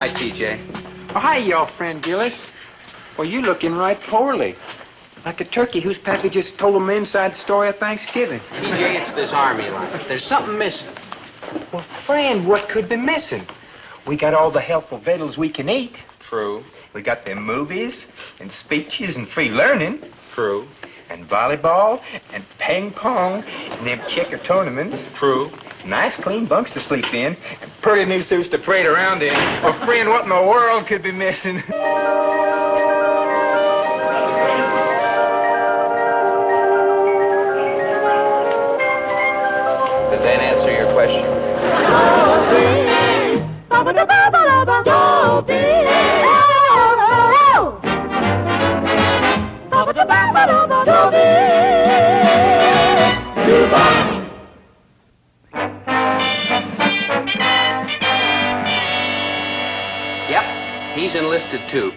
Hi, TJ. Oh, hi, your friend Gillis. Well, you looking right poorly. Like a turkey whose pappy just told him the inside story of Thanksgiving. TJ, it's this army life. There's something missing. Well, friend, what could be missing? We got all the healthful victuals we can eat. True. We got them movies and speeches and free learning. True. And volleyball and ping pong and them checker tournaments. True. Nice clean bunks to sleep in and pretty new suits to parade around in. Well, friend, what in the world could be missing? Does that answer your question? Yep, he's enlisted too.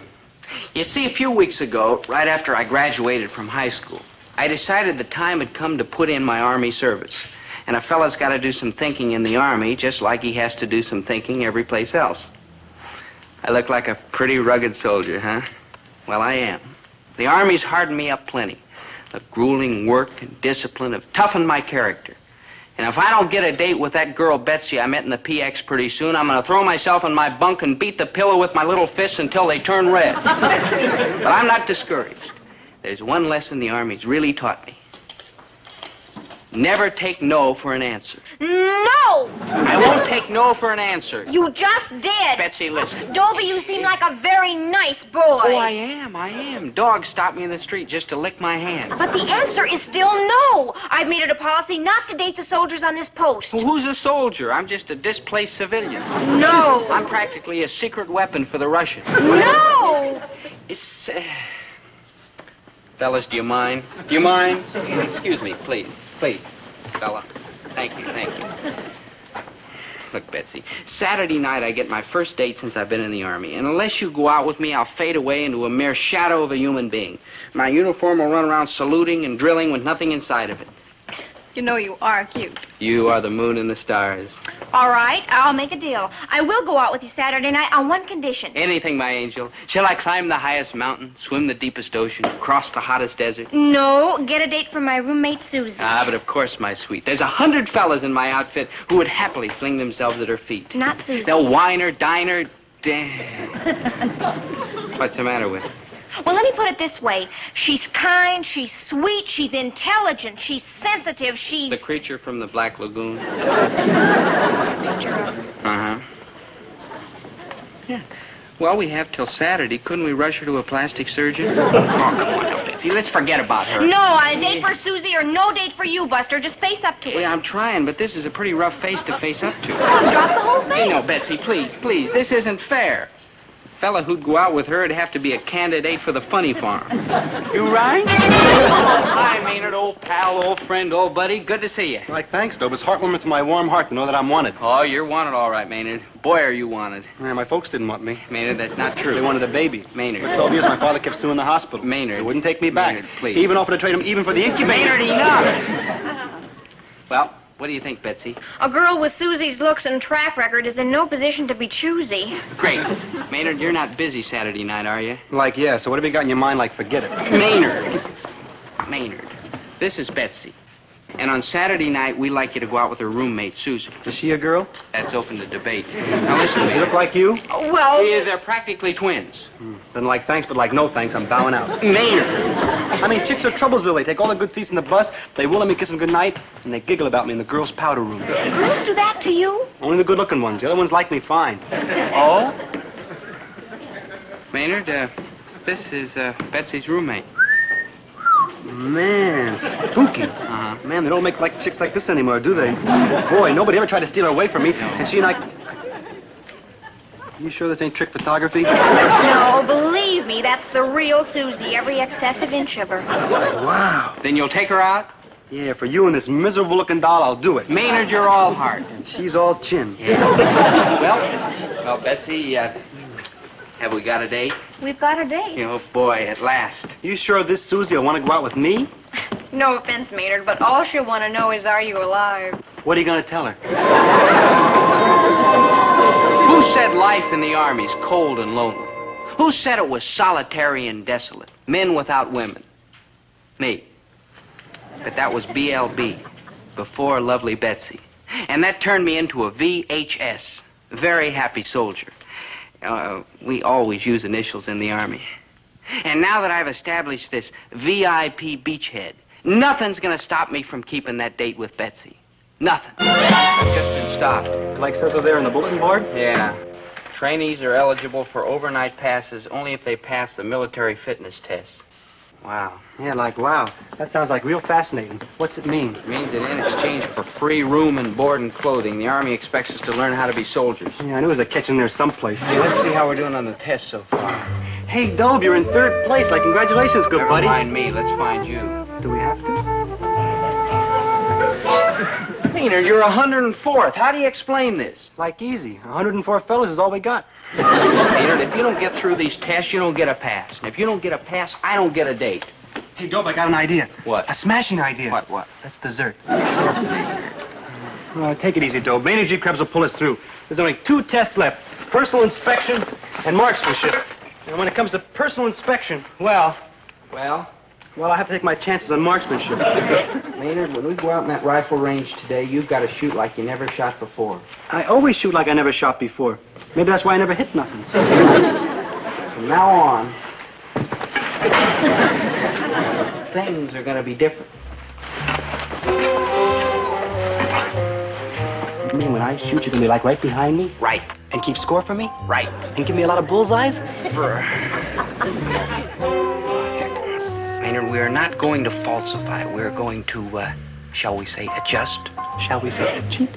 You see, a few weeks ago, right after I graduated from high school, I decided the time had come to put in my Army service. And a fella's got to do some thinking in the Army, just like he has to do some thinking every place else. I look like a pretty rugged soldier, huh? Well, I am. The Army's hardened me up plenty. The grueling work and discipline have toughened my character. And if I don't get a date with that girl Betsy I met in the PX pretty soon, I'm going to throw myself in my bunk and beat the pillow with my little fists until they turn red. But I'm not discouraged. There's one lesson the Army's really taught me. Never take no for an answer. No! I won't take no for an answer. You just did. Betsy, listen. Dobie, you seem like a very nice boy. Oh, I am. Dogs stop me in the street just to lick my hand. But the answer is still no. I've made it a policy not to date the soldiers on this post. Well, who's a soldier? I'm just a displaced civilian. No. I'm practically a secret weapon for the Russians. No! It's, fellas, do you mind? Do you mind? Excuse me, please. Please, fella. Thank you. Look, Betsy, Saturday night I get my first date since I've been in the Army. And unless you go out with me, I'll fade away into a mere shadow of a human being. My uniform will run around saluting and drilling with nothing inside of it. You know you are cute. You are the moon and the stars. All right, I'll make a deal. I will go out with you Saturday night on one condition. Anything, my angel. Shall I climb the highest mountain, swim the deepest ocean, cross the hottest desert? No, get a date from my roommate, Susie. Ah, but of course, my sweet. There's 100 fellas in my outfit who would happily fling themselves at her feet. Not Susie. They'll wine her, dine her, What's the matter with her? Well, let me put it this way. She's kind, she's sweet, she's intelligent, she's sensitive, she's... The creature from the Black Lagoon? What's a picture of? Uh-huh. Yeah. Well, we have till Saturday. Couldn't we rush her to a plastic surgeon? Oh, come on, now, Betsy. Let's forget about her. No, a date for Susie or no date for you, Buster. Just face up to it. Well, I'm trying, but this is a pretty rough face to face up to. Well, let's drop the whole thing. Hey, no, Betsy, please. This isn't fair. Fella who'd go out with her would have to be a candidate for the funny farm. You right? Hi, Maynard, old pal, old friend, old buddy. Good to see you. Right, thanks, Dobe. It's heartwarming to my warm heart to know that I'm wanted. Oh, you're wanted all right, Maynard. Boy, are you wanted. Man, my folks didn't want me. Maynard, that's not true. They wanted a baby. Maynard. For 12 years, my father kept suing the hospital. Maynard. They wouldn't take me back. Maynard, please. He even offered to trade him even for the incubator. Maynard, enough! Well, what do you think, Betsy? A girl with Susie's looks and track record is in no position to be choosy. Great. Maynard, you're not busy Saturday night, are you? Like, yeah, so what have you got in your mind? Like, forget it. Maynard, this is Betsy. And on Saturday night, we'd like you to go out with her roommate, Susie. Is she a girl? That's open to debate. Now, listen, Does she look like you? Well... Yeah, they're practically twins. Then like thanks, but like no thanks, I'm bowing out. Maynard! I mean, chicks are troublesville. They take all the good seats in the bus, they will let me kiss them goodnight, and they giggle about me in the girls' powder room. Girls do that to you? Only the good-looking ones. The other ones like me fine. Oh? Maynard, this is Betsy's roommate. Man, spooky. Uh-huh. Man, they don't make like chicks like this anymore, do they? Boy, nobody ever tried to steal her away from me, and she and I... You sure this ain't trick photography? No, believe me, that's the real Susie, every excessive inch of her. Wow. Then you'll take her out? Yeah, for you and this miserable-looking doll, I'll do it. Maynard, you're all heart. And she's all chin. Yeah. Well, Betsy, have we got a date? We've got a date. Oh, boy, at last. You sure this Susie will want to go out with me? No offense, Maynard, but all she'll want to know is, are you alive? What are you going to tell her? Who's Who said life in the Army's cold and lonely? Who said it was solitary and desolate? Men without women. Me. But that was BLB, before Lovely Betsy. And that turned me into a VHS, very happy soldier. We always use initials in the Army. And now that I've established this VIP beachhead, nothing's gonna stop me from keeping that date with Betsy. Nothing. I've just been stopped. Like says over there on the bulletin board? Yeah. Trainees are eligible for overnight passes only if they pass the military fitness test. Wow. Yeah, like, wow. That sounds like real fascinating. What's it mean? It means that in exchange for free room and board and clothing, the Army expects us to learn how to be soldiers. Yeah, I knew there was a catch in there someplace. Hey, let's see how we're doing on the test so far. Hey, Dobe, you're in 3rd place. Like, congratulations, good buddy. Never mind me. Let's find you. Do we have to? Maynard, you're 104th. How do you explain this? Like, easy. 104 fellas is all we got. Maynard, if you don't get through these tests, you don't get a pass. And if you don't get a pass, I don't get a date. Hey, Dobe, I got an idea. What? A smashing idea. What? That's dessert. Take it easy, Dobe. Maynard G. Krebs will pull us through. There's only 2 tests left. Personal inspection and marksmanship. And when it comes to personal inspection, well, I have to take my chances on marksmanship. Maynard, when we go out in that rifle range today, you've got to shoot like you never shot before. I always shoot like I never shot before. Maybe that's why I never hit nothing. From now on, things are going to be different. You mean when I shoot, you're going to be like right behind me? Right. And keep score for me? Right. And give me a lot of bullseyes? Maynard, we are not going to falsify. We're going to, shall we say, adjust? Shall we say cheat?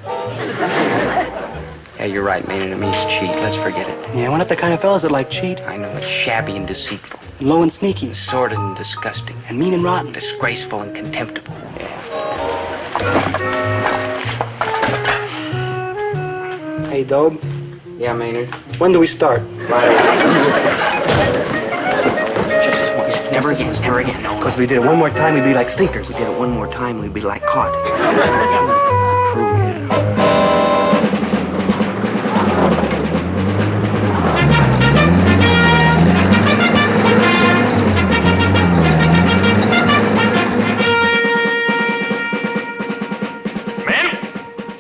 Yeah, you're right, Maynard. It means cheat. Let's forget it. Yeah, we're not the kind of fellas that like cheat. I know it's shabby and deceitful. Low and sneaky. Sordid and disgusting. And mean and rotten. Disgraceful and contemptible. Yeah. Hey, Dobe. Yeah, Maynard. When do we start? Right. Just this once. Never again. Never again. No. Because we did it one more time, we'd be like stinkers. We did it one more time, we'd be like caught. True, yeah.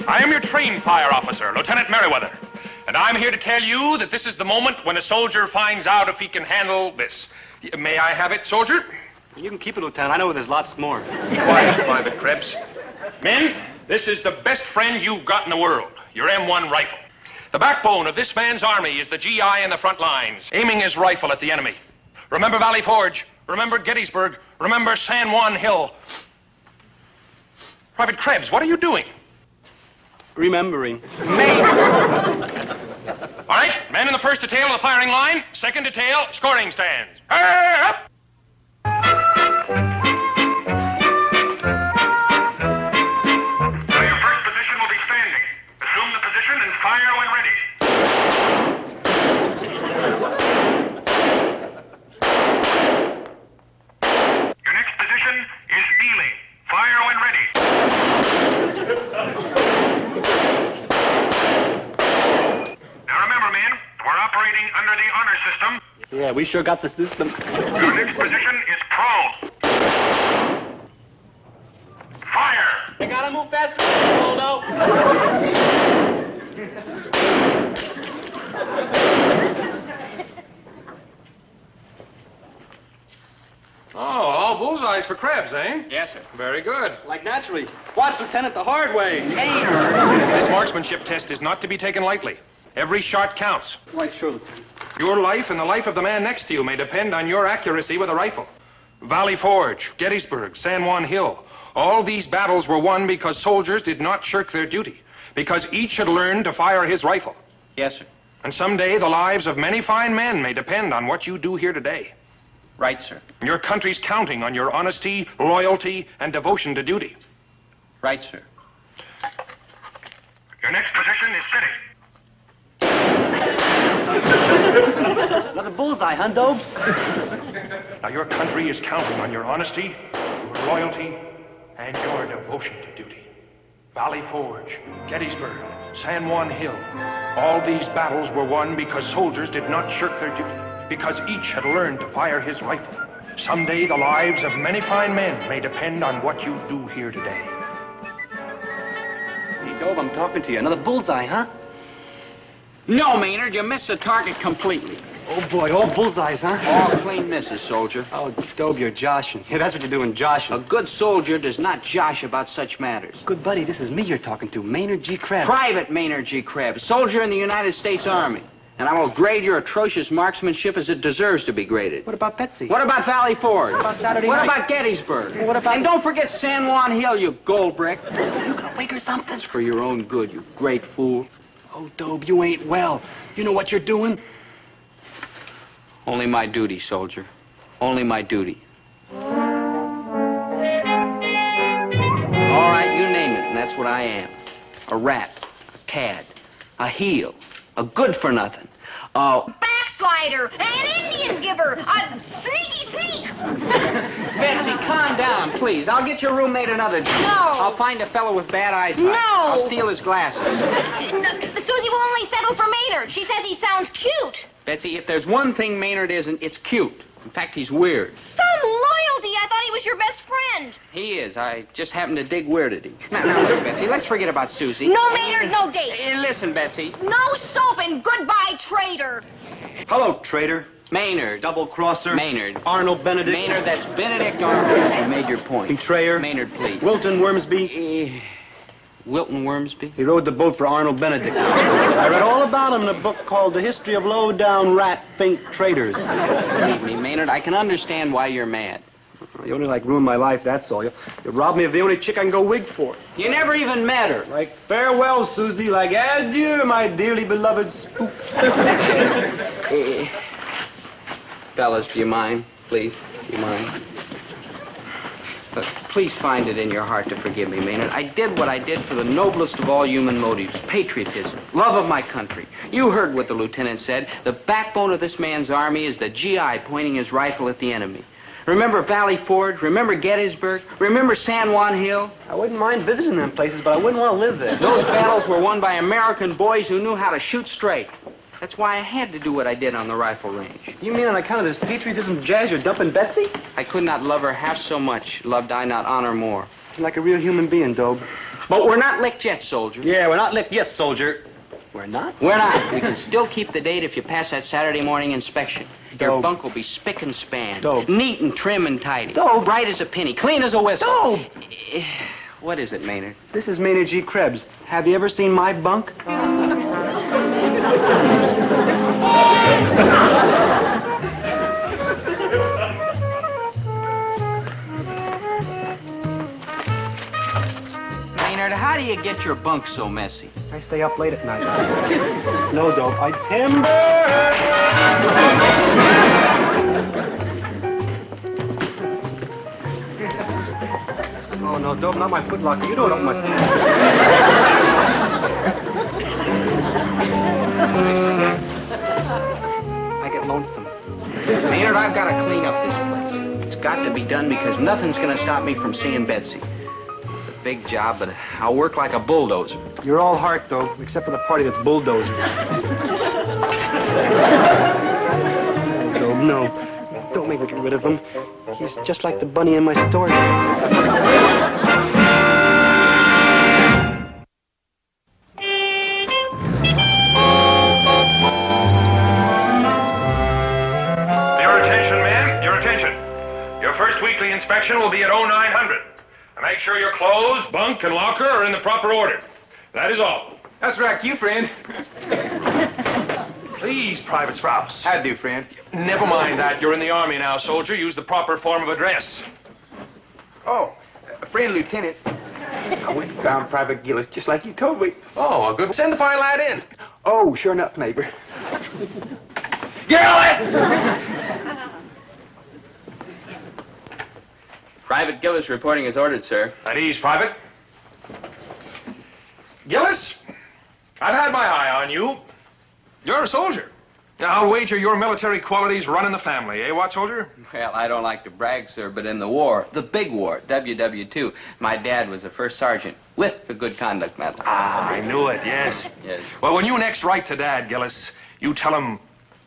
I am your trained fire officer, Lieutenant Merriweather, and I'm here to tell you that this is the moment when a soldier finds out if he can handle this. May I have it, soldier? You can keep it, Lieutenant. I know there's lots more. Be quiet, Private Krebs. Men, this is the best friend you've got in the world, your M1 rifle. The backbone of this man's army is the GI in the front lines, aiming his rifle at the enemy. Remember Valley Forge, remember Gettysburg, remember San Juan Hill. Private Krebs, what are you doing? Remembering. All right, men in the first detail of the firing line, second detail, scoring stands. Up! Your first position will be standing. Assume the position and fire when ready. Your next position is kneeling. Fire when ready. Now remember, men, we're operating under the honor system. Yeah, we sure got the system. Your next position is prone. Fire! I gotta move faster, Waldo. Oh, all bullseyes for Krebs, eh? Yes, sir. Very good. Like naturally. Watch, Lieutenant, the hard way. This marksmanship test is not to be taken lightly. Every shot counts. Like sure, Lieutenant. Your life and the life of the man next to you may depend on your accuracy with a rifle. Valley Forge, Gettysburg, San Juan Hill. All these battles were won because soldiers did not shirk their duty, because each had learned to fire his rifle. Yes, sir. And someday the lives of many fine men may depend on what you do here today. Right, sir. Your country's counting on your honesty, loyalty, and devotion to duty. Right, sir. Your next position is sitting. Another bullseye, huh, Dobe? Now, your country is counting on your honesty, your loyalty, and your devotion to duty. Valley Forge, Gettysburg, San Juan Hill. All these battles were won because soldiers did not shirk their duty, because each had learned to fire his rifle. Someday the lives of many fine men may depend on what you do here today. Hey, Dobe, I'm talking to you. Another bullseye, huh? No, Maynard, you missed the target completely. Oh, boy, all bullseyes, huh? All clean misses, soldier. Oh, Dobe, you're joshing. Yeah, that's what you're doing, joshing. A good soldier does not josh about such matters. Good buddy, this is me you're talking to, Maynard G. Krebs. Private Maynard G. Krebs, soldier in the United States Army. And I will grade your atrocious marksmanship as it deserves to be graded. What about Betsy? What about Valley Forge? What about Saturday What night? about Gettysburg? What about... And don't forget San Juan Hill, you gold brick. You gonna wake her something? It's for your own good, you great fool. Oh, Dobe, you ain't well. You know what you're doing? Only my duty, soldier. Only my duty. All right, you name it, and that's what I am. A rat, a cad, a heel, a good-for-nothing, Backslider, an Indian giver, a sneaky sneak. Betsy, calm down, please. I'll get your roommate another job. No. I'll find a fellow with bad eyesight. No. I'll steal his glasses. Susie will only settle for Maynard. She says he sounds cute. Betsy, if there's one thing Maynard isn't, it's cute. In fact, he's weird. Some loyalty. I thought he was your best friend. He is. I just happen to dig weirdity. Now, look, Betsy, let's forget about Susie. No Maynard, no date. Listen, Betsy. No soap and goodbye, traitor. Hello, traitor. Maynard. Double-crosser. Maynard. Arnold Benedict. Maynard, that's Benedict Arnold. You made your point. Betrayer. Maynard, please. Wilton Wormsby. Wilton Wormsby? He rowed the boat for Arnold Benedict. I read all about him in a book called The History of Low-Down Rat Fink Traders. Believe me, Maynard, I can understand why you're mad. You only like ruin my life, that's all. You robbed me of the only chick I can go wig for. You never even met her. Like farewell, Susie. Like adieu, my dearly beloved spook. Fellas, do you mind? Please, do you mind? But please find it in your heart to forgive me, Maynard. I did what I did for the noblest of all human motives, patriotism, love of my country. You heard what the lieutenant said. The backbone of this man's army is the GI pointing his rifle at the enemy. Remember Valley Forge? Remember Gettysburg? Remember San Juan Hill? I wouldn't mind visiting them places, but I wouldn't want to live there. Those battles were won by American boys who knew how to shoot straight. That's why I had to do what I did on the rifle range. You mean on account of this patriotism jazz you're dumping Betsy? I could not love her half so much, loved I not honor more. You're like a real human being, Dobe. But we're not licked yet, soldier. Yeah, we're not licked yet, soldier. We're not? We're not. We can still keep the date if you pass that Saturday morning inspection. Your Dobe. bunk will be spick and span. Dobe. Neat and trim and tidy. Dobe. Bright as a penny, clean as a whistle. Dobe. What is it, Maynard? This is Maynard G. Krebs. Have you ever seen my bunk? Maynard, how do you get your bunk so messy? I stay up late at night. No, Dope. I timber! Oh, no, Dope, not my footlocker. You don't open my... I get lonesome. Maynard, I've got to clean up this place. It's got to be done because nothing's going to stop me from seeing Betsy. It's a big job, but I'll work like a bulldozer. You're all heart, Dope, except for the party that's bulldozers. Dope, no. Don't make me get rid of him. He's just like the bunny in my story. First weekly inspection will be at 0900. Make sure your clothes, bunk, and locker are in the proper order. That is all. That's right, you, friend. Please, Private Sprouse. I do, friend. Never mind that. You're in the Army now, soldier. Use the proper form of address. Oh, friend lieutenant. I went and found Private Gillis just like you told me. Oh, a good. Send the fine lad in. Oh, sure enough, neighbor. Gillis! Private Gillis reporting as ordered, sir. At ease, Private. Gillis, I've had my eye on you. You're a soldier. I'll wager your military qualities run in the family, eh, what, soldier? Well, I don't like to brag, sir, but in the war, the big war, WW2, my dad was a first sergeant with the Good Conduct Medal. Ah, I knew it, yes. Yes. Well, when you next write to Dad, Gillis, you tell him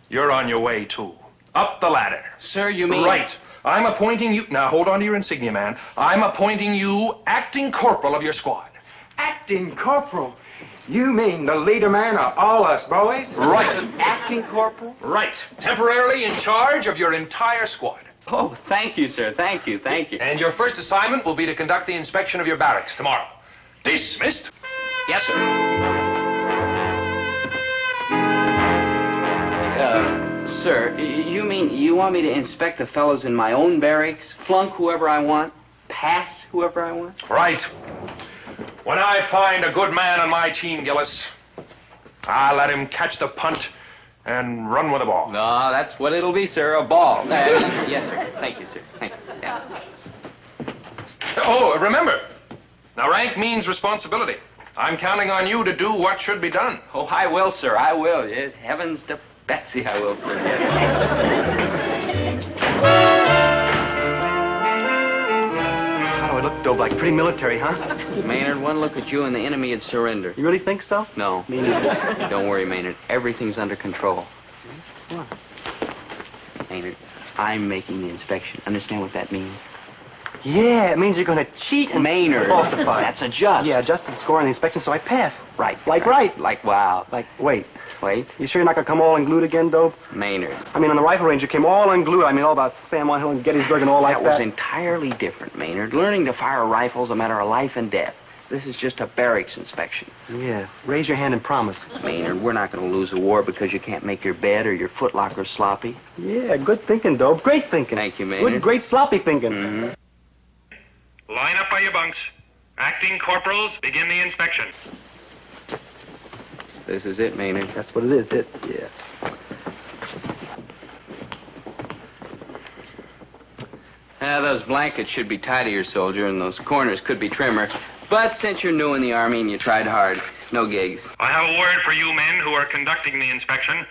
you're on your way, too. Up the ladder. Sir, you mean... Right. I'm appointing you... Now, hold on to your insignia, man. I'm appointing you acting corporal of your squad. Acting corporal? You mean the leader man of all us boys? Right. Acting corporal? Right. Temporarily in charge of your entire squad. Oh, thank you, sir. Thank you, thank you. And your first assignment will be to conduct the inspection of your barracks tomorrow. Dismissed. Yes, sir. Sir, you mean you want me to inspect the fellows in my own barracks, flunk whoever I want, pass whoever I want? Right. When I find a good man on my team, Gillis, I'll let him catch the punt and run with the ball. No, that's what it'll be, sir, a ball. Yes, sir. Thank you, sir. Thank you. Yeah. Oh, remember, now rank means responsibility. I'm counting on you to do what should be done. Oh, I will, sir. I will. Yes, heavens to Betsy, I will, sir. Yes. How do I look, Dobe? Like pretty military, huh? Maynard, one look at you and the enemy would surrender. You really think so? No. Me neither. Don't worry, Maynard. Everything's under control. What? Maynard, I'm making the inspection. Understand what that means? Yeah, it means you're going to cheat and Maynard. falsify. That's a just. Yeah, adjusted the score on the inspection, so I pass. Right. Like right. Like, wow. Like, wait. Wait. You sure you're not going to come all unglued again, Dobe? Maynard. I mean, on the rifle range, you came all unglued. I mean, all about San Juan Hill and Gettysburg and all like That that. was entirely different, Maynard. Learning to fire a rifle is a matter of life and death. This is just a barracks inspection. Yeah, raise your hand and promise. Maynard, we're not going to lose a war because you can't make your bed or your footlocker sloppy. Yeah, good thinking, Dobe. Great thinking. Thank you, Maynard. Good, great sloppy thinking. Mm-hmm. Line up by your bunks. Acting corporals, begin the inspection. This is it, Maynard. That's what it is, it. Yeah. Those blankets should be tidier, soldier, and those corners could be trimmer. But since you're new in the Army and you tried hard, no gigs. I have a word for you men who are conducting the inspection.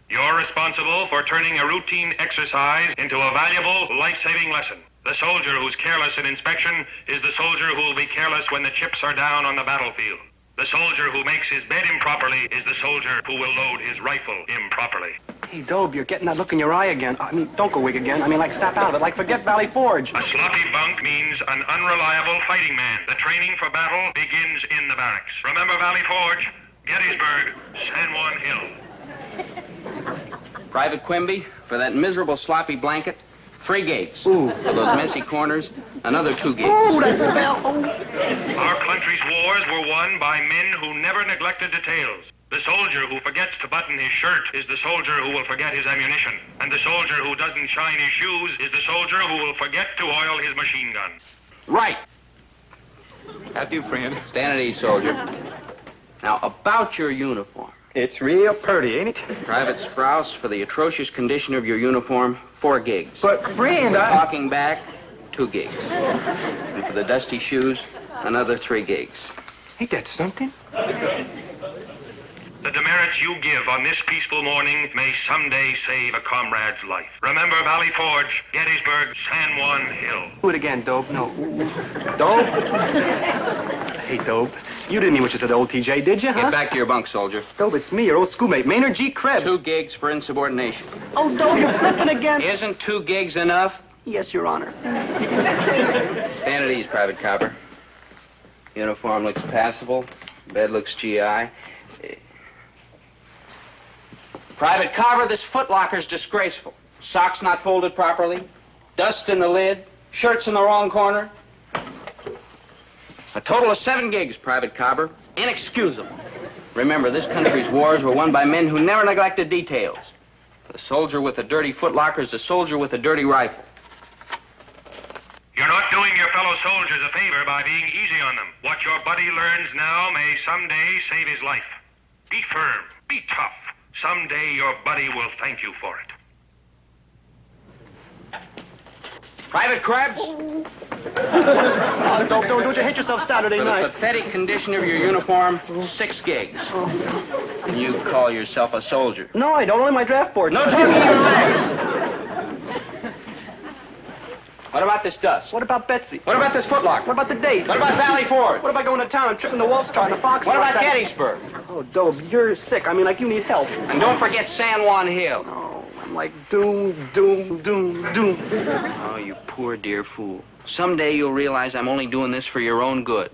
You're responsible for turning a routine exercise into a valuable, life-saving lesson. The soldier who's careless in inspection is the soldier who will be careless when the chips are down on the battlefield. The soldier who makes his bed improperly is the soldier who will load his rifle improperly. Hey, Dobe, you're getting that look in your eye again. I mean, don't go weak again. I mean, like, snap out of it. Like, forget Valley Forge. A sloppy bunk means an unreliable fighting man. The training for battle begins in the barracks. Remember Valley Forge, Gettysburg, San Juan Hill. Private Quimby, for that miserable sloppy blanket, 3 gigs. Ooh. For those messy corners, another 2 gigs. Ooh, that smell. Oh. Our country's wars were won by men who never neglected details. The soldier who forgets to button his shirt is the soldier who will forget his ammunition. And the soldier who doesn't shine his shoes is the soldier who will forget to oil his machine gun. Right. How do, friend? Stand at ease, soldier. Now, about your uniform. It's real pretty, ain't it? Private Sprouse, for the atrocious condition of your uniform, 4 gigs. But, friend, I... Talking back, 2 gigs. And for the dusty shoes, another 3 gigs. Ain't that something? The demerits you give on this peaceful morning may someday save a comrade's life. Remember Valley Forge, Gettysburg, San Juan Hill. Do it again, Dobe. No. Dobe? Hey, Dobe. You didn't mean what you said to old TJ, did you, huh? Get back to your bunk, soldier. Dobe, it's me, your old schoolmate, Maynard G. Krebs. 2 gigs for insubordination. Oh, Dobe, you're flipping again. Isn't 2 gigs enough? Yes, Your Honor. Stand at ease, Private Copper. Uniform looks passable. Bed looks GI. Private Carver, this footlocker's disgraceful. Socks not folded properly, dust in the lid, shirts in the wrong corner. A total of 7 gigs, Private Carver. Inexcusable. Remember, this country's wars were won by men who never neglected details. The soldier with a dirty footlocker is a soldier with a dirty rifle. You're not doing your fellow soldiers a favor by being easy on them. What your buddy learns now may someday save his life. Be firm. Be tough. Someday your buddy will thank you for it. Private Krebs? Oh, don't you hate yourself Saturday For the night? pathetic condition of your uniform, 6 gigs. And you call yourself a soldier. No, I don't. Only my draft board. No talking in your leg. What about this dust? What about Betsy? What about this footlocker? What about the date? What about Valley Ford? What about going to town and tripping the Wolf Star and the Fox? What about that? Gettysburg? Oh, Dobe, you're sick. I mean, like you need help. And don't forget San Juan Hill. Oh, I'm like doom, doom, doom, doom. Oh, you poor dear fool. Someday you'll realize I'm only doing this for your own good.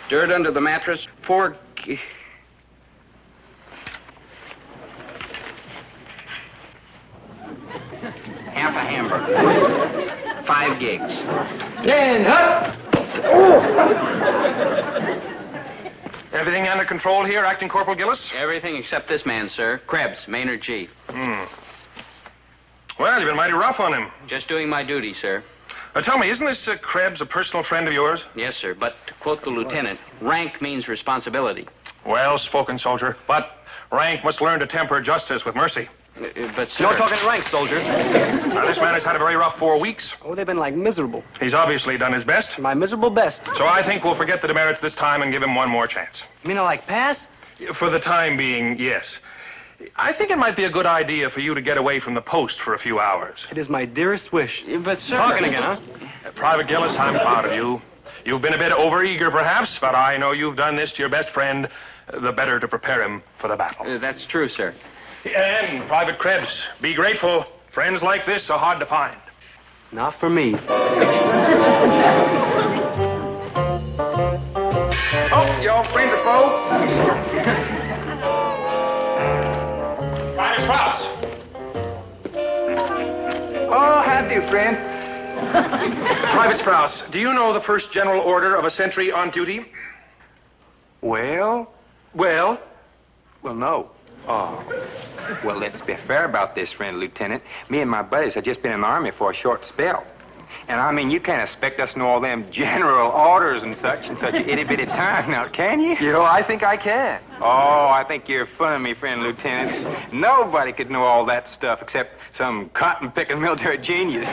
Dirt under the mattress, 4... Half a hamburger. 5 gigs. 10 up. Everything under control here, Acting Corporal Gillis? Everything except this man, sir. Krebs, Maynard G. Well, you've been mighty rough on him. Just doing my duty, sir. Tell me, isn't this Krebs a personal friend of yours? Yes, sir. But to quote the lieutenant, rank means responsibility. Well spoken, soldier. But rank must learn to temper justice with mercy. But, sir... No talking rank, soldier. Now, this man has had a very rough 4 weeks. Oh, they've been like miserable. He's obviously done his best. My miserable best. So I think we'll forget the demerits this time and give him one more chance. You mean I like pass? For the time being, yes. I think it might be a good idea for you to get away from the post for a few hours. It is my dearest wish. But, sir... Talking again, huh? Private Gillis, I'm proud of you. You've been a bit overeager, perhaps, but I know you've done this to your best friend, the better to prepare him for the battle. That's true, sir. And, Private Krebs, be grateful. Friends like this are hard to find. Not for me. Oh, y'all friend or foe? Private Sprouse. Oh, how do, friend? Private Sprouse, do you know the first general order of a sentry on duty? Well, Well, no. Oh. Well, let's be fair about this, friend Lieutenant. Me and my buddies have just been in the Army for a short spell. And I mean, you can't expect us to know all them general orders and such in such a itty-bitty time now, can you? You know, I think I can. Oh, I think you're funning me, friend Lieutenant. Nobody could know all that stuff except some cotton-picking military genius.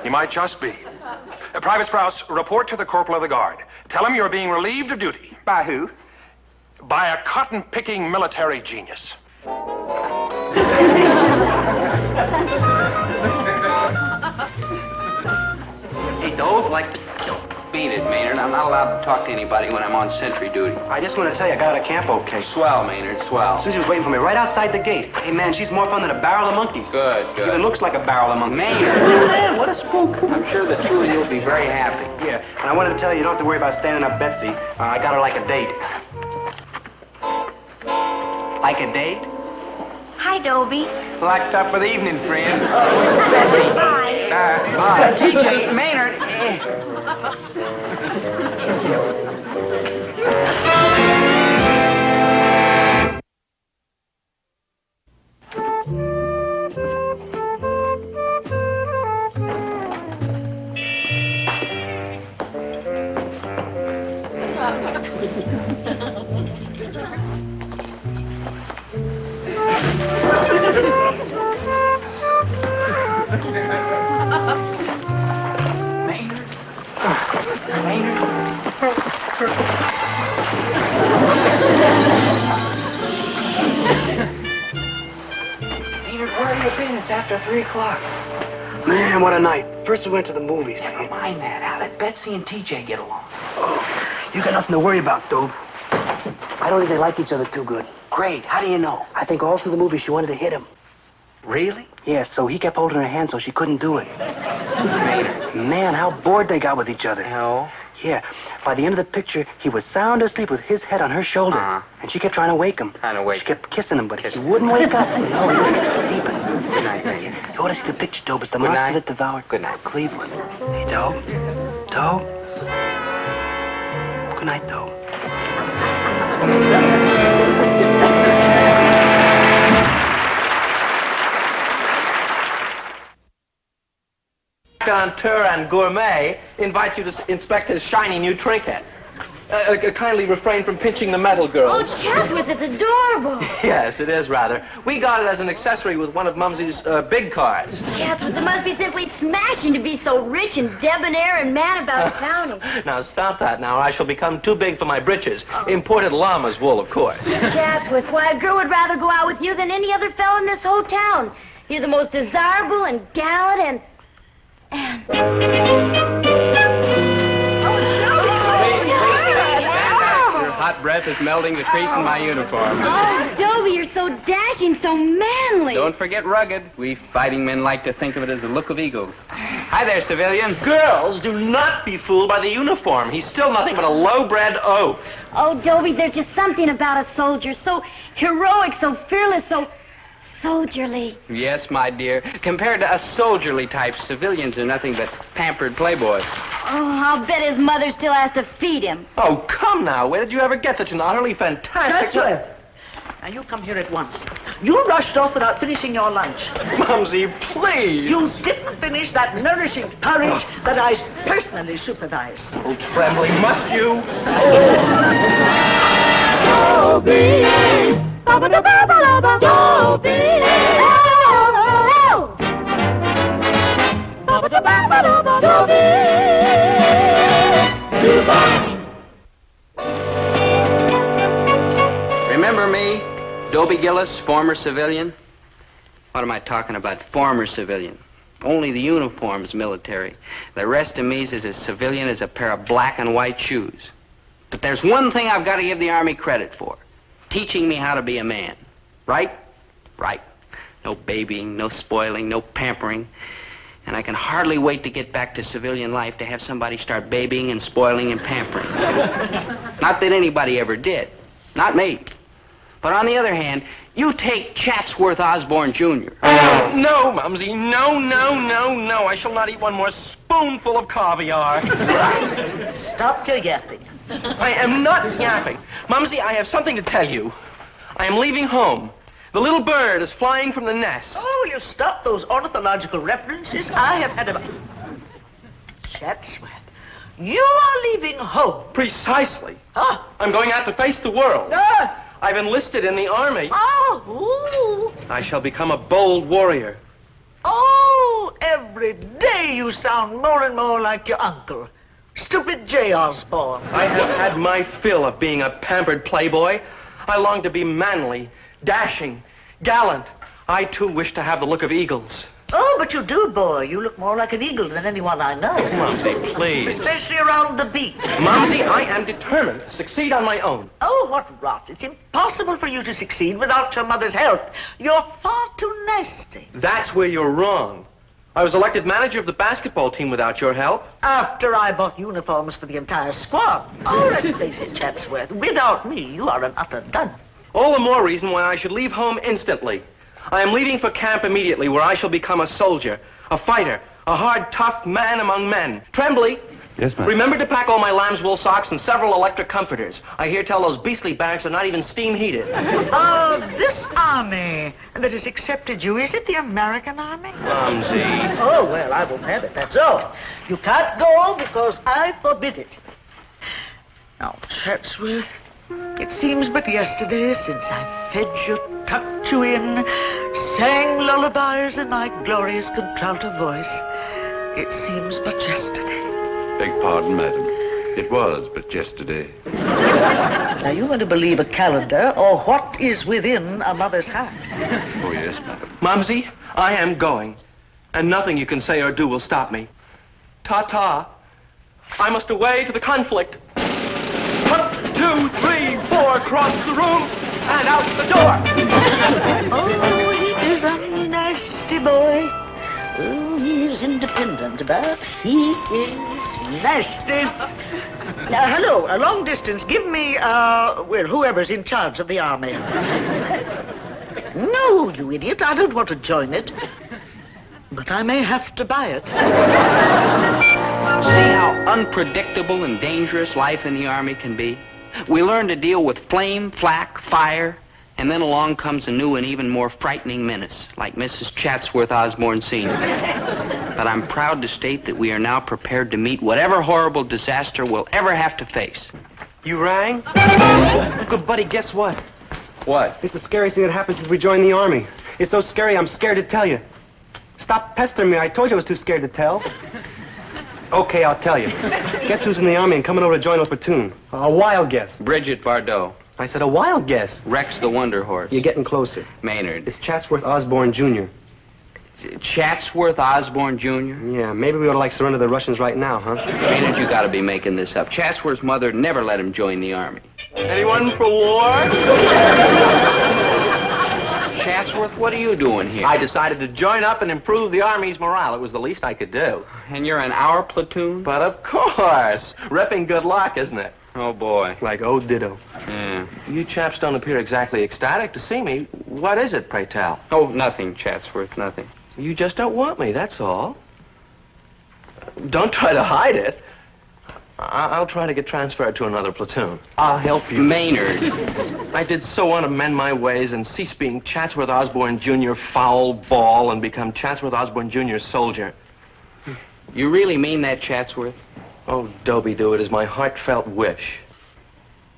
he might just be. Private Sprouse, report to the Corporal of the Guard. Tell him you're being relieved of duty. By who? By a cotton-picking military genius. Hey, Dobe, like... Beat it, Maynard. I'm not allowed to talk to anybody when I'm on sentry duty. I just want to tell you, I got out of camp okay. Swell, Maynard, swell. Susie was waiting for me right outside the gate. Hey, man, she's more fun than a barrel of monkeys. Good, She even good. looks like a barrel of monkeys. Maynard. Man, what a spook. I'm sure the two of you will be very happy. Yeah, and I wanted to tell you, you don't have to worry about standing up Betsy. I got her like a date. Like a date? Hi, Dobie. Like top of the evening, friend. Betsy. Bye. Bye. TJ, Maynard. Maynard, where have you been? It's after 3 o'clock. Man, what a night. First we went to the movies. Never mind that. How did Betsy and TJ get along? You got nothing to worry about, Dobe. I don't think they like each other too good. Great. How do you know? I think all through the movie she wanted to hit him. Really? Yeah, so he kept holding her hand so she couldn't do it. Maynard. Man, how bored they got with each other. No. Yeah, by the end of the picture, he was sound asleep with his head on her shoulder. Uh-huh. And she kept trying to wake him. Trying to wake She kept kissing him, but Kissing. he wouldn't wake up. No, he just kept sleeping. Good night, Maynard. You ought to see the picture, Dobe. It's the Good monster night. that devoured Good night. Cleveland. Hey, Dobe. Dobe. Good night, Dobe. Raconteur and Gourmet invites you to inspect his shiny new trinket. Kindly refrain from pinching the metal, Oh, girls. Chatsworth, it's adorable. Yes, it is rather. We got it as an accessory with one of Mumsy's big cars. Chatsworth, it must be simply smashing to be so rich and debonair and man about town. Now, stop that now. I shall become too big for my britches. Imported llama's wool, of course. Chatsworth, why, a girl would rather go out with you than any other fellow in this whole town. You're the most desirable and gallant and... Your hot breath is melting the crease in my uniform. Oh, Dobie, you're so dashing, so manly. Don't forget rugged. We fighting men like to think of it as the look of eagles. Hi there, civilian. Girls, do not be fooled by the uniform. He's still nothing but a low-bred oaf. Oh, Dobie, there's just something about a soldier. So heroic, so fearless, so soldierly. Yes, my dear. Compared to us soldierly types, civilians are nothing but pampered playboys. Oh, I'll bet his mother still has to feed him. Oh, come now. Where did you ever get such an utterly fantastic... Chatsworth! Now, you come here at once. You rushed off without finishing your lunch. Mumsy, please. You didn't finish that nourishing porridge that I personally supervised. Oh, Trembly, must you? Remember me? Dobie Gillis, former civilian? What am I talking about? Former civilian. Only the uniform's military. The rest of me's is as civilian as a pair of black and white shoes. But there's one thing I've got to give the Army credit for. Teaching me how to be a man. Right? Right. No babying, no spoiling, no pampering. And I can hardly wait to get back to civilian life to have somebody start babying and spoiling and pampering. Not that anybody ever did. Not me. But on the other hand, you take Chatsworth Osborne Jr. No, Mumsy, no. I shall not eat one more spoonful of caviar. Stop your yapping. I am not yapping. Mumsy, I have something to tell you. I am leaving home. The little bird is flying from the nest. Oh, will you stop those ornithological references? I have had a... Chatsworth, you are leaving home. Precisely. Ah. I'm going out to face the world. Ah. I've enlisted in the Army. Oh, ooh. I shall become a bold warrior. Oh, every day you sound more and more like your uncle. Stupid J. Osborne. I have had my fill of being a pampered playboy. I long to be manly, dashing, gallant. I, too, wish to have the look of eagles. Oh, but you do, boy. You look more like an eagle than anyone I know. Mumsy, please. Especially around the beak. Mumsy, I am determined to succeed on my own. Oh, what rot. It's impossible for you to succeed without your mother's help. You're far too nasty. That's where you're wrong. I was elected manager of the basketball team without your help. After I bought uniforms for the entire squad. Oh, let's face it, Chatsworth. Without me, you are an utter dud. All the more reason why I should leave home instantly. I am leaving for camp immediately, where I shall become a soldier, a fighter, a hard, tough man among men. Trembly. Yes, ma'am. Remember to pack all my lamb's wool socks and several electric comforters. I hear tell those beastly bags are not even steam heated. This army that has accepted you, is it the American army? Mumsy. Oh, well, I won't have it, that's all. You can't go because I forbid it. Now, Chatsworth, it seems but yesterday since I fed you, tucked you in, sang lullabies in my glorious contralto voice. It seems but yesterday. Beg pardon, madam. It was but yesterday. Are you going to believe a calendar or what is within a mother's heart? Oh, yes, madam. Mumsy, I am going, and nothing you can say or do will stop me. Ta-ta. I must away to the conflict. 1, 2, 3, 4, cross the room and out the door. Oh, he is a nasty boy. Oh, he's independent, but he is nasty. Hello, a long distance. Give me, well, whoever's in charge of the army. No, you idiot, I don't want to join it. But I may have to buy it. See how unpredictable and dangerous life in the Army can be? We learn to deal with flame, flak, fire, and then along comes a new and even more frightening menace, like Mrs. Chatsworth Osborne Sr. But I'm proud to state that we are now prepared to meet whatever horrible disaster we'll ever have to face. You rang? Good buddy, guess what? What? It's the scariest thing that happened since we joined the Army. It's so scary, I'm scared to tell you. Stop pestering me. I told you I was too scared to tell. Okay, I'll tell you. Guess who's in the Army and coming over to join our platoon? A wild guess. Bridget Bardot. I said a wild guess. Rex the Wonder Horse. You're getting closer. Maynard. It's Chatsworth Osborne, Jr. Chatsworth Osborne, Jr.? Yeah, maybe we ought to, like, surrender the Russians right now, huh? Maynard, you gotta be making this up. Chatsworth's mother never let him join the Army. Anyone for war? Chatsworth, what are you doing here? I decided to join up and improve the Army's morale. It was the least I could do. And you're in our platoon? But of course. Repping good luck, isn't it? Oh, boy. Like, oh, ditto. Yeah. You chaps don't appear exactly ecstatic to see me. What is it, pray tell? Oh, nothing, Chatsworth, nothing. You just don't want me, that's all. Don't try to hide it. I'll try to get transferred to another platoon. I'll help you. Maynard. I did so want to mend my ways and cease being Chatsworth Osborne Jr. foul ball and become Chatsworth Osborne Jr. soldier. You really mean that, Chatsworth? Oh, Dobie, do it is my heartfelt wish.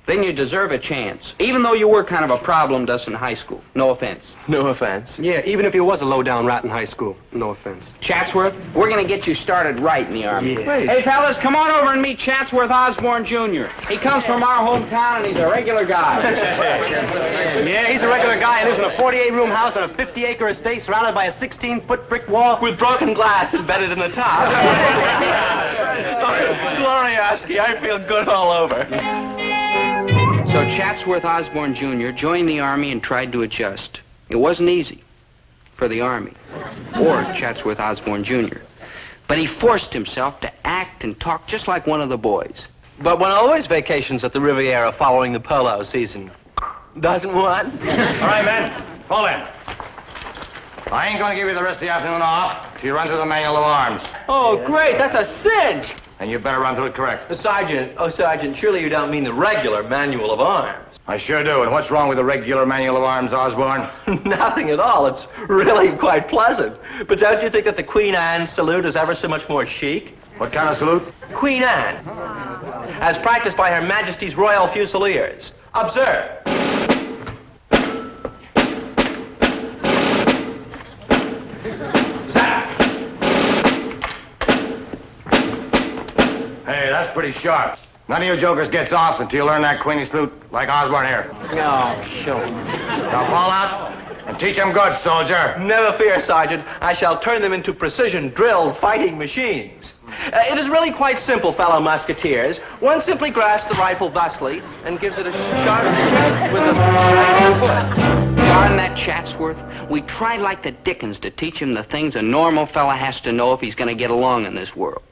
Then you deserve a chance, even though you were kind of a problem to us in high school. No offense. No offense. Yeah, even if he was a low-down rat in high school. No offense. Chatsworth, we're gonna get you started right in the Army. Yeah. Hey, fellas, come on over and meet Chatsworth Osborne, Jr. He comes from our hometown, and he's a regular guy. Yeah, he's a regular guy. He lives in a 48-room house on a 50-acre estate surrounded by a 16-foot brick wall. With broken glass embedded in the top. Gloriousky, I feel good all over. So Chatsworth Osborne Jr. joined the Army and tried to adjust. It wasn't easy for the Army or Chatsworth Osborne Jr. But he forced himself to act and talk just like one of the boys. But one always vacations at the Riviera following the polo season. Doesn't one? All right, men, fall in. I ain't gonna give you the rest of the afternoon off till you run through the manual of arms. Oh, great, that's a cinch. And you better run through it correct. Sergeant, surely you don't mean the regular manual of arms. I sure do. And what's wrong with the regular manual of arms, Osborne? Nothing at all. It's really quite pleasant. But don't you think that the Queen Anne salute is ever so much more chic? What kind of salute? Queen Anne, as practiced by Her Majesty's Royal Fusiliers. Observe. Hey, that's pretty sharp. None of you jokers gets off until you learn that Queenie salute like Osborne here. No, sure. Now fall out and teach them good, soldier. Never fear, Sergeant. I shall turn them into precision-drilled fighting machines. It is really quite simple, fellow musketeers. One simply grasps the rifle thusly and gives it a sharp check with the right foot. Darn that Chatsworth. We tried like the dickens to teach him the things a normal fella has to know if he's going to get along in this world.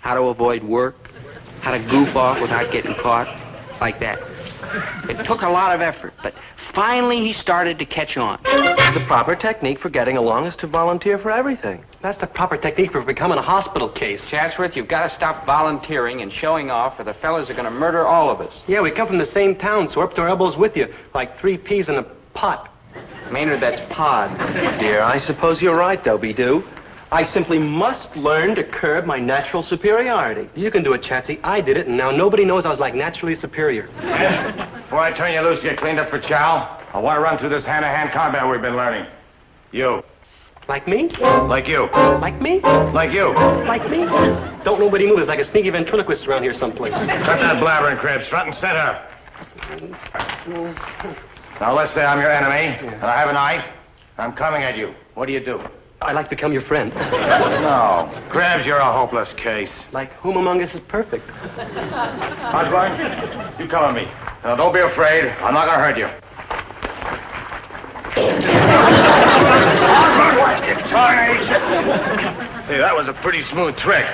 How to avoid work, how to goof off without getting caught, like that. It took a lot of effort, but finally he started to catch on. The proper technique for getting along is to volunteer for everything. That's the proper technique for becoming a hospital case. Chatsworth, you've got to stop volunteering and showing off, or the fellas are going to murder all of us. Yeah, we come from the same town, so we're up to our elbows with you, like 3 peas in a pot. Maynard, that's pod. Dear, I suppose you're right, Dobie-Doo. I simply must learn to curb my natural superiority. You can do it, Chatsy. I did it, and now nobody knows I was like naturally superior. Before I turn you loose, get cleaned up for chow. I want to run through this hand-to-hand combat we've been learning. You. Like me? Like you. Like me? Like you. Like me? Don't nobody move. There's like a sneaky ventriloquist around here someplace. Cut that blabbering, Krebs. Front and center. Now, let's say I'm your enemy, and I have a knife. I'm coming at you. What do? I'd like to become your friend. No. Krebs, you're a hopeless case. Like, whom among us is perfect? Osborne, you come with me. Now, don't be afraid. I'm not going to hurt you. Tarnation! Hey, that was a pretty smooth trick.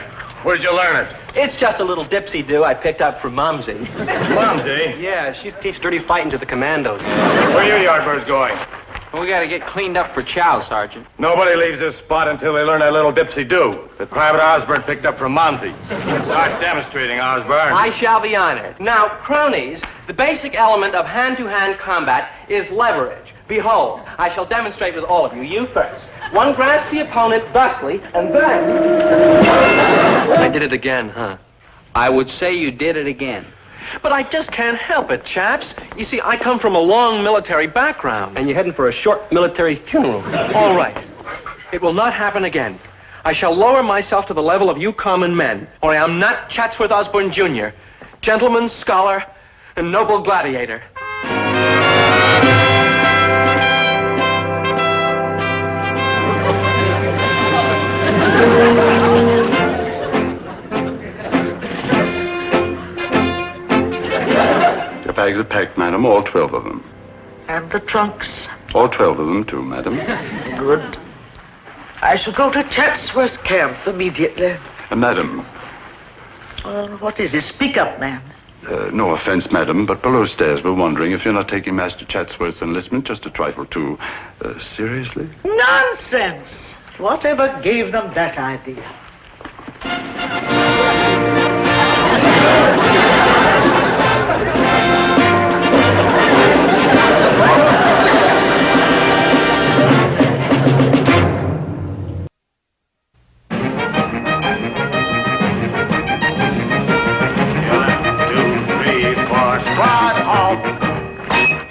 Where'd you learn it? It's just a little dipsy-do I picked up from Mumsy. Mumsy? Yeah, she teaches dirty fighting to the commandos. Where are you Yardbirds going? We got to get cleaned up for chow, Sergeant. Nobody leaves this spot until they learn that little dipsy-do that Private Osborne picked up from Mumsy. Start demonstrating, Osborne. I shall be honored. Now, cronies, the basic element of hand-to-hand combat is leverage. Behold, I shall demonstrate with all of you. You first. One grasps the opponent thusly, and then... I did it again, huh? I would say you did it again. But I just can't help it, chaps. You see, I come from a long military background. And you're heading for a short military funeral. All right. It will not happen again. I shall lower myself to the level of you common men, or I am not Chatsworth Osborne Jr., gentleman, scholar, and noble gladiator. Your bags are packed, madam, all 12 of them. And the trunks. All 12 of them, too, madam. Good. I shall go to Chatsworth camp immediately. Madam, What is it? Speak up, man. no offense, madam, but below stairs we're wondering if you're not taking Master Chatsworth's enlistment just a trifle too seriously. Nonsense! Whatever gave them that idea?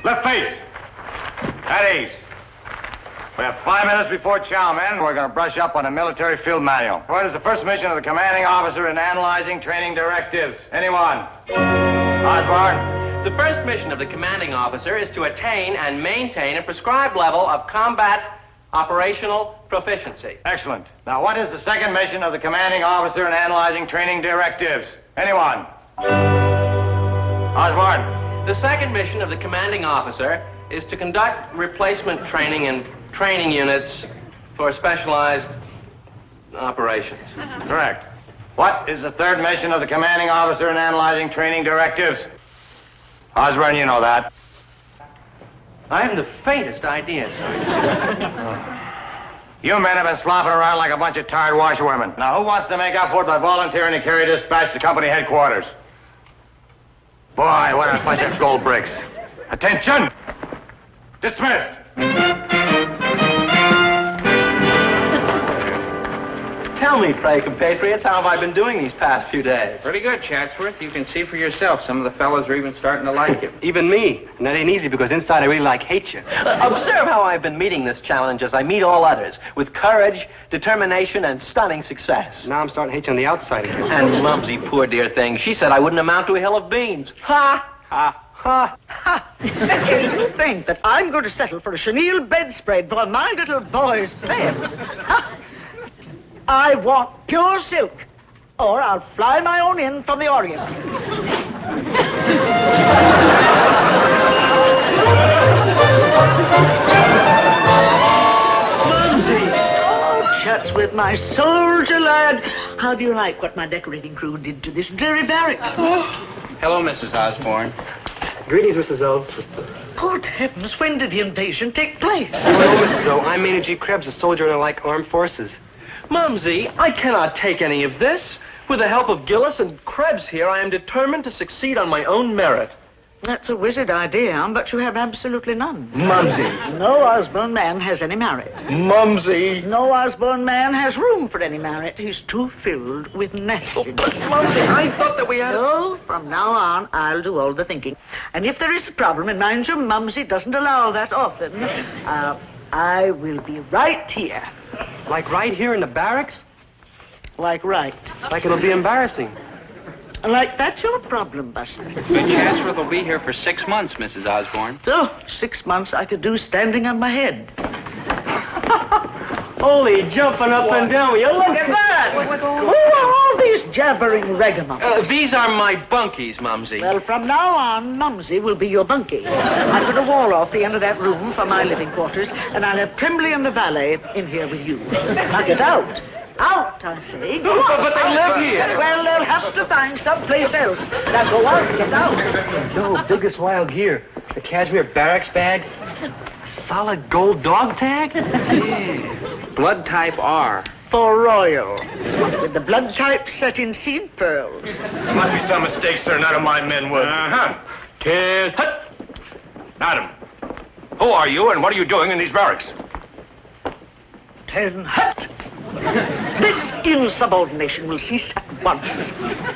Left face. At ease. We have 5 minutes before chow, men. We're going to brush up on a military field manual. What is the first mission of the commanding officer in analyzing training directives? Anyone? Osborne? The first mission of the commanding officer is to attain and maintain a prescribed level of combat operational proficiency. Excellent. Now, what is the second mission of the commanding officer in analyzing training directives? Anyone? Osborne? The second mission of the commanding officer is to conduct replacement training in training units for specialized operations. Correct. What is the third mission of the commanding officer in analyzing training directives? Osborne, you know that. I haven't the faintest idea, sir. You men have been slopping around like a bunch of tired washerwomen. Now, who wants to make up for it by volunteering to carry dispatch to company headquarters? Boy, what a bunch of gold bricks. Attention! Dismissed. Tell me, pray, compatriots, how have I been doing these past few days? Pretty good, Chatsworth. You can see for yourself. Some of the fellows are even starting to like you. Even me. And that ain't easy because inside I really hate you. Observe how I've been meeting this challenge as I meet all others, with courage, determination, and stunning success. Now I'm starting to hate you on the outside again. And Mumsy, poor dear thing, she said I wouldn't amount to a hill of beans. Ha! Ha! Ha! Ha! You think that I'm going to settle for a chenille bedspread for my little boy's bed? Ha! I want pure silk, or I'll fly my own in from the Orient. Mumsy! Oh, Chatsworth, my soldier lad. How do you like what my decorating crew did to this dreary barracks? Hello, Mrs. Osborne. Greetings, Mrs. O. Good heavens, when did the invasion take place? Hello, Mrs. O. I'm Maynard G. Krebs, a soldier in the armed forces. Mumsy, I cannot take any of this. With the help of Gillis and Krebs here, I am determined to succeed on my own merit. That's a wizard idea, but you have absolutely none. Mumsy. No Osborne man has any merit. Mumsy. No Osborne man has room for any merit. He's too filled with nastiness. Mumsy, I thought that we had... So, from now on, I'll do all the thinking. And if there is a problem, and mind you, Mumsy doesn't allow that often, I will be right here. Like right here in the barracks? Like right. Like it'll be embarrassing. Like that's your problem, Buster. But Chatsworth will be here for 6 months, Mrs. Osborne. So, 6 months I could do standing on my head. Holy jumping up and down. Will you look at that? Who are all these jabbering ragamuffins? These are my bunkies, Mumsy. Well, from now on, Mumsy will be your bunkie. I put a wall off the end of that room for my living quarters, and I'll have Tremblay and the valet in here with you. Now get out. Out, I say. Go on. But they live here. Well, they'll have to find someplace else. Now go out, get out. Yo, biggest wild gear. The cashmere barracks bag. Solid gold dog tag. Blood type R. For royal. With the blood type set in seed pearls. Must be some mistake, sir. None of my men would. Uh-huh. 10. Hut. Madam, who are you and what are you doing in these barracks? 10 hut. This insubordination will cease at once.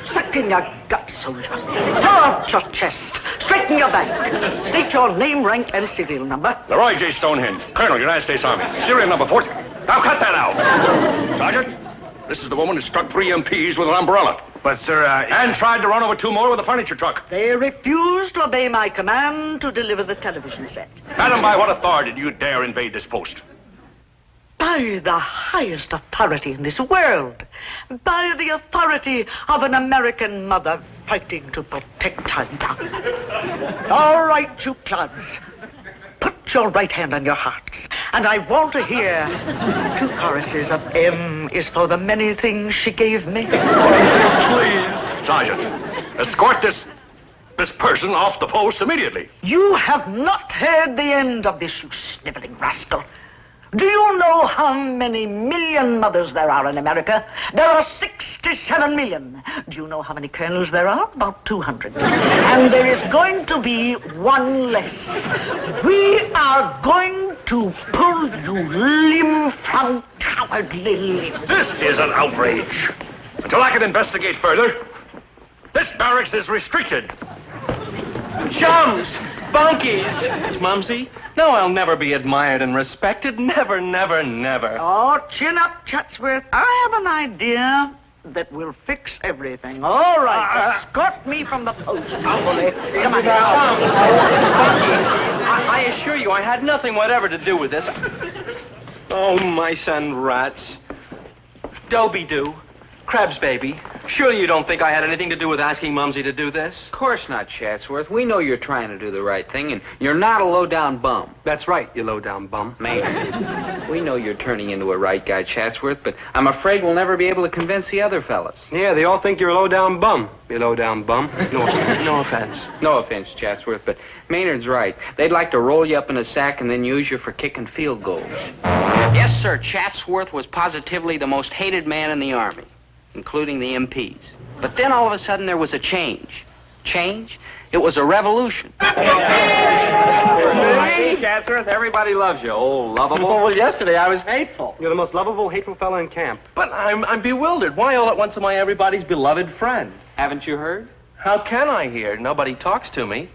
Suck in your gut, soldier. Throw out your chest. Straighten your back. State your name, rank, and serial number. Leroy J. Stonehenge, Colonel, United States Army. Serial number 40. Now cut that out. Sergeant, this is the woman who struck 3 MPs with an umbrella. But, sir, And tried to run over 2 more with a furniture truck. They refuse to obey my command to deliver the television set. Madam, by what authority do you dare invade this post? By the highest authority in this world. By the authority of an American mother fighting to protect her young. All right, you clods. Put your right hand on your hearts, and I want to hear 2 choruses of M is for the many things she gave me. Please, Sergeant, escort this person off the post immediately. You have not heard the end of this, you sniveling rascal. Do you know how many million mothers there are in America? There are 67 million. Do you know how many colonels there are? About 200. And there is going to be 1 less. We are going to pull you limb from cowardly limb. This is an outrage. Until I can investigate further, this barracks is restricted. Chums! Bunkies! Mumsy, no, I'll never be admired and respected. Never, never, never. Oh, chin up, Chatsworth. I have an idea that will fix everything. All right, escort me from the post, Bully. Come on. Chums! Bunkies! I assure you, I had nothing whatever to do with this. Oh, mice and rats. Dobie do. Krebs, baby. Surely you don't think I had anything to do with asking Mumsy to do this? Of course not, Chatsworth. We know you're trying to do the right thing, and you're not a low-down bum. That's right, you low-down bum. Maynard, we know you're turning into a right guy, Chatsworth, but I'm afraid we'll never be able to convince the other fellas. Yeah, they all think you're a low-down bum. You low-down bum. No offense. No offense. No offense, Chatsworth, but Maynard's right. They'd like to roll you up in a sack and then use you for kicking field goals. Yes, sir, Chatsworth was positively the most hated man in the Army, including the MPs. But then all of a sudden there was a change. Change? It was a revolution. Hey, Chatsworth, everybody loves you. Oh, lovable. Well, yesterday I was hateful. You're the most lovable, hateful fellow in camp. But I'm bewildered. Why all at once am I everybody's beloved friend? Haven't you heard? How can I hear? Nobody talks to me.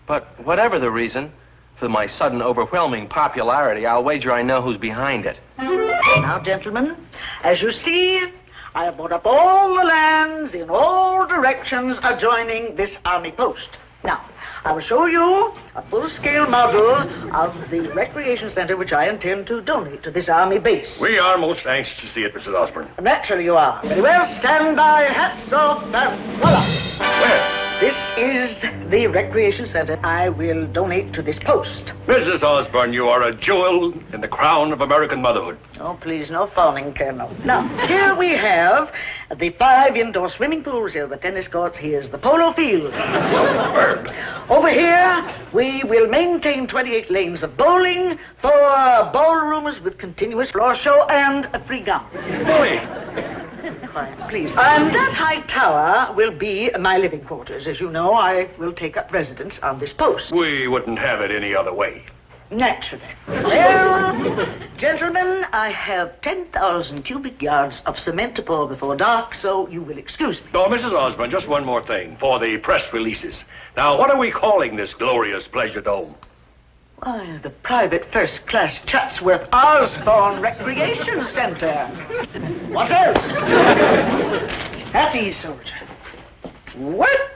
But whatever the reason for my sudden overwhelming popularity, I'll wager I know who's behind it. Now, gentlemen, as you see, I have bought up all the lands in all directions adjoining this army post. Now, I will show you a full-scale model of the recreation center which I intend to donate to this army base. We are most anxious to see it, Mrs. Osborne. Naturally you are. Very well, stand by, hats off, and voila. Where? This is the recreation center I will donate to this post. Mrs. Osborne, you are a jewel in the crown of American motherhood. Oh, please, no fawning, Colonel. Now, here we have the 5 indoor swimming pools. Here are the tennis courts. Here's the polo field. Superb. Over here, we will maintain 28 lanes of bowling, 4 ballrooms with continuous floor show, and a free gum. Bully. Quiet, please. And that high tower will be my living quarters. As you know, I will take up residence on this post. We wouldn't have it any other way. Naturally. Well, gentlemen, I have 10,000 cubic yards of cement to pour before dark, so you will excuse me. Oh, Mrs. Osborne, just one more thing for the press releases. Now, what are we calling this glorious pleasure dome? Why, the private first-class Chatsworth Osborne Recreation Center. What else? At ease, soldier. What?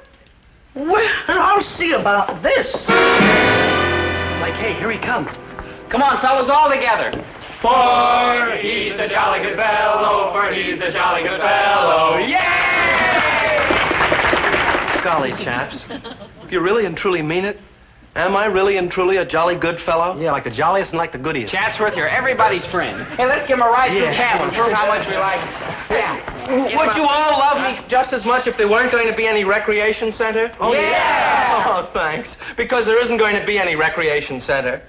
Well, I'll see about this. Like, hey, here he comes. Come on, fellas, all together. For he's a jolly good fellow, for he's a jolly good fellow. Yeah! Golly, chaps. Do you really and truly mean it? Am I really and truly a jolly good fellow? Yeah, like the jolliest and like the goodiest. Chatsworth, you're everybody's friend. Hey, let's give him a ride through camp and prove how much we like him. Yeah. Would you all love me just as much if there weren't going to be any recreation center? Oh, yeah! Oh, thanks. Because there isn't going to be any recreation center.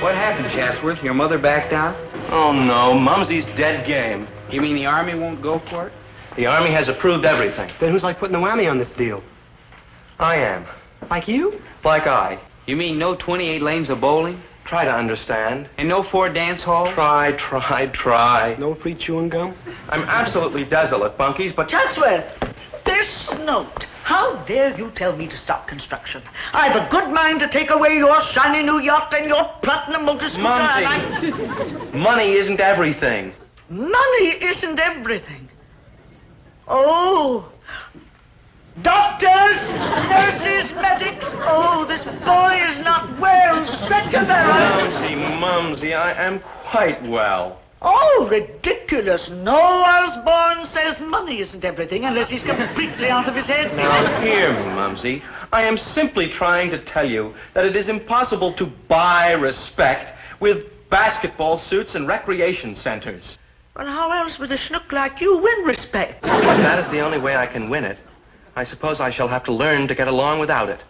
What happened, Chatsworth? Your mother backed out? Oh, no. Mumsy's dead game. You mean the Army won't go for it? The Army has approved everything. Then who's like putting the whammy on this deal? I am. Like you? Like I. You mean no 28 lanes of bowling? Try to understand. And no 4 dance halls? Try. No free chewing gum? I'm absolutely desolate, Bunkies, but... Chatsworth, this note. How dare you tell me to stop construction? I've a good mind to take away your shiny new yacht and your platinum motor scooter. Mumsy, money isn't everything. Money isn't everything. Oh, doctors, nurses, medics. Oh, this boy is not well. Stretcher bearers. Mumsy, I am quite well. Oh, ridiculous. No Osborne says money isn't everything unless he's completely out of his head. Now, hear me, Mumsy. I am simply trying to tell you that it is impossible to buy respect with basketball suits and recreation centers. Well, how else would a schnook like you win respect? If that is the only way I can win it, I suppose I shall have to learn to get along without it.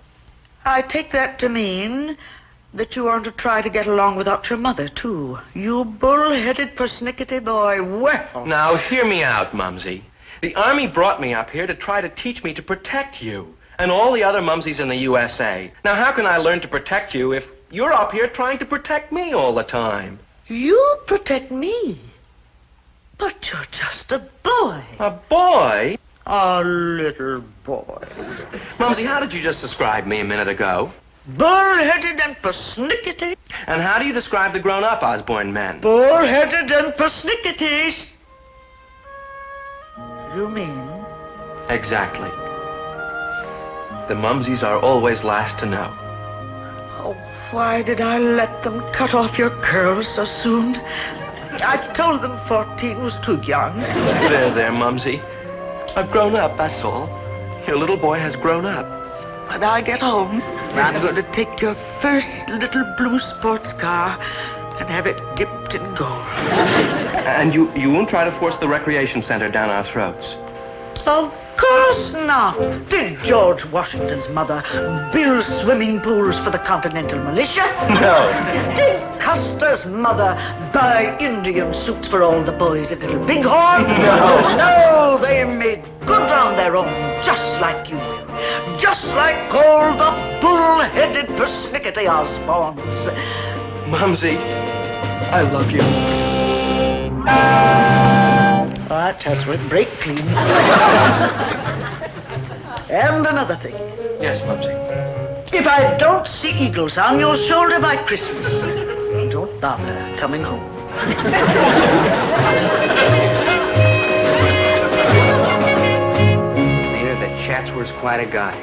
I take that to mean that you are to try to get along without your mother, too. You bull-headed, persnickety boy. Well... Now, hear me out, Mumsy. The Army brought me up here to try to teach me to protect you and all the other Mumsies in the USA. Now, how can I learn to protect you if you're up here trying to protect me all the time? You protect me? But you're just a boy. A boy? A little boy. Mumsy, how did you just describe me a minute ago? Bull-headed and persnickety. And how do you describe the grown-up Osborne men? Bull-headed and persnickety. You mean? Exactly. The Mumsies are always last to know. Oh, why did I let them cut off your curls so soon? I told them 14 was too young. There, Mumsy. I've grown up, that's all. Your little boy has grown up. When I get home, I'm going to take your first little blue sports car and have it dipped in gold. And you won't try to force the recreation center down our throats? Of course not. Did George Washington's mother build swimming pools for the Continental Militia? No. Did Custer's mother buy Indian suits for all the boys at Little Bighorn? No. No, they made good on their own, just like you will. Just like all the bull-headed persnickety Osbornes. Mumsy, I love you. All right, Chatsworth, break clean. And another thing. Yes, Mumsy. If I don't see eagles on your shoulder by Christmas, don't bother coming home. Maynard, that Chatsworth's quite a guy.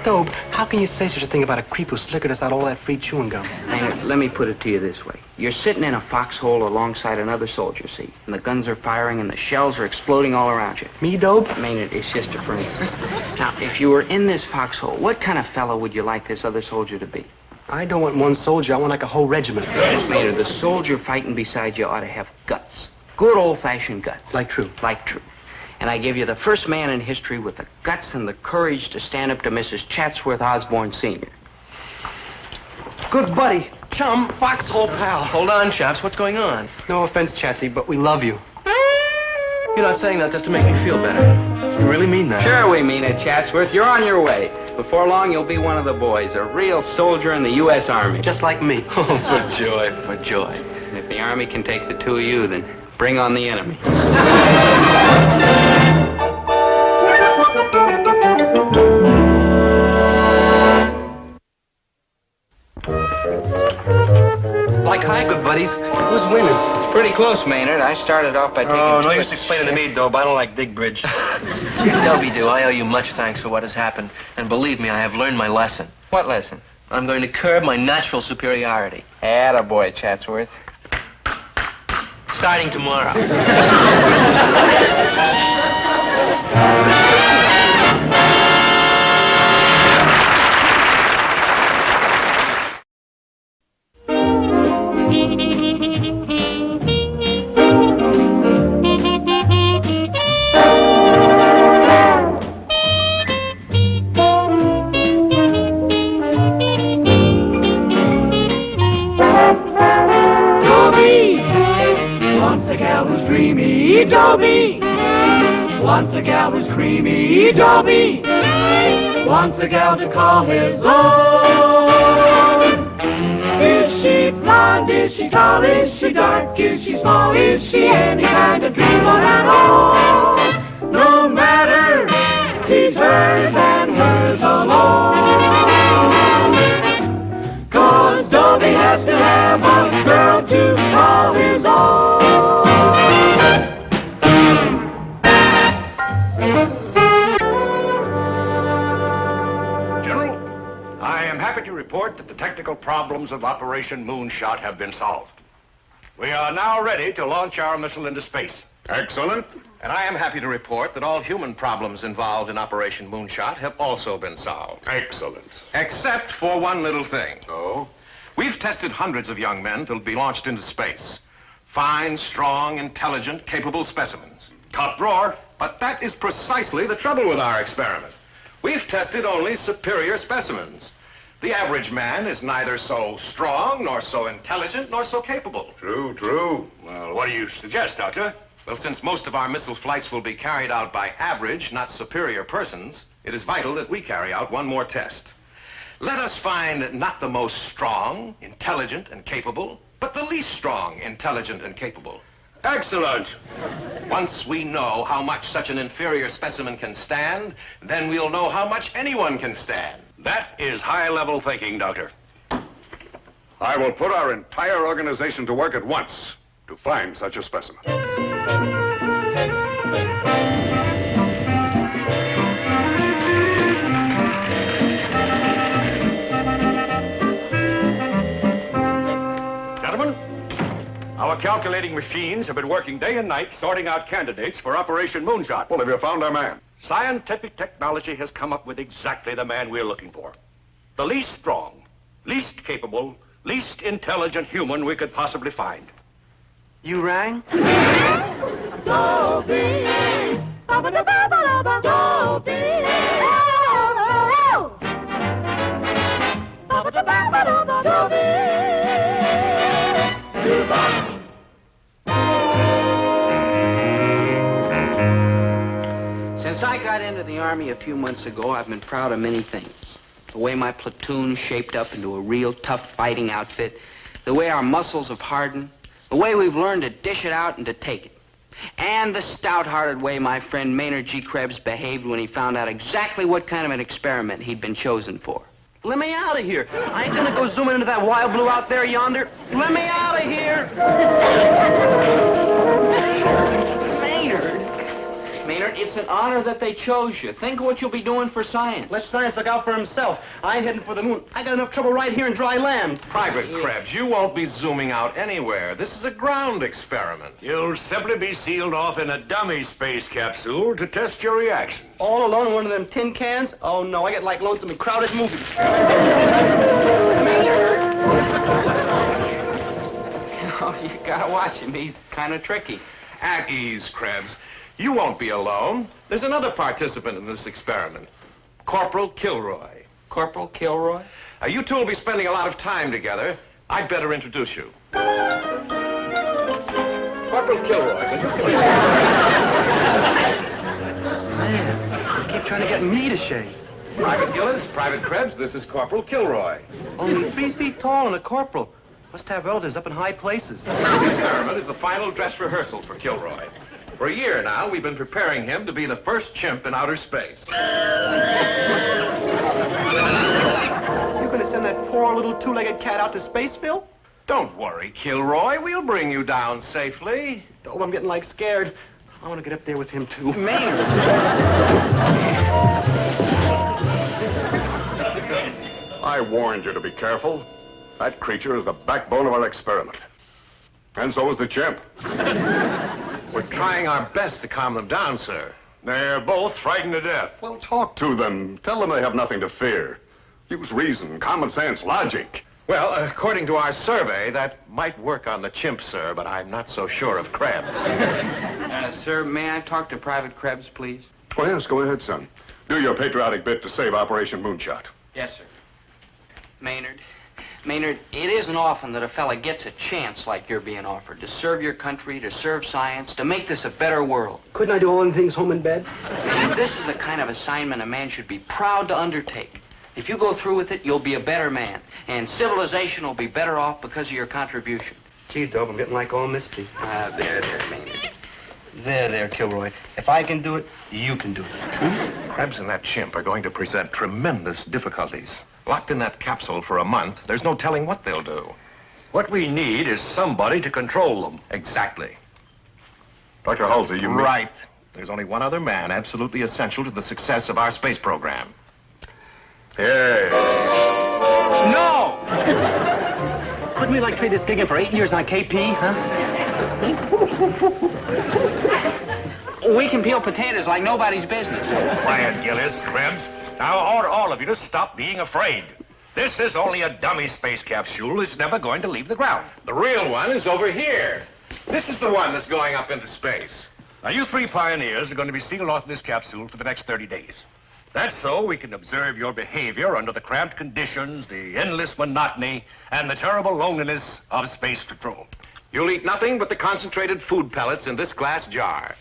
Dobe, how can you say such a thing about a creep who slickered us out all that free chewing gum? Maynard, let me put it to you this way. You're sitting in a foxhole alongside another soldier, see? And the guns are firing and the shells are exploding all around you. Me, Dobe? Maynard, it's just a for instance. Now, if you were in this foxhole, what kind of fellow would you like this other soldier to be? I don't want one soldier. I want like a whole regiment. Maynard, the soldier fighting beside you ought to have guts. Good old-fashioned guts. Like true. Like true. And I give you the first man in history with the guts and the courage to stand up to Mrs. Chatsworth Osborne Sr. Good buddy, chum, foxhole pal. Hold on, chaps. What's going on? No offense, Chatsy, but we love you. You're not saying that just to make me feel better. You really mean that? Sure we mean it, Chatsworth. You're on your way. Before long, you'll be one of the boys, a real soldier in the U.S. Army. Just like me. Oh, for joy, for joy. If the Army can take the two of you, then bring on the enemy. Like hi, good buddies. Who's winning? It's pretty close, Maynard. I started off by taking... Oh, no use explaining to me, Dobe. I don't like dig bridge. Dobie, I owe you much thanks for what has happened. And believe me, I have learned my lesson. What lesson? I'm going to curb my natural superiority. Attaboy, Chatsworth. Starting tomorrow. Dobie wants a gal who's creamy. Dobie wants a gal to call his own. Is she blind? tall? Is she dark? Is she small? Is she any kind of dreamboat at all? No matter, he's hers and hers alone. 'Cause Dobie has to have a girl to call his own. General, I am happy to report that the technical problems of Operation Moonshot have been solved. We are now ready to launch our missile into space. Excellent. And I am happy to report that all human problems involved in Operation Moonshot have also been solved. Excellent. Except for one little thing. Oh? We've tested hundreds of young men to be launched into space. Fine, strong, intelligent, capable specimens. Top drawer. But that is precisely the trouble with our experiment. We've tested only superior specimens. The average man is neither so strong, nor so intelligent, nor so capable. True, true. Well, what do you suggest, Doctor? Well, since most of our missile flights will be carried out by average, not superior persons, it is vital that we carry out one more test. Let us find not the most strong, intelligent, and capable, but the least strong, intelligent, and capable. Excellent. Once we know how much such an inferior specimen can stand, then we'll know how much anyone can stand. That is high-level thinking, Doctor. I will put our entire organization to work at once to find such a specimen. Gentlemen, our calculating machines have been working day and night sorting out candidates for Operation Moonshot. Well, have you found our man? Scientific technology has come up with exactly the man we're looking for. The least strong, least capable, least intelligent human we could possibly find. You rang? Dobie, Since I got into the Army a few months ago, I've been proud of many things. The way my platoon shaped up into a real tough fighting outfit, the way our muscles have hardened, the way we've learned to dish it out and to take it, and the stout-hearted way my friend Maynard G. Krebs behaved when he found out exactly what kind of an experiment he'd been chosen for. Let me out of here. I ain't gonna go zooming into that wild blue out there yonder. Let me out of here. Maynard, it's an honor that they chose you. Think of what you'll be doing for science. Let science look out for himself. I ain't heading for the moon. I got enough trouble right here in dry land. Private Krebs, you won't be zooming out anywhere. This is a ground experiment. You'll simply be sealed off in a dummy space capsule to test your reactions. All alone in one of them tin cans? Oh, no, I get like lonesome in crowded movies. Oh, you gotta watch him. He's kind of tricky. At ease, Krebs. You won't be alone. There's another participant in this experiment, Corporal Kilroy. Corporal Kilroy? You two will be spending a lot of time together. I'd better introduce you. Corporal Kilroy, will you come here? Man, they keep trying to get me to shave. Private Gillis, Private Krebs, this is Corporal Kilroy. Only 3 feet tall and a corporal. Must have relatives up in high places. This experiment is the final dress rehearsal for Kilroy. For a year now, we've been preparing him to be the first chimp in outer space. You're gonna send that poor little two-legged cat out to space, Phil? Don't worry, Kilroy. We'll bring you down safely. Oh, I'm getting like scared. I want to get up there with him, too. Maynard! I warned you to be careful. That creature is the backbone of our experiment. And so is the chimp. We're trying our best to calm them down, sir. They're both frightened to death. Well, talk to them. Tell them they have nothing to fear. Use reason, common sense, logic. Well, according to our survey, that might work on the chimp, sir, but I'm not so sure of Krebs. Sir, may I talk to Private Krebs, please? Oh, yes, go ahead, son. Do your patriotic bit to save Operation Moonshot. Yes, sir. Maynard, it isn't often that a fella gets a chance like you're being offered to serve your country, to serve science, to make this a better world. Couldn't I do all them things home in bed? And this is the kind of assignment a man should be proud to undertake. If you go through with it, you'll be a better man, and civilization will be better off because of your contribution. Gee, Dope, I'm getting like all misty. There, Maynard. There, Kilroy. If I can do it, you can do it. Krebs and that chimp are going to present tremendous difficulties. Locked in that capsule for a month, there's no telling what they'll do. What we need is somebody to control them. Exactly. Dr. Halsey, you mean... Right. There's only one other man absolutely essential to the success of our space program. Yes. No! Couldn't we, like, trade this gig in for 8 years on KP, huh? We can peel potatoes like nobody's business. Quiet, Gillis, Krebs. Now, I order all of you to stop being afraid. This is only a dummy space capsule. It's never going to leave the ground. The real one is over here. This is the one that's going up into space. Now, you three pioneers are going to be sealed off in this capsule for the next 30 days. That's so we can observe your behavior under the cramped conditions, the endless monotony, and the terrible loneliness of space patrol. You'll eat nothing but the concentrated food pellets in this glass jar.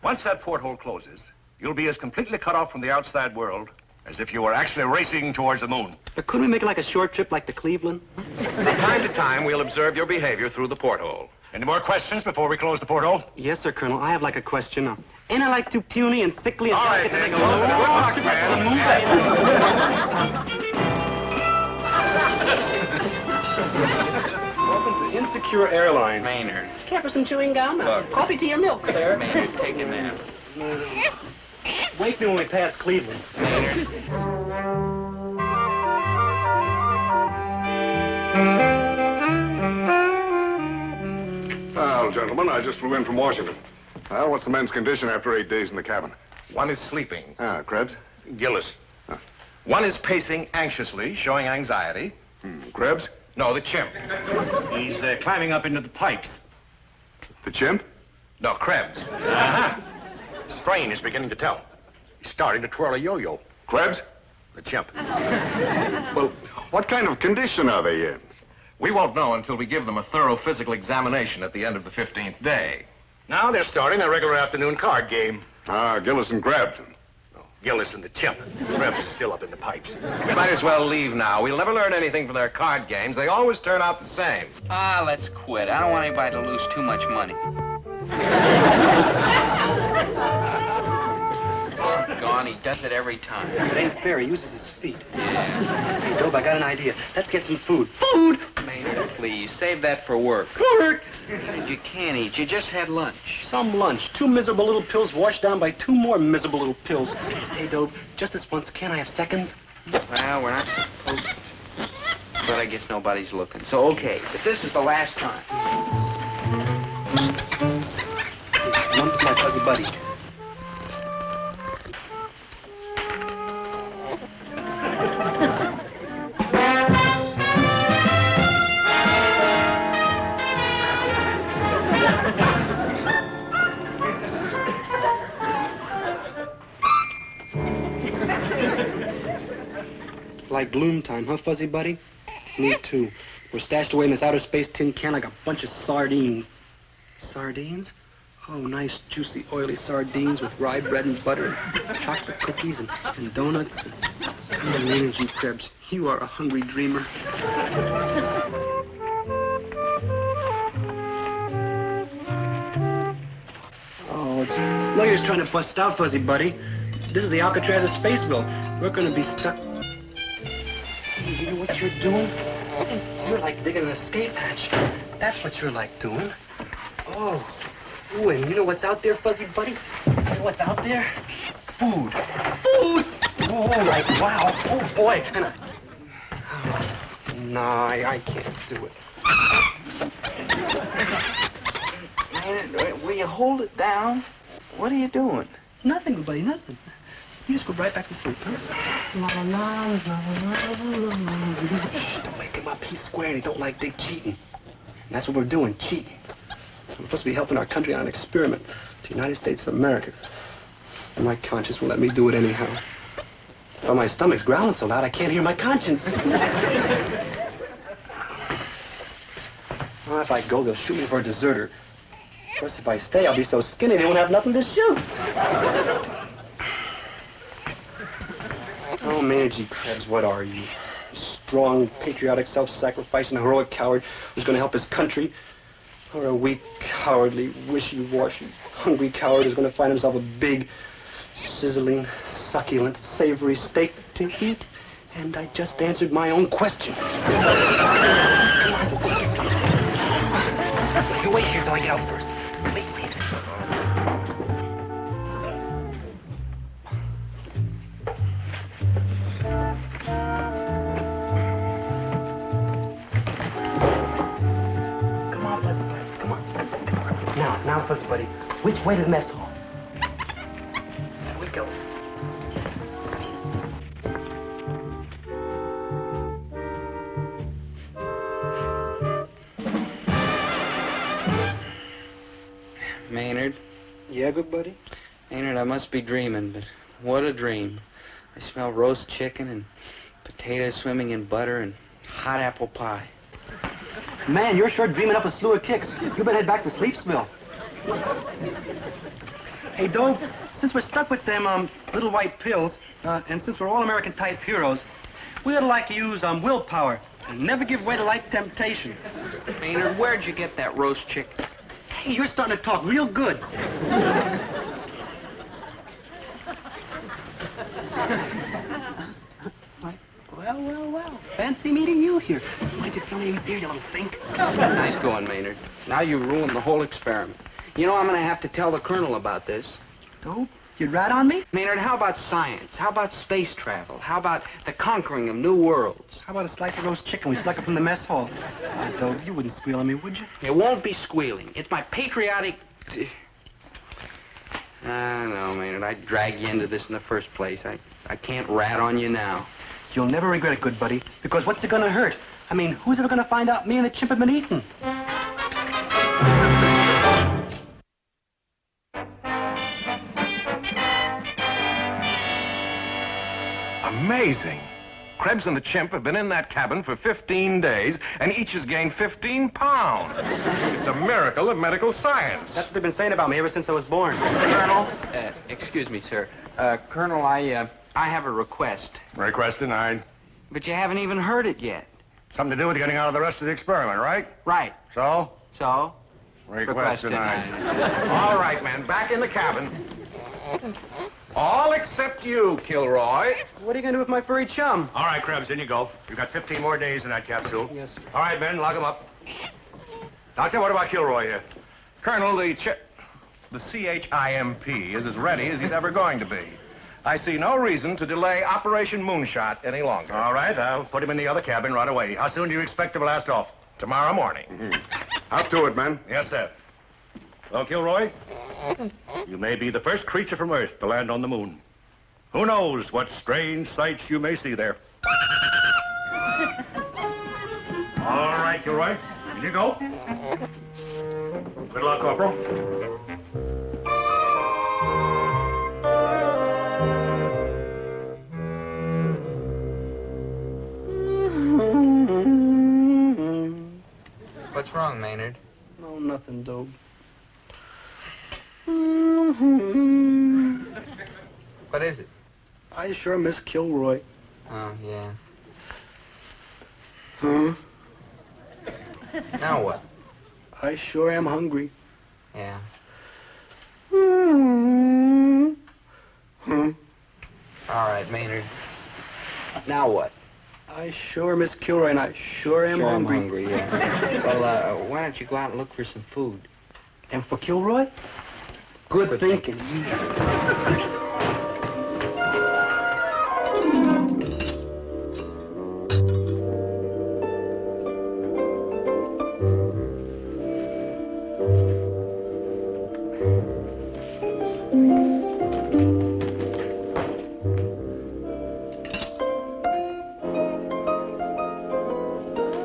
Once that porthole closes, you'll be as completely cut off from the outside world as if you were actually racing towards the moon. But couldn't we make it like a short trip like to Cleveland? From time to time, we'll observe your behavior through the porthole. Any more questions before we close the porthole? Yes, sir, Colonel. I have like a question. Ain't I like too puny and sickly and All right, delicate to then. make a long Good luck, trip man. to the moon? Welcome to Insecure Airlines. Maynard. Care for some chewing gum? Look. Coffee, tea, or milk, sir? Maynard, take a nap. Wake me when we pass Cleveland. Maynard. Well, gentlemen, I just flew in from Washington. Well, what's the men's condition after 8 days in the cabin? One is sleeping. Krebs? Gillis. One is pacing anxiously, showing anxiety. Krebs? No, the chimp. He's climbing up into the pipes. The chimp? No, Krebs. Uh-huh. Strain is beginning to tell. He's starting to twirl a yo-yo. Krebs? The chimp. Well, what kind of condition are they in? We won't know until we give them a thorough physical examination at the end of the 15th day. Now they're starting a regular afternoon card game. Gillis and Krebs. No, Gillis and the chimp. Krebs is still up in the pipes. We might as well leave now. We'll never learn anything from their card games. They always turn out the same. Let's quit. I don't want anybody to lose too much money. Gone. He does it every time. It ain't fair. He uses his feet. Yeah. Hey, Dope, I got an idea. Let's get some food. Food! Maynard, please, save that for work. Work! You can't eat. You just had lunch. Some lunch. 2 miserable little pills washed down by 2 more miserable little pills. Hey, Dope, just this once, can't I have seconds? Well, we're not supposed to. But I guess nobody's looking. So, okay. But this is the last time. One to my fuzzy buddy. Like gloom time, huh, fuzzy buddy? Me too. We're stashed away in this outer space tin can like a bunch of sardines. Sardines? Oh, nice, juicy, oily sardines with rye bread and butter, and chocolate cookies and donuts. And energy, Krebs. You are a hungry dreamer. Oh, it's no use trying to bust out, fuzzy buddy. This is the Alcatraz of Spaceville. We're gonna be stuck. You know what you're doing? You're like digging an escape hatch. That's what you're like doing. Oh. Ooh, and you know what's out there, fuzzy buddy? You know what's out there? Food. Food! Ooh, like, wow. Oh, boy. And no, I can't do it. Man, will you hold it down? What are you doing? Nothing, buddy, nothing. You just go right back to sleep, huh? La, la, la, la, la, la, la. Don't wake him up. He's square and he don't like big cheating. And that's what we're doing, cheating. We're supposed to be helping our country on an experiment, the United States of America. And my conscience won't let me do it anyhow. But my stomach's growling so loud I can't hear my conscience. Well, if I go, they'll shoot me for a deserter. Of course, if I stay, I'll be so skinny they won't have nothing to shoot. Oh, Mangy Krebs, what are you? Strong, patriotic, self-sacrificing, heroic coward who's going to help his country. Or a weak, cowardly, wishy-washy, hungry coward who's going to find himself a big, sizzling, succulent, savory steak to eat. And I just answered my own question. Come on, we'll go get something. You wait here till I get out first. Wait. Come on, Fuzzy Buddy. Come on. Now, Fuzzy Buddy, which way to the mess hall? There we go. Maynard? Yeah, good buddy? Maynard, I must be dreaming, but what a dream. I smell roast chicken and potatoes swimming in butter and hot apple pie. Man, you're sure dreaming up a slew of kicks. You better head back to Sleepsville. Hey, Dobe, since we're stuck with them little white pills, and since we're all American type heroes, we ought to like to use willpower and never give way to life temptation. Maynard, where'd you get that roast chicken? Hey, you're starting to talk real good. Well. Fancy meeting you here. Why'd you tell me he was here, you little think? Nice going, Maynard. Now you ruined the whole experiment. You know, I'm going to have to tell the colonel about this. Dope? You'd rat on me? Maynard, how about science? How about space travel? How about the conquering of new worlds? How about a slice of roast chicken we snuck up from the mess hall? Dope, you wouldn't squeal on me, would you? It won't be squealing. It's my patriotic... I know, Maynard. I'd drag you into this in the first place. I can't rat on you now. You'll never regret it, good buddy, because what's it gonna hurt? I mean, who's ever gonna find out me and the chimp have been eaten? Amazing. Krebs and the chimp have been in that cabin for 15 days, and each has gained 15 pounds. It's a miracle of medical science. That's what they've been saying about me ever since I was born. Colonel, excuse me, sir. Colonel, I have a request. Request denied. But you haven't even heard it yet. Something to do with getting out of the rest of the experiment, right? Right. So? So? Request denied. All right, men, back in the cabin. All except you, Kilroy. What are you gonna do with my furry chum? All right, Krebs, in you go. You've got 15 more days in that capsule. Yes, sir. All right, men, lock him up. Doctor, what about Kilroy here? Colonel, the CHIMP is as ready as he's ever going to be. I see no reason to delay Operation Moonshot any longer. All right, I'll put him in the other cabin right away. How soon do you expect to blast off? Tomorrow morning. Up to it, men. Yes, sir. Well, Kilroy, you may be the first creature from Earth to land on the moon. Who knows what strange sights you may see there. All right, Kilroy, in you go. Good luck, Corporal. What's wrong, Maynard? No, nothing, Dope. What is it? I sure miss Kilroy. Oh, yeah. Huh? Now what? I sure am hungry. Yeah. All right, Maynard. Now what? I sure miss Kilroy, and I sure am hungry. I'm hungry, yeah. Well, why don't you go out and look for some food? And for Kilroy? Good thinking.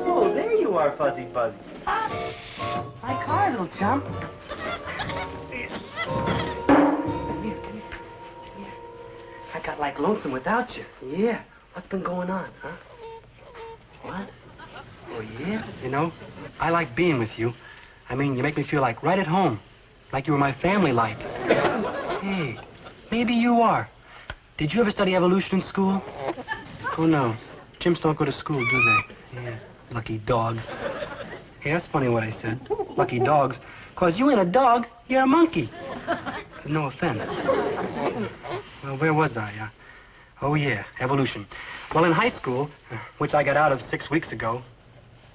Oh, there you are, Fuzzy Buzzy. My car, little chump. I got like lonesome without you. Yeah. What's been going on, huh? What? Oh, yeah? You know, I like being with you. I mean, you make me feel like right at home. Like you were my family, like. Hey, maybe you are. Did you ever study evolution in school? Oh, no. chimps don't go to school, do they? Yeah, lucky dogs. Hey, that's funny what I said. Lucky dogs. 'Cause you ain't a dog, you're a monkey. No offense. Well, where was I? Oh, yeah, evolution. Well, in high school, which I got out of 6 weeks ago,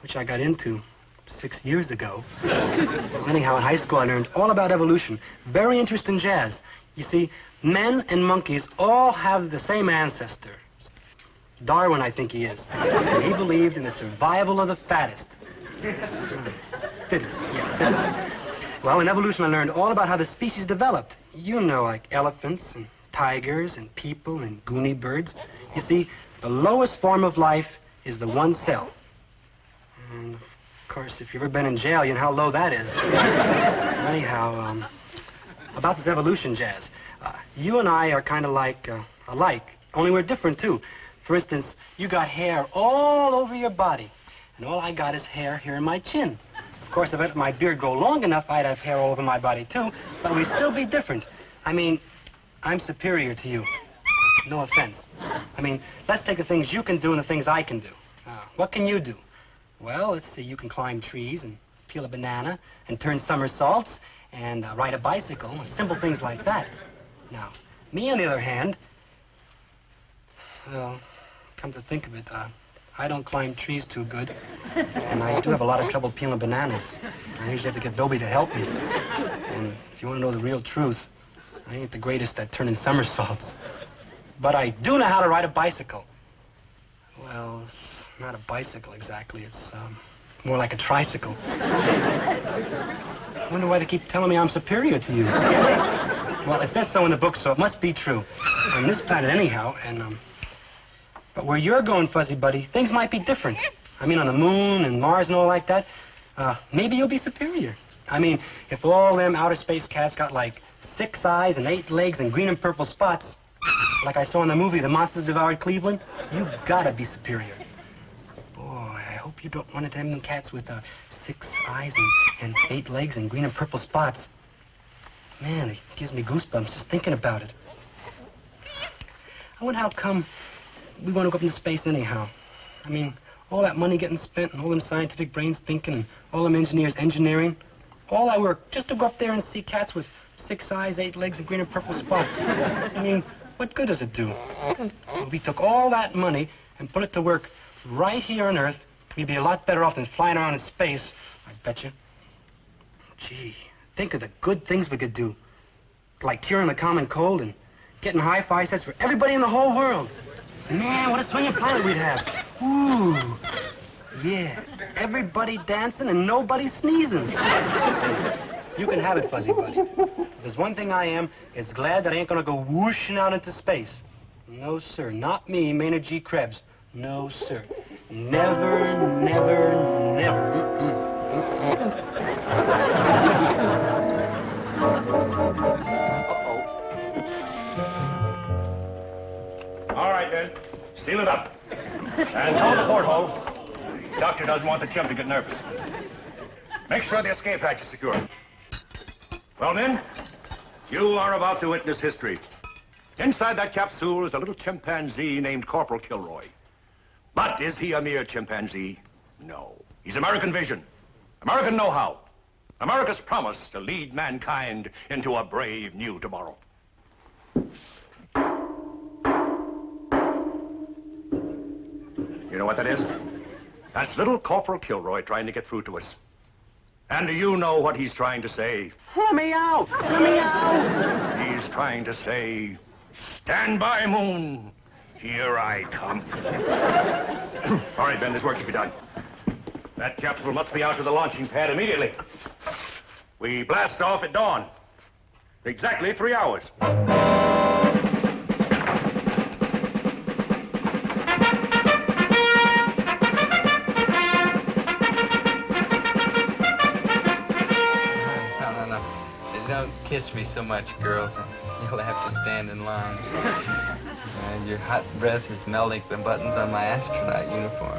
which I got into 6 years ago. Well, anyhow, in high school, I learned all about evolution. Very interesting jazz. You see, men and monkeys all have the same ancestor. Darwin, I think he is. And he believed in the survival of the fattest. Fittest, yeah, fittest. Well, in evolution, I learned all about how the species developed. You know, like elephants and tigers and people and goony birds. You see, the lowest form of life is the one cell. And, of course, if you've ever been in jail, you know how low that is. Anyhow, about this evolution jazz. You and I are kind of like alike, only we're different, too. For instance, you got hair all over your body, and all I got is hair here in my chin. Of course, if I let my beard grow long enough, I'd have hair all over my body, too, but we'd still be different. I mean, I'm superior to you. No offense. I mean, let's take the things you can do and the things I can do. What can you do? Well, let's see, you can climb trees and peel a banana and turn somersaults and ride a bicycle, simple things like that. Now, me, on the other hand, well, come to think of it, I don't climb trees too good, and I do have a lot of trouble peeling bananas. I usually have to get Dobie to help me. And if you want to know the real truth, I ain't the greatest at turning somersaults. But I do know how to ride a bicycle. Well, it's not a bicycle exactly. It's more like a tricycle. I wonder why they keep telling me I'm superior to you. Well, it says so in the book, so it must be true. On this planet anyhow, and but where you're going, Fuzzy Buddy, things might be different. I mean, on the moon and Mars and all like that, maybe you'll be superior. I mean, if all them outer space cats got like 6 eyes and 8 legs and green and purple spots, like I saw in the movie The Monsters Devoured Cleveland, you gotta be superior. Boy, I hope you don't run into them cats with 6 eyes and 8 legs and green and purple spots. Man, it gives me goosebumps just thinking about it. I wonder how come we want to go up into space anyhow. I mean, all that money getting spent and all them scientific brains thinking and all them engineers engineering. All that work just to go up there and see cats with 6 eyes, 8 legs, and green and purple spots. I mean, what good does it do? If we took all that money and put it to work right here on Earth, we'd be a lot better off than flying around in space, I bet you. Gee, think of the good things we could do. Like curing the common cold and getting hi-fi sets for everybody in the whole world. Man, what a swinging planet we'd have. Ooh, yeah. Everybody dancing and nobody sneezing. You can have it, Fuzzy Buddy. There's one thing I am, it's glad that I ain't gonna go whooshing out into space. No, sir. Not me, Maynard G. Krebs. No, sir. Never, never, never. All right, then. Seal it up. And tell the porthole. Doctor doesn't want the chimp to get nervous. Make sure the escape hatch is secure. Well, men, you are about to witness history. Inside that capsule is a little chimpanzee named Corporal Kilroy. But is he a mere chimpanzee? No. He's American vision, American know-how, America's promise to lead mankind into a brave new tomorrow. You know what that is? That's little Corporal Kilroy trying to get through to us. And do you know what he's trying to say? Let me out! Let me out! He's trying to say, stand by, Moon. Here I come. All right, Ben, there's work to be done. That capsule must be out to the launching pad immediately. We blast off at dawn. Exactly 3 hours. Don't kiss me so much, girls. You'll have to stand in line. And your hot breath is melting the buttons on my astronaut uniform.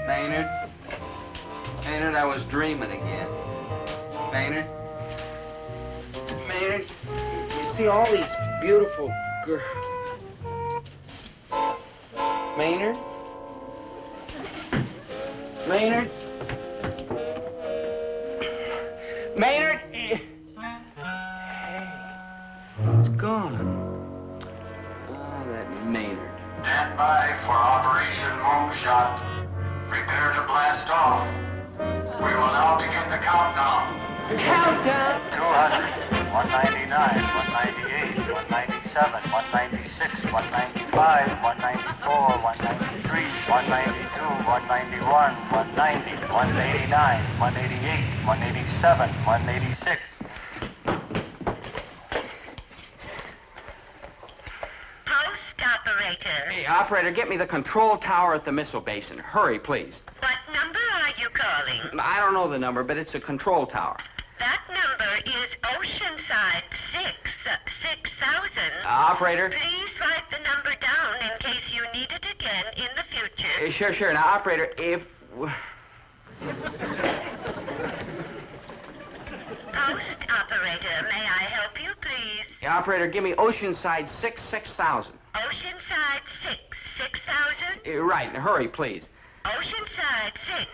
Maynard? Maynard, I was dreaming again. Maynard? Maynard? You see all these beautiful girls. Maynard? Maynard? Maynard? Hey, it's gone. Oh, that Maynard. Stand by for Operation Moonshot. Prepare to blast off. We will now begin the countdown. Countdown? 200, 199, 198, 197, 196, 195, 194, 193, 192, 191, 190, 189, 188, 187, 186. Operator. Hey, operator, get me the control tower at the missile basin. Hurry, please. What number are you calling? I don't know the number, but it's a control tower. That number is Oceanside 6000. Operator? Please write the number down in case you need it again in the future. Sure. Now, operator, if... Post operator, may I help you, please? Yeah, operator, give me Oceanside 6000. Oceanside 6000? Right, hurry, please. Oceanside 6000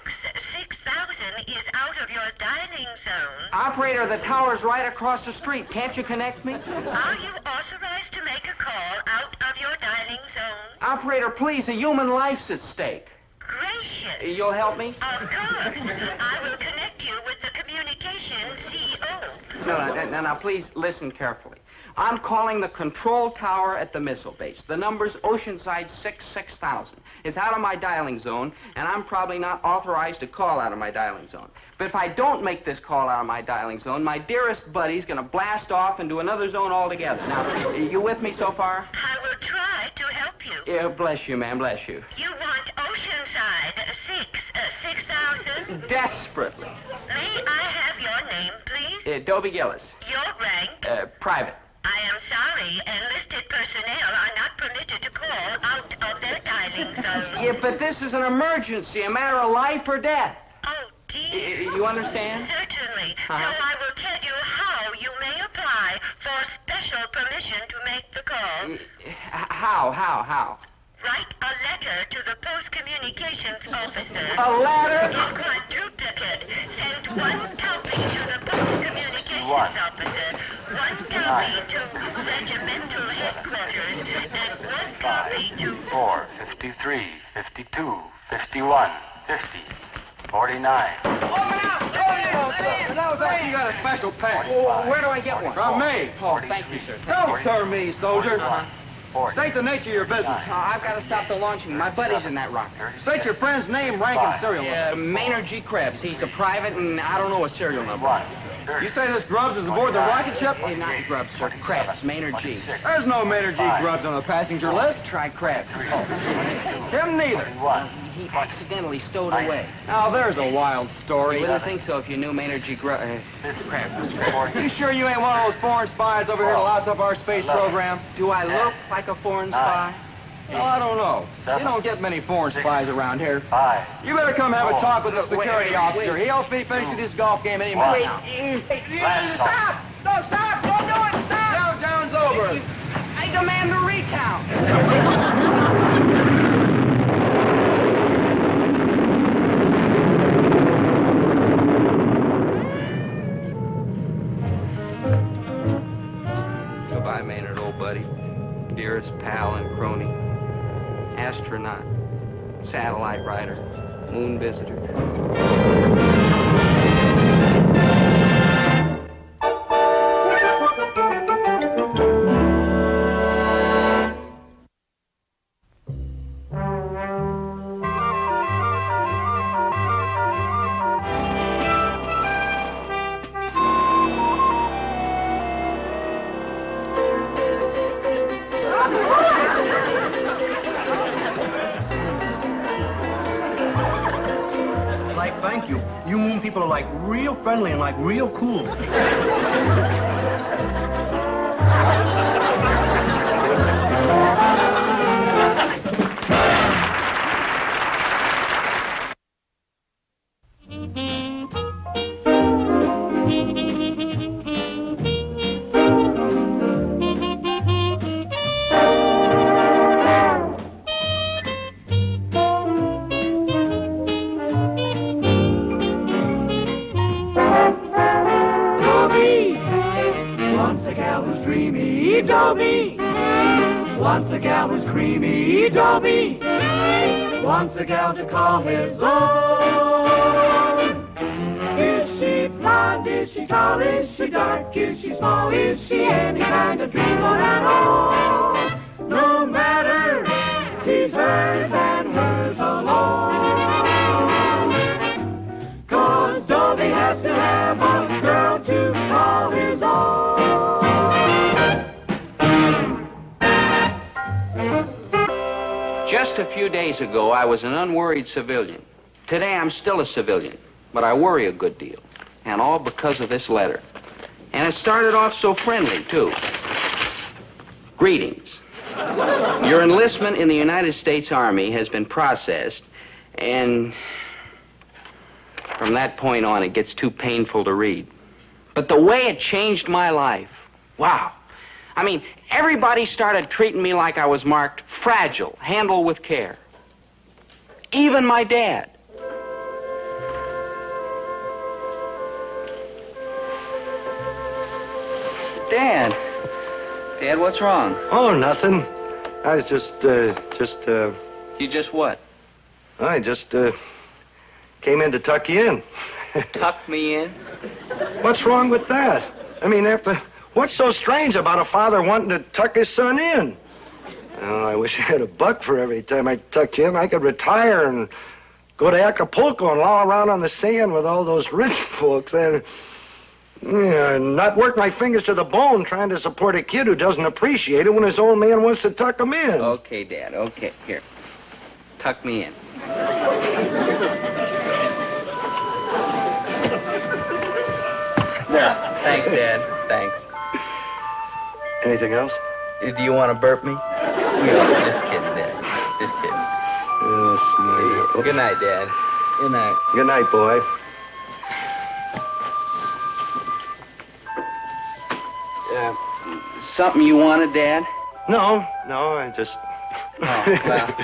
is out of your dining zone. Operator, the tower's right across the street. Can't you connect me? Are you authorized to make a call out of your dining zone? Operator, please, a human life's at stake. Gracious. You'll help me? Of course. I will connect you with the communications CO. No, please listen carefully. I'm calling the control tower at the missile base. The number's Oceanside 6000. It's out of my dialing zone, and I'm probably not authorized to call out of my dialing zone. But if I don't make this call out of my dialing zone, my dearest buddy's gonna blast off into another zone altogether. Now, you with me so far? I will try to help you. Yeah, bless you, ma'am, bless you. You want Oceanside 6000? Desperately. May I have your name, please? Dobie Gillis. Your rank? Private. I am sorry, enlisted personnel are not permitted to call out of their dialing zone. Yeah, but this is an emergency, a matter of life or death. Oh, dear. You understand? Certainly. So I will tell you how you may apply for special permission to make the call. How? Write a letter to the Post Communications Officer. A letter? In quadruplicate. Send one copy to the Post Communications Officer, one copy to regimental headquarters, and one copy to 4, 53, 52, 51, 50, 49. You got a special pass. Where do I get one? From me. Oh, thank you, sir. Don't sir me, soldier. State the nature of your business. I've got to stop the launching. My buddy's in that rocket. State your friend's name, rank, and serial number. Maynard G. Krebs. He's a private, and I don't know a serial number. You say this Grubbs is aboard the rocket ship? Not Grubbs, sir. Krebs. Maynard G. There's no Maynard G. Grubbs on the passenger list. Try Krebs. Him neither. He accidentally stowed away. Now, there's a wild story. You wouldn't think so if you knew Maynard G. Krebs. You sure you ain't one of those foreign spies over here to louse up our space program? Do I look like a foreign spy? Well, I don't know. You don't get many foreign spies around here. 5. You better come have a talk with the security officer. He helps me finish this golf game any minute now. Stop! No, stop! Don't do it! Stop! Countdown's over. I demand a recount. Goodbye, Maynard, old buddy. Dearest pal and crony. Astronaut. Satellite rider. Moon visitor. Thank you. You moon people are like real friendly and like real cool. wants a gal who's creamy, Dobie wants a gal to call his own. Is she blonde, is she tall, is she dark, is she small, is she any kind of dreamboat at all? No matter, she's hers and hers alone. 'Cause Dobie has to have a girl to call his own. Just a few days ago, I was an unworried civilian. Today, I'm still a civilian, but I worry a good deal. And all because of this letter. And it started off so friendly, too. Greetings. Your enlistment in the United States Army has been processed, and from that point on, it gets too painful to read. But the way it changed my life, wow. I mean, everybody started treating me like I was marked fragile, handle with care. Even my dad. Dad, what's wrong? Oh, nothing. I was just. You just what? I just, came in to tuck you in. Tuck me in? What's wrong with that? I mean, what's so strange about a father wanting to tuck his son in? Oh, I wish I had a buck for every time I tucked you in. I could retire and go to Acapulco and loll around on the sand with all those rich folks and not work my fingers to the bone trying to support a kid who doesn't appreciate it when his old man wants to tuck him in. Okay, Dad, okay. Here, tuck me in. There. Thanks, Dad. Thanks. Anything else? Do you want to burp me? No, just kidding, Dad. Just kidding. Yes, Good night, Dad. Good night. Good night, boy. Something you wanted, Dad? No, I just... Oh, well,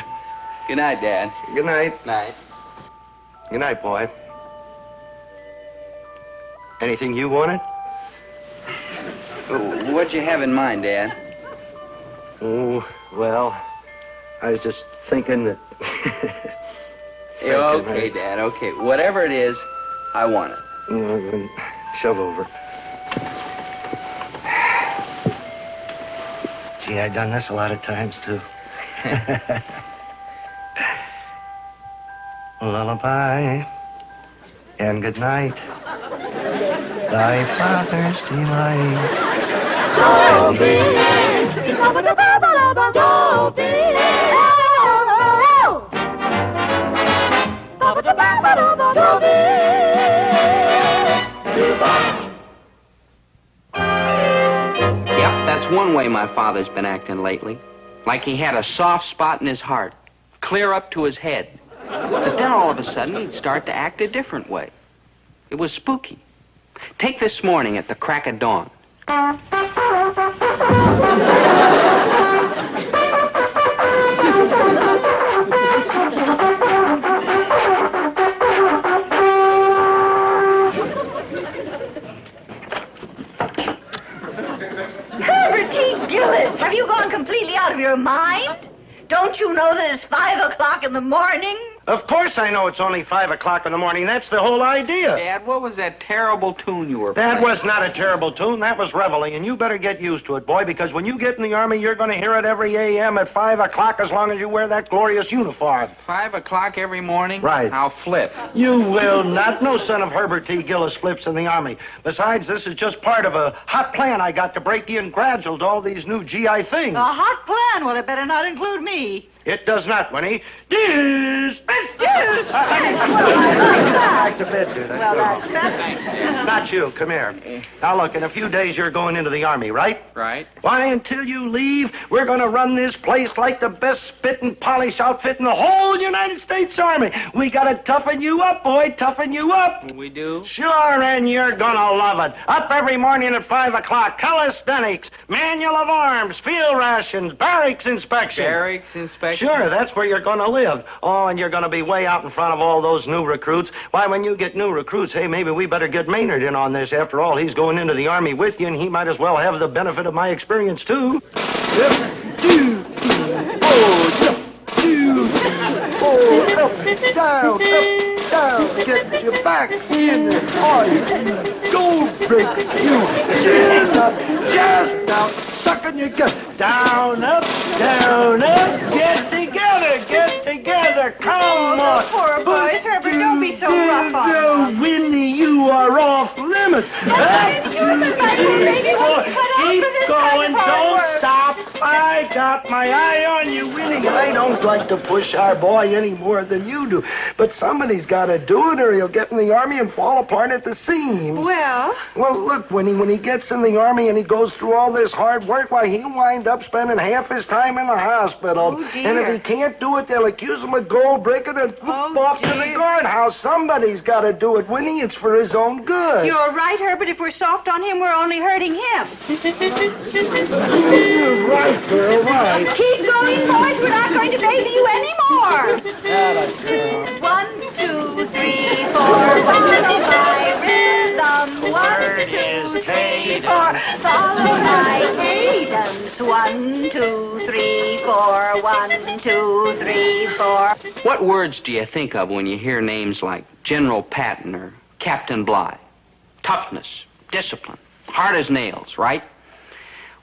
good night, Dad. Good night. Night. Good night, boy. Anything you wanted? What'd you have in mind, Dad? Oh, well, I was just thinking that... Okay, Dad, okay. Whatever it is, I want it. Shove over. Gee, I've done this a lot of times, too. Lullaby and good night. Thy father's delight. Dobie! Yep, that's one way my father's been acting lately. Like he had a soft spot in his heart, clear up to his head. But then all of a sudden, he'd start to act a different way. It was spooky. Take this morning at the crack of dawn. Herbert T. Gillis, have you gone completely out of your mind? Don't you know that it's 5 o'clock in the morning? Of course I know it's only 5 o'clock in the morning. That's the whole idea. Dad, what was that terrible tune you were playing? That was not a terrible tune. That was reveille, and you better get used to it, boy, because when you get in the Army, you're going to hear it every a.m. at 5 o'clock as long as you wear that glorious uniform. 5 o'clock every morning? Right. I'll flip. You will not. No son of Herbert T. Gillis flips in the Army. Besides, this is just part of a hot plan I got to break in gradual to all these new GI things. A hot plan? Well, it better not include me. It does not, Winnie. Dismissed! Back to bed, dude. Well, that's better. Not you. Come here. Now, look, in a few days, you're going into the Army, right? Right. Why, until you leave, we're going to run this place like the best spit and polish outfit in the whole United States Army. We got to toughen you up, boy. Toughen you up. We do? Sure, and you're going to love it. Up every morning at 5 o'clock. Calisthenics, manual of arms, field rations, barracks inspection. Barracks inspection? Sure, that's where you're going to live. Oh, and you're going to be way out in front of all those new recruits. Why, when you get new recruits, hey, maybe we better get Maynard in on this. After all, he's going into the Army with you, and he might as well have the benefit of my experience, too. Yep. Down, get your back in it. Gold bricks, you. Just up, sucking your gut. Down, up, get together, come on. Poor boys, Herbert, don't be so rough on them. Winnie, you are off limits. Keep going, don't stop. I got my eye on you, Winnie. I don't like to push our boy any more than you do, but somebody's got to do it or he'll get in the Army and fall apart at the seams. Well, look, Winnie, when he gets in the Army and he goes through all this hard work, why, he'll wind up spending half his time in the hospital. Oh, dear. And if he can't do it, they'll accuse him of gold breaking and off to the guardhouse. Somebody's got to do it, Winnie. It's for his own good. you're right, Herbert. If we're soft on him, we're only hurting him. You're right, girl, right. Keep going, boys. We're not going to baby you anymore. 1, 2, 3, 4. Follow my rhythm. 1, 2, 3, 4. Follow my cadence. 1, 2, 3, 4. 1, 2, 3, 4. What words do you think of when you hear names like General Patton or Captain Bligh? Toughness, discipline, hard as nails, right?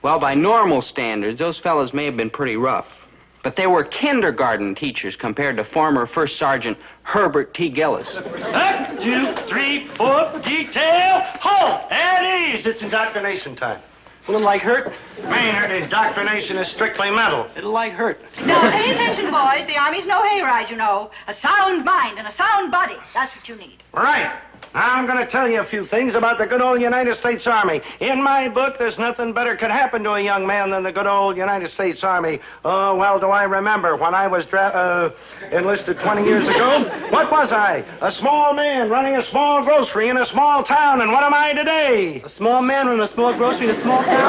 Well, by normal standards, those fellas may have been pretty rough. But they were kindergarten teachers compared to former First Sergeant Herbert T. Gillis. 1, 2, 3, 4, detail, halt, at ease. It's indoctrination time. A little like Hurt? Maynard, indoctrination is strictly mental. It'll like Hurt. Now, pay attention, boys. The Army's no hayride, you know. A sound mind and a sound body. That's what you need. Right. Now, I'm going to tell you a few things about the good old United States Army. In my book, there's nothing better could happen to a young man than the good old United States Army. Oh, well, do I remember when I was enlisted 20 years ago? What was I? A small man running a small grocery in a small town, and what am I today? A small man running a small grocery in a small town?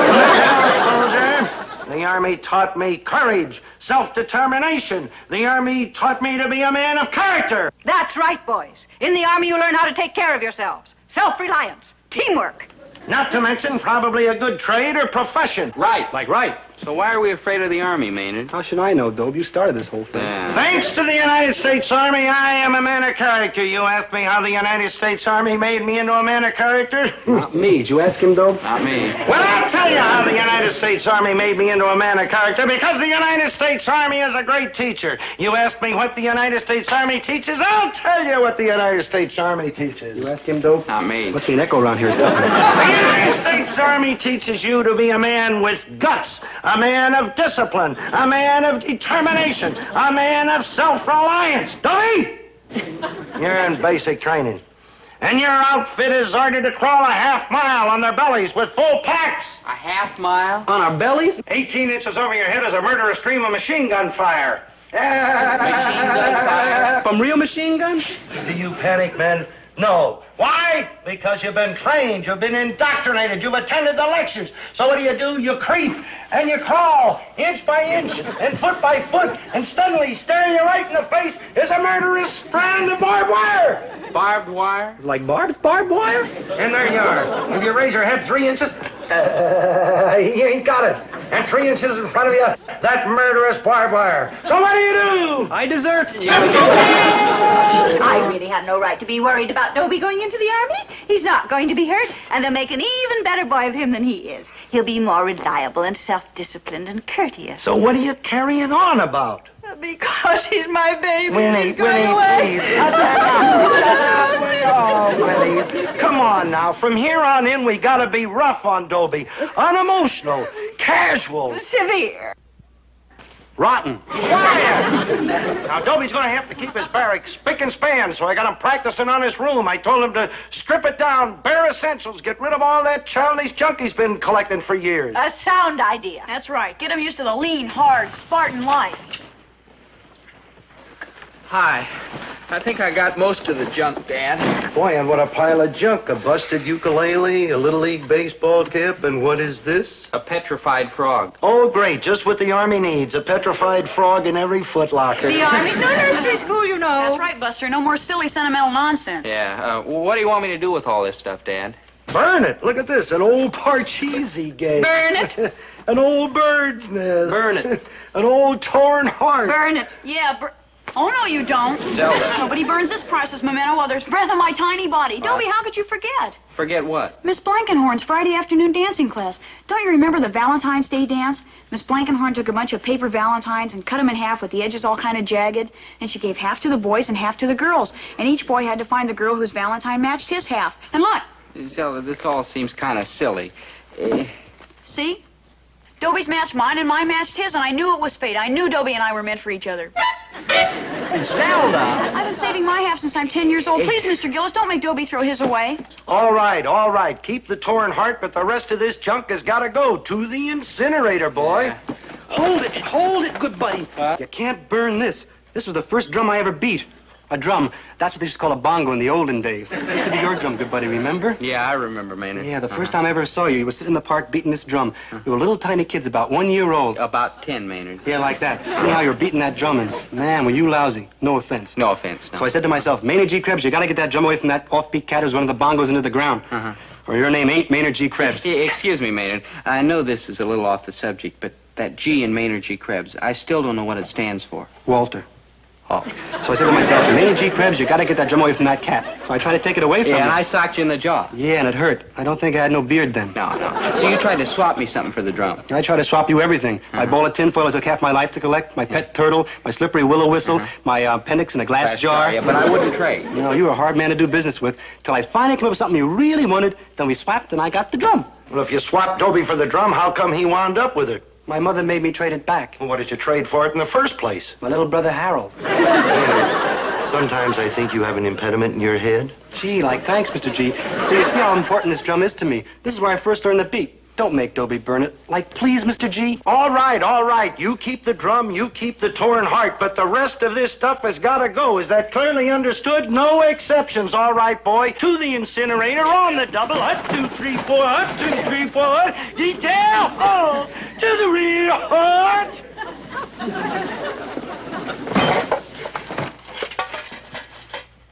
Soldier. The Army taught me courage, self-determination. The Army taught me to be a man of character. That's right, boys. In the Army, you learn how to take care of yourselves. Self-reliance, teamwork. Not to mention probably a good trade or profession. Right. Like right. So why are we afraid of the Army, Maynard? How should I know, Dobe? You started this whole thing. Yeah. Thanks to the United States Army, I am a man of character. You asked me how the United States Army made me into a man of character? Not me. Did you ask him, Dobe? Not me. Well, I'll tell you how the United States Army made me into a man of character, because the United States Army is a great teacher. You ask me what the United States Army teaches, I'll tell you what the United States Army teaches. You ask him, Dobe? Not me. Must be an echo around here or something. The United States Army teaches you to be a man with guts, a man of discipline, a man of determination, a man of self-reliance. Dobie, you're in basic training. And your outfit is ordered to crawl a half mile on their bellies with full packs. A half mile? On our bellies? 18 inches over your head is a murderous stream of machine gun fire. Machine gun fire? From real machine guns? Do you panic, men? No. Why? Because you've been trained, you've been indoctrinated, you've attended the lectures. So what do? You creep and you crawl, inch by inch and foot by foot, and suddenly staring you right in the face is a murderous strand of barbed wire. Barbed wire? Like barbed wire? And there you are. If you raise your head 3 inches, he ain't got it. And 3 inches in front of you, that murderous barbed wire. So what do? I desert. I really have no right to be worried about Dobie going into the Army. He's not going to be hurt, and they'll make an even better boy of him than he is. He'll be more reliable and self-disciplined and courteous. So what are you carrying on about? Because he's my baby. Winnie, please. Oh, Winnie. Come on now. From here on in, we gotta be rough on Dobie. Unemotional. Casual. Severe. Rotten. Quiet. Now, Dobie's gonna have to keep his barracks spick and span, so I got him practicing on his room. I told him to strip it down, bare essentials, get rid of all that childish junk he's been collecting for years. A sound idea. That's right. Get him used to the lean, hard, Spartan life. Hi. I think I got most of the junk, Dad. Boy, and what a pile of junk. A busted ukulele, a Little League baseball cap, and what is this? A petrified frog. Oh, great. Just what the Army needs. A petrified frog in every footlocker. The Army's no nursery school, you know. That's right, Buster. No more silly, sentimental nonsense. Yeah, what do you want me to do with all this stuff, Dad? Burn it. Look at this. An old Parcheesi gag. Burn it? An old bird's nest. Burn it. An old torn heart. Burn it. Yeah, oh, no, you don't. Zelda. Nobody burns this priceless memento while there's breath in my tiny body. Dobie, how could you forget? Forget what? Miss Blankenhorn's Friday afternoon dancing class. Don't you remember the Valentine's Day dance? Miss Blankenhorn took a bunch of paper valentines and cut them in half with the edges all kind of jagged. And she gave half to the boys and half to the girls. And each boy had to find the girl whose valentine matched his half. And look. Zelda, this all seems kind of silly. See? Dobie's matched mine and mine matched his, and I knew it was fate. I knew Dobie and I were meant for each other. Zelda! I've been saving my half since I'm 10 years old. Please, Mr. Gillis, don't make Dobie throw his away. All right. Keep the torn heart, but the rest of this junk has got to go to the incinerator, boy. Yeah. Hold it, good buddy. You can't burn this. This was the first drum I ever beat. A drum. That's what they used to call a bongo in the olden days. It used to be your drum, good buddy, remember? Yeah, I remember, Maynard. Yeah, the first time I ever saw you, you were sitting in the park beating this drum. We were little tiny kids, about 1 year old. About 10, Maynard. Yeah, like that. Anyhow, you were beating that drum, and man, were you lousy. No offense. No offense, no. So I said to myself, Maynard G. Krebs, you gotta get that drum away from that offbeat cat who's running the bongos into the ground. Or your name ain't Maynard G. Krebs. Excuse me, Maynard. I know this is a little off the subject, but that G in Maynard G. Krebs, I still don't know what it stands for. Walter. Oh. So I said to myself, Maynard G. Krebs, you gotta get that drum away from that cat. So I tried to take it away from Yeah, him. and I socked you in the jaw. Yeah, and it hurt. I don't think I had no beard then. No. So you tried to swap me something for the drum. I tried to swap you everything. My bowl of tinfoil it took half my life to collect, my pet turtle, my slippery willow whistle, my appendix in a glass jar. Yeah, but I wouldn't trade. You know, you were a hard man to do business with, till I finally came up with something you really wanted, then we swapped and I got the drum. Well, if you swapped Dobie for the drum, how come he wound up with it? My mother made me trade it back. Well, what did you trade for it in the first place? My little brother Harold. Sometimes I think you have an impediment in your head. Gee, thanks, Mr. G. So you see how important this drum is to me. This is where I first learned the beat. Don't make Dobie burn it. Please, Mr. G. All right. You keep the drum, you keep the torn heart, but the rest of this stuff has got to go. Is that clearly understood? No exceptions. All right, boy. To the incinerator on the double. 1, 2, 3, 4. 1, 2, 3, 4. Detail. Oh, to the rear heart.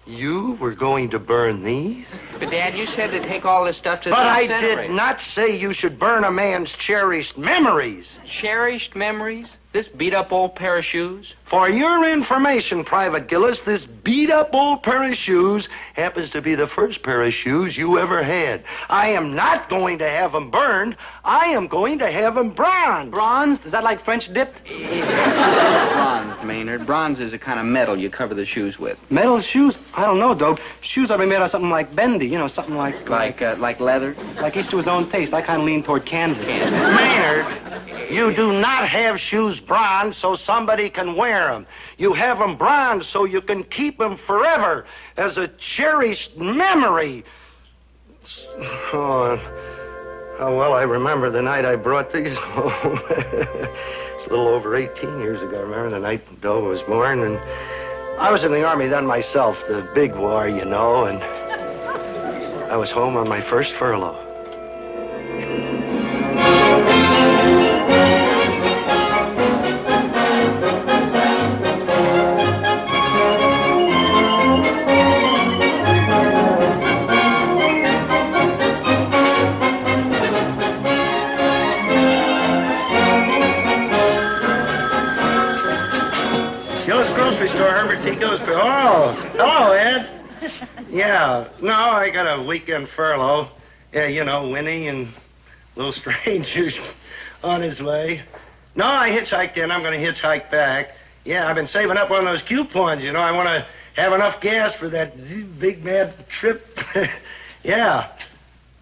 You were going to burn these? But, Dad, you said to take all this stuff to But the I incinerator. did not say you should burn a man's cherished memories. Cherished memories? This beat-up old pair of shoes? For your information, Private Gillis, this beat-up old pair of shoes happens to be the first pair of shoes you ever had. I am not going to have them burned. I am going to have them bronzed. Bronzed? Is that like French dipped? Bronze, Maynard. Bronze is a kind of metal you cover the shoes with. Metal shoes? I don't know, Dope. Shoes ought to be made out of something like bendy, you know, something like... Like leather? Like each to his own taste. I kind of lean toward canvas. Maynard, you do not have shoes bronzed so somebody can wear them. You have them bronzed so you can keep them forever as a cherished memory. Oh, how well I remember the night I brought these home. It's a little over 18 years ago. I remember the night Doe was born, and I was in the Army then myself, the big war, you know, and I was home on my first furlough. Gillis Grocery Store, Herbert T. Gillespie. Oh, hello, Ed. Yeah, no, I got a weekend furlough. Yeah, you know, Winnie and little strangers on his way. No, I hitchhiked in. I'm going to hitchhike back. Yeah, I've been saving up on those coupons, you know. I want to have enough gas for that big mad trip. Yeah.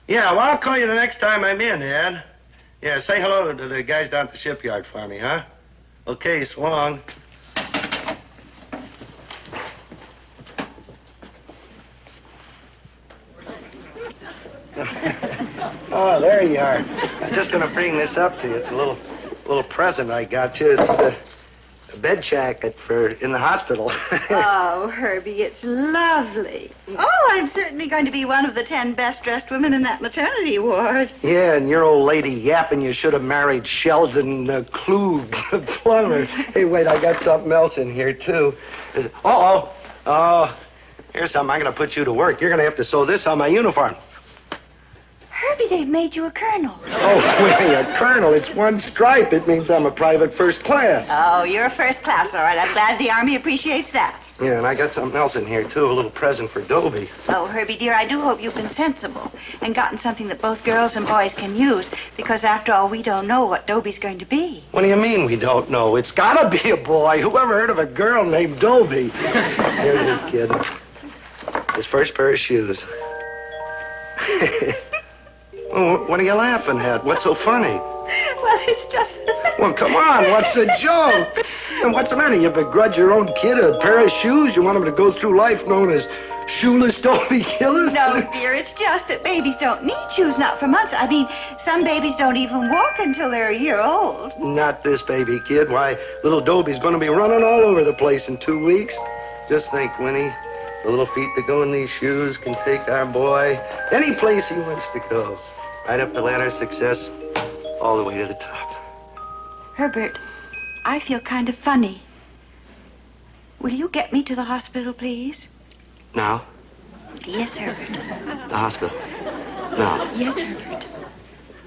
Yeah, well, I'll call you the next time I'm in, Ed. Yeah, say hello to the guys down at the shipyard for me, huh? Okay, so long. Oh, there you are. I was just going to bring this up to you. It's a little present I got you. It's a bed jacket for in the hospital. Oh, Herbie, it's lovely. Oh, I'm certainly going to be one of the 10 best-dressed women in that maternity ward. Yeah, and your old lady yapping you should have married Sheldon Klug, the plumber. Hey, wait, I got something else in here, too. Oh, here's something. I'm going to put you to work. You're going to have to sew this on my uniform. Herbie, they've made you a colonel. Oh, Winnie, a colonel. It's one stripe. It means I'm a private first class. Oh, you're a first class, all right. I'm glad the Army appreciates that. Yeah, and I got something else in here, too. A little present for Dobie. Oh, Herbie, dear, I do hope you've been sensible and gotten something that both girls and boys can use, because after all, we don't know what Dobie's going to be. What do you mean we don't know? It's gotta be a boy. Who ever heard of a girl named Dobie? Here it is, kid. His first pair of shoes. Oh, what are you laughing at? What's so funny? Well, it's just... Well, come on, what's the joke? And what's the matter? You begrudge your own kid a pair of shoes? You want him to go through life known as shoeless Dobie Gillis? No, dear, it's just that babies don't need shoes, not for months. I mean, some babies don't even walk until they're a year old. Not this baby, kid. Why, little Dobie's going to be running all over the place in 2 weeks. Just think, Winnie, the little feet that go in these shoes can take our boy any place he wants to go. Right up the ladder of success, all the way to the top. Herbert, I feel kind of funny. Will you get me to the hospital, please? Now? Yes, Herbert. The hospital. Now? Yes, Herbert.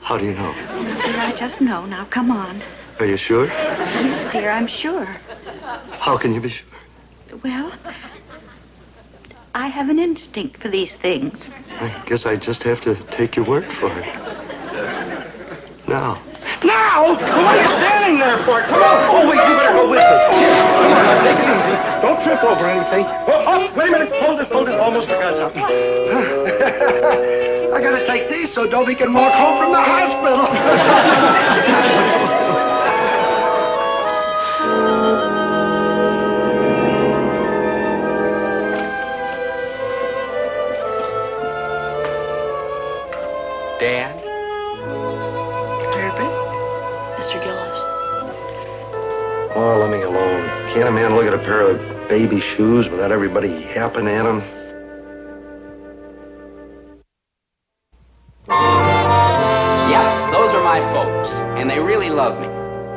How do you know? No, dear, I just know. Now, come on. Are you sure? Yes, dear, I'm sure. How can you be sure? Well, I have an instinct for these things. I guess I just have to take your word for it. Now. Now? What are you standing there for? Come on. Oh, wait, you better go with me. Come on, now, take it easy. Don't trip over anything. Oh, wait a minute. Hold it. Almost forgot something. I gotta take these so Dobie can walk home from the hospital. Dad? Herbert? Mr. Gillis. Oh, let me alone. Can't a man look at a pair of baby shoes without everybody yapping at him? Yeah, those are my folks, and they really love me.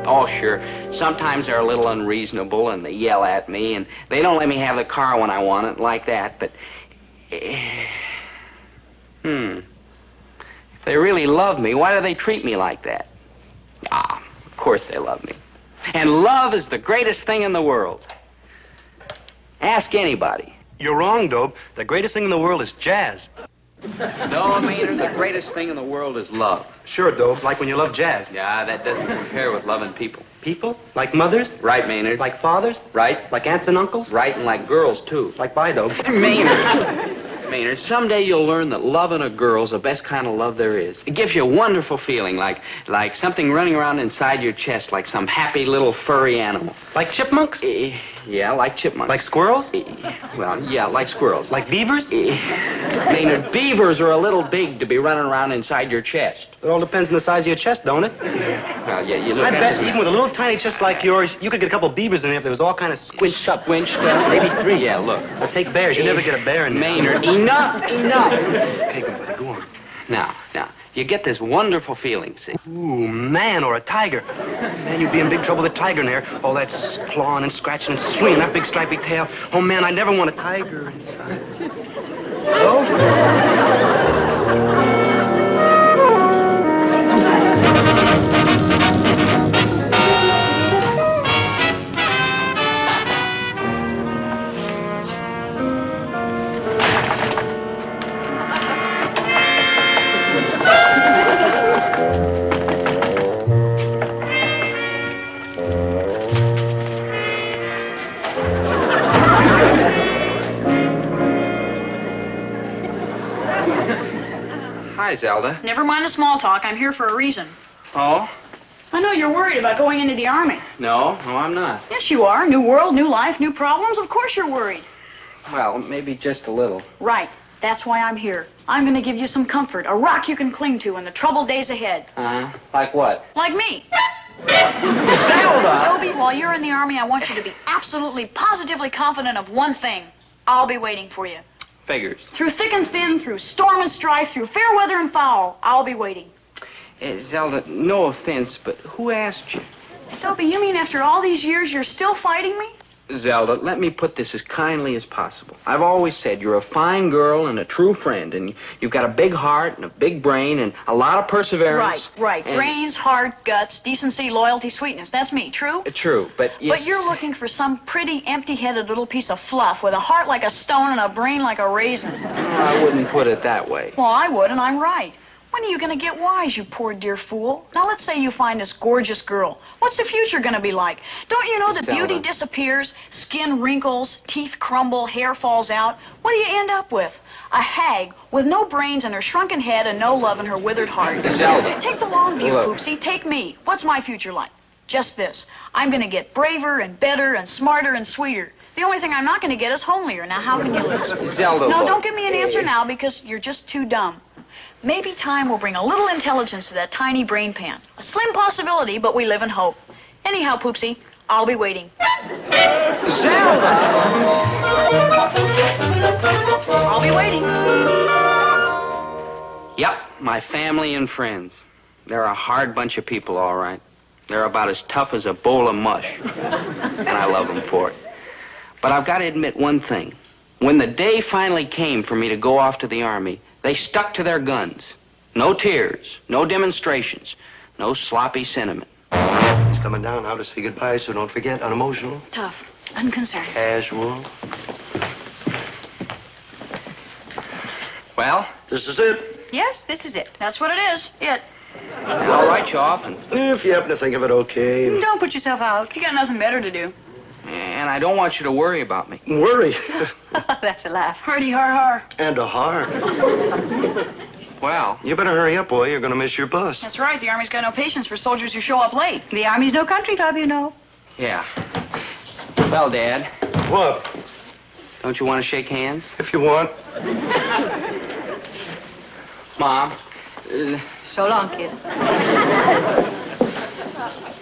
Oh, sure. Sometimes they're a little unreasonable, and they yell at me, and they don't let me have the car when I want it, like that, but... If they really love me, why do they treat me like that? Ah, of course they love me. And love is the greatest thing in the world. Ask anybody. You're wrong, Dobe. The greatest thing in the world is jazz. No, Maynard, the greatest thing in the world is love. Sure, Dobe, like when you love jazz. Yeah, that doesn't compare with loving people. People? Like mothers? Right, Maynard. Like fathers? Right. Like aunts and uncles? Right, and like girls, too. Like bye, Dobe. Maynard, someday you'll learn that loving a girl's the best kind of love there is. It gives you a wonderful feeling, like something running around inside your chest, like some happy little furry animal. Like chipmunks? Yeah, like chipmunks. Like squirrels? Well, yeah, like squirrels. Like beavers? Maynard, beavers are a little big to be running around inside your chest. It all depends on the size of your chest, don't it? Well, yeah, you look I at bet this even with a little tiny chest like yours, you could get a couple beavers in there if there was all kind of squinched up. Squinched up? Maybe 3. Yeah, look. Well, take bears. You never get a bear in there. Maynard, enough. Okay, buddy, go on. Now, you get this wonderful feeling, see? Ooh, man, or a tiger. Man, you'd be in big trouble with a tiger in there. All that clawing and scratching and swinging that big stripy tail. Oh, man, I never want a tiger inside. Hi, Zelda. Never mind the small talk. I'm here for a reason. Oh? I know you're worried about going into the Army. No, I'm not. Yes, you are. New world, new life, new problems. Of course you're worried. Well, maybe just a little. Right. That's why I'm here. I'm going to give you some comfort, a rock you can cling to in the troubled days ahead. Like what? Like me. Zelda! Dobie, while you're in the Army, I want you to be absolutely, positively confident of one thing. I'll be waiting for you. Figures. Through thick and thin, through storm and strife, through fair weather and foul, I'll be waiting. Zelda, no offense, but who asked you? Dobie, you mean after all these years you're still fighting me? Zelda, let me put this as kindly as possible. I've always said you're a fine girl and a true friend, and you've got a big heart and a big brain and a lot of perseverance. Right. And Brains, heart, guts, decency, loyalty, sweetness. That's me, true? True, but yes. But you're looking for some pretty empty-headed little piece of fluff with a heart like a stone and a brain like a raisin. I wouldn't put it that way. Well, I would, and I'm right. When are you going to get wise, you poor dear fool? Now, let's say you find this gorgeous girl. What's the future going to be like? Don't you know that Zelda. beauty disappears, skin wrinkles, teeth crumble, hair falls out? What do you end up with? A hag with no brains in her shrunken head and no love in her withered heart. Zelda. Take the long view, Look. Poopsie. Take me. What's my future like? Just this. I'm going to get braver and better and smarter and sweeter. The only thing I'm not going to get is homelier. Now, how can you lose? Zelda, No, look. don't give me an answer now because you're just too dumb. Maybe time will bring a little intelligence to that tiny brain pan. A slim possibility, but we live in hope. Anyhow, Poopsie, I'll be waiting. Zelda! I'll be waiting. Yep, my family and friends. They're a hard bunch of people, all right. They're about as tough as a bowl of mush. And I love them for it. But I've got to admit one thing. When the day finally came for me to go off to the Army, they stuck to their guns. No tears, no demonstrations, no sloppy sentiment. He's coming down now to say goodbye, so don't forget, unemotional, Tough, unconcerned. casual. Well? This is it. Yes, this is it. That's what it is. It. I'll write you off, and If you happen to think of it, okay. Don't put yourself out. You got nothing better to do. I don't want you to worry about me. Worry. That's a laugh. Hardy har har. And a heart. Well, You better hurry up, boy. You're going to miss your bus. That's right. The Army's got no patience for soldiers who show up late. The Army's no country club, you know. yeah. Well, Dad, What? don't you want to shake hands? If you want. Mom, So long, kid.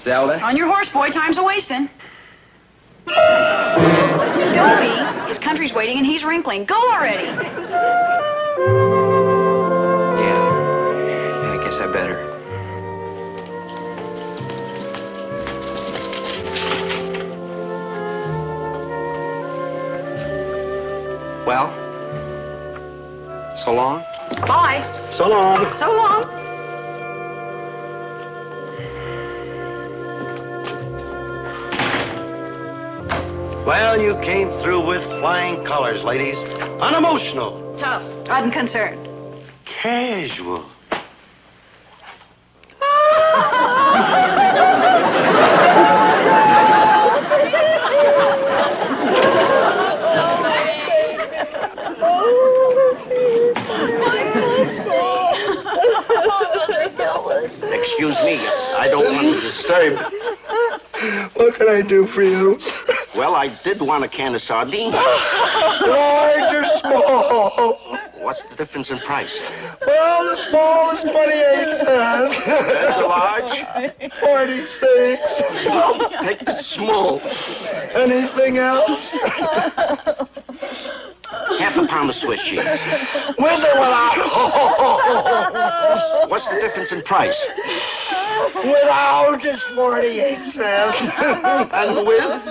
Zelda. On your horse, boy. Time's a-wasting. Dobie, his country's waiting and he's wrinkling. Go already. Yeah, I guess I better. Well, so long. Bye. So long. So long. Well, you came through with flying colors, ladies. Unemotional. Tough. Unconcerned. Casual. Excuse me, I don't want to disturb. What can I do for you? Well, I did want a can of sardines. Large or small? What's the difference in price? Well, the small is 28 cents. And the large? 46. Well, take the small. Anything else? Half a pound of Swiss cheese. With or without? What's the difference in price? Without is 48 cents. And with?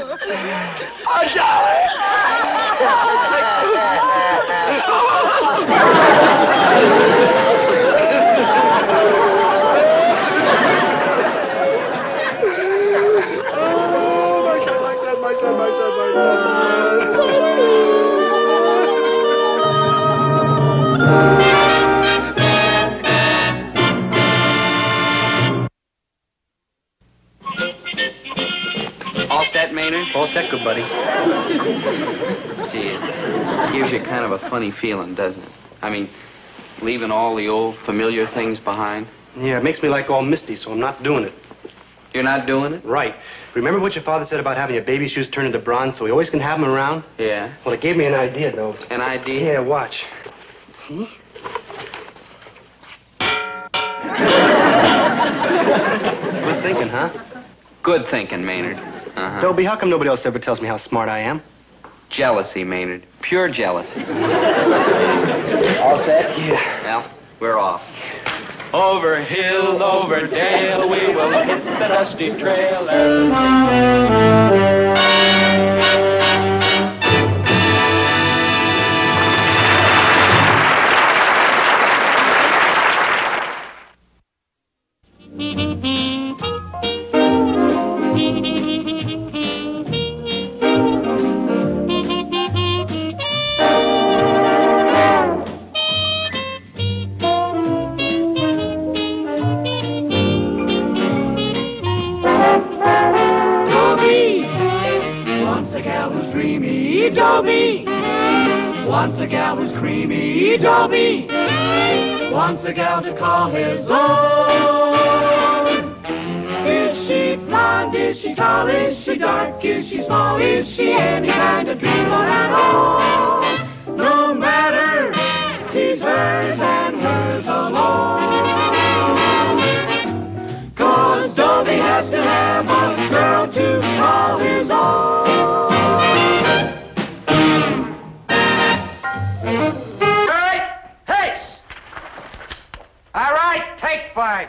Oh, my son, my son, my son, my son, my son. All set, Maynard? All set, good buddy. Gee, it gives you kind of a funny feeling, doesn't it? I mean, leaving all the old familiar things behind. Yeah, it makes me like all misty, so I'm not doing it. You're not doing it? Right. Remember what your father said about having your baby shoes turn into bronze so we always can have them around? Yeah. Well, it gave me an idea, though. An idea? Yeah, watch. Good thinking, huh? Good thinking, Maynard. Uh-huh. Dobie, how come nobody else ever tells me how smart I am? Jealousy, Maynard. Pure jealousy. All set? Yeah. Well, we're off. Over hill, over dale, we will hit the dusty trail. a gal who's dreamy, Dobie. Wants a gal who's creamy, Dobie. Wants a gal to call his own. Is she blonde? Is she tall? Is she dark? Is she small? Is she any kind of dreamer at all? No matter, he's hers and hers alone. 'Cause Dobie has to have a girl to call his own. All right, take 5.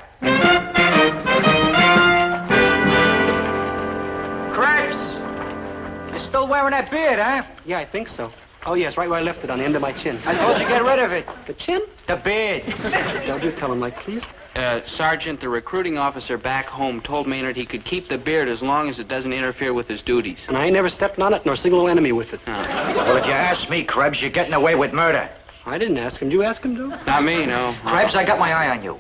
Krebs, you're still wearing that beard, huh? Yeah, I think so. Oh, yes, right where I left it, on the end of my chin. I told you get rid of it. The chin? The beard. Don't you tell him, like, please? Sergeant, the recruiting officer back home told Maynard he could keep the beard as long as it doesn't interfere with his duties. And I ain't never stepped on it, nor single enemy with it. Well, if you ask me, Krebs, you're getting away with murder. I didn't ask him. Did you ask him to? Not me, no. Krebs, I got my eye on you.